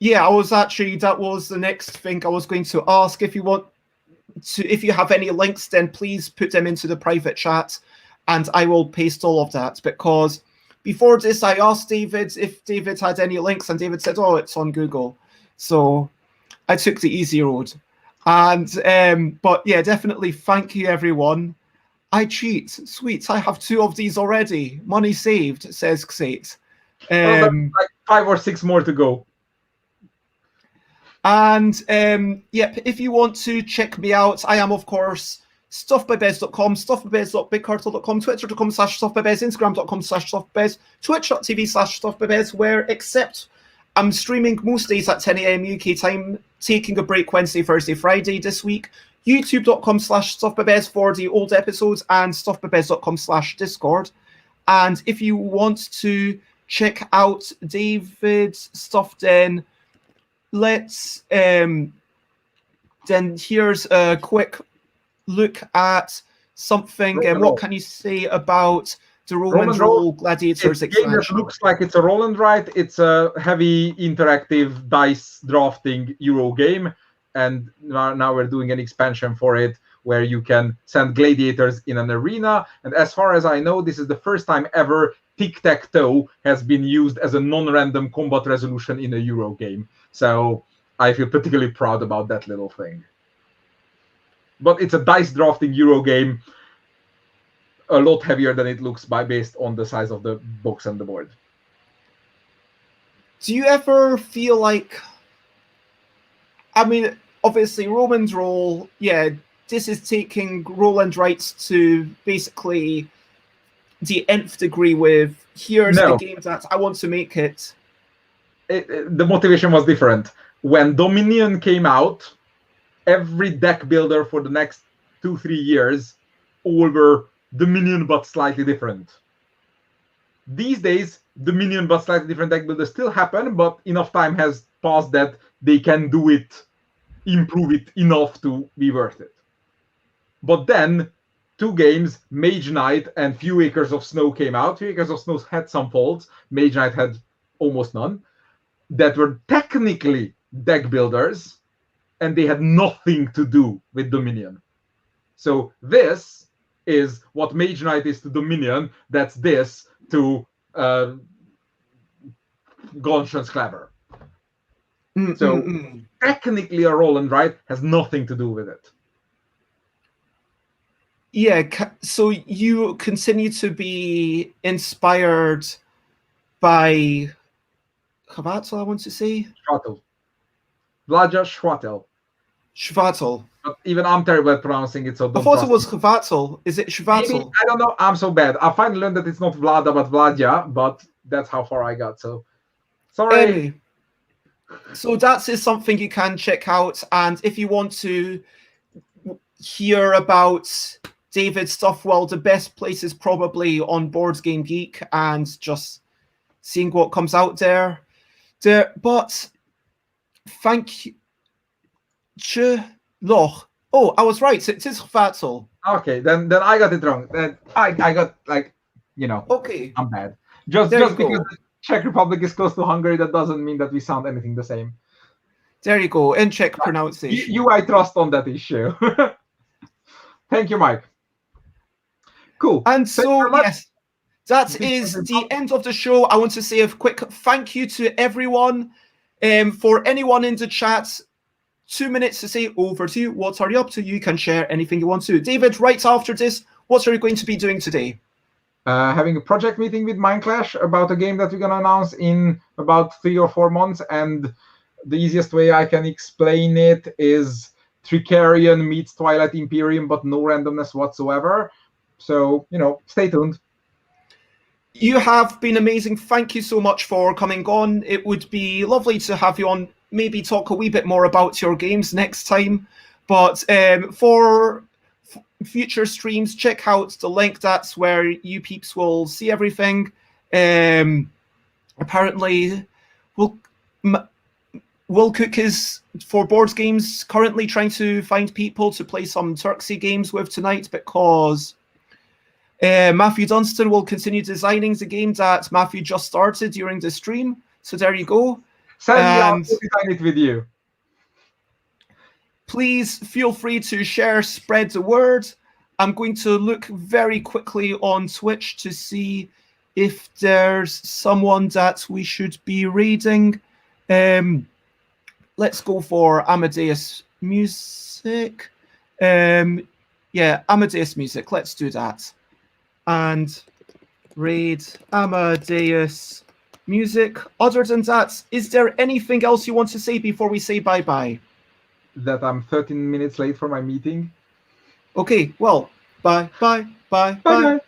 yeah, that was the next thing I was going to ask. If you have any links, then please put them into the private chat, and I will paste all of that. Because before this, I asked David if David had any links, and David said, "Oh, it's on Google." So I took the easy road. And but yeah, definitely thank you, everyone. I cheat. Sweet. I have 2 of these already. Money saved, says Xate. Like 5 or 6 more to go. And yep, if you want to check me out, I am, of course, stuffbybez.com, stuffbybez.bigcartel.com, twitter.com/stuffbybez, instagram.com/stuffbybez, twitch.tv/stuffbybez, where except I'm streaming most days at 10 a.m. UK time, taking a break Wednesday, Thursday, Friday this week. YouTube.com/StuffBybez for the old episodes, and StuffBybez.com/Discord. And if you want to check out David's stuff, then then here's a quick look at something. What can you say about the Roman Roll Gladiators expansion? Game that looks like it's a roll and write. It's a heavy interactive dice drafting Euro game, and now we're doing an expansion for it where you can send gladiators in an arena. And as far as I know, this is the first time ever tic-tac-toe has been used as a non-random combat resolution in a Euro game. So I feel particularly proud about that little thing. But it's a dice drafting Euro game, a lot heavier than it looks based on the size of the box and the board. Do you ever feel like, I mean, obviously Roman's Roll, yeah, this is taking roll and writes to basically the nth degree with, here's the game that I want to make it. The motivation was different. When Dominion came out, every deck builder for the next 2-3 years all were Dominion but slightly different. These days, Dominion but slightly different deck builders still happen, but enough time has passed that they can do it, improve it enough to be worth it. But then 2 games, Mage Knight and Few Acres of Snow came out. Few Acres of Snow had some faults. Mage Knight had almost none. That were technically deck builders, and they had nothing to do with Dominion. So this is what Mage Knight is to Dominion. That's this to Gonshan's Clever. So technically a roll and write has nothing to do with it. Yeah, so you continue to be inspired by Chvátil, I want to say? Schwartel. Vlaja Schwartel. Schvátil. But even I'm terrible at pronouncing it, so don't I thought trust it was Chvátil. Is it Schvátil? Maybe, I don't know. I'm so bad. I finally learned that it's not Vlada, but Vladja, but that's how far I got, so sorry. Anyway, so that is something you can check out, and if you want to hear about David's stuff, well, the best place is probably on Board Game Geek and just seeing what comes out there. But thank you. Oh, I was right. It is Chvátil. Okay, then I got it wrong. Then I got, like, Okay, I'm bad. Just because the Czech Republic is close to Hungary, that doesn't mean that we sound anything the same. There you go. In Czech pronunciation. You I trust on that issue. Thank you, Mike. Cool. And so, yes, that is the end of the show. I want to say a quick thank you to everyone. For anyone in the chat, 2 minutes to say over to you. What are you up to? You can share anything you want to. David, right after this, what are you going to be doing today? Having a project meeting with Mindclash about a game that we're going to announce in about 3 or 4 months. And the easiest way I can explain it is Tricarion meets Twilight Imperium, but no randomness whatsoever. So, stay tuned. You have been amazing. Thank you so much for coming on. It would be lovely to have you on, maybe talk a wee bit more about your games next time. But for future streams, check out the link. That's where you peeps will see everything. Apparently, Will Cook is, for board games, currently trying to find people to play some Turczi games with tonight, because Matthew Dunstan will continue designing the game that Matthew just started during the stream. So there you go. I'll design it with you. Please feel free to share, spread the word. I'm going to look very quickly on Twitch to see if there's someone that we should be raiding. Let's go for Amadeus Music. Yeah, Amadeus Music. Let's do that. And raid Amadeus Music. Other than that, is there anything else you want to say before we say bye-bye? That I'm 13 minutes late for my meeting. Okay, well, bye.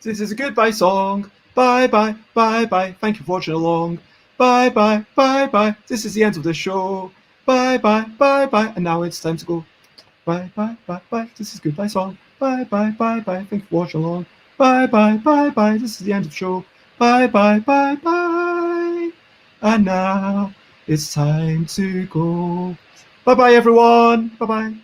This is a goodbye song. Bye. Thank you for watching along. Bye. This is the end of the show. Bye. And now it's time to go. Bye. This is goodbye song. Bye. Thank you for watching along. Bye. This is the end of the show. Bye. And now it's time to go. Bye, everyone. Bye.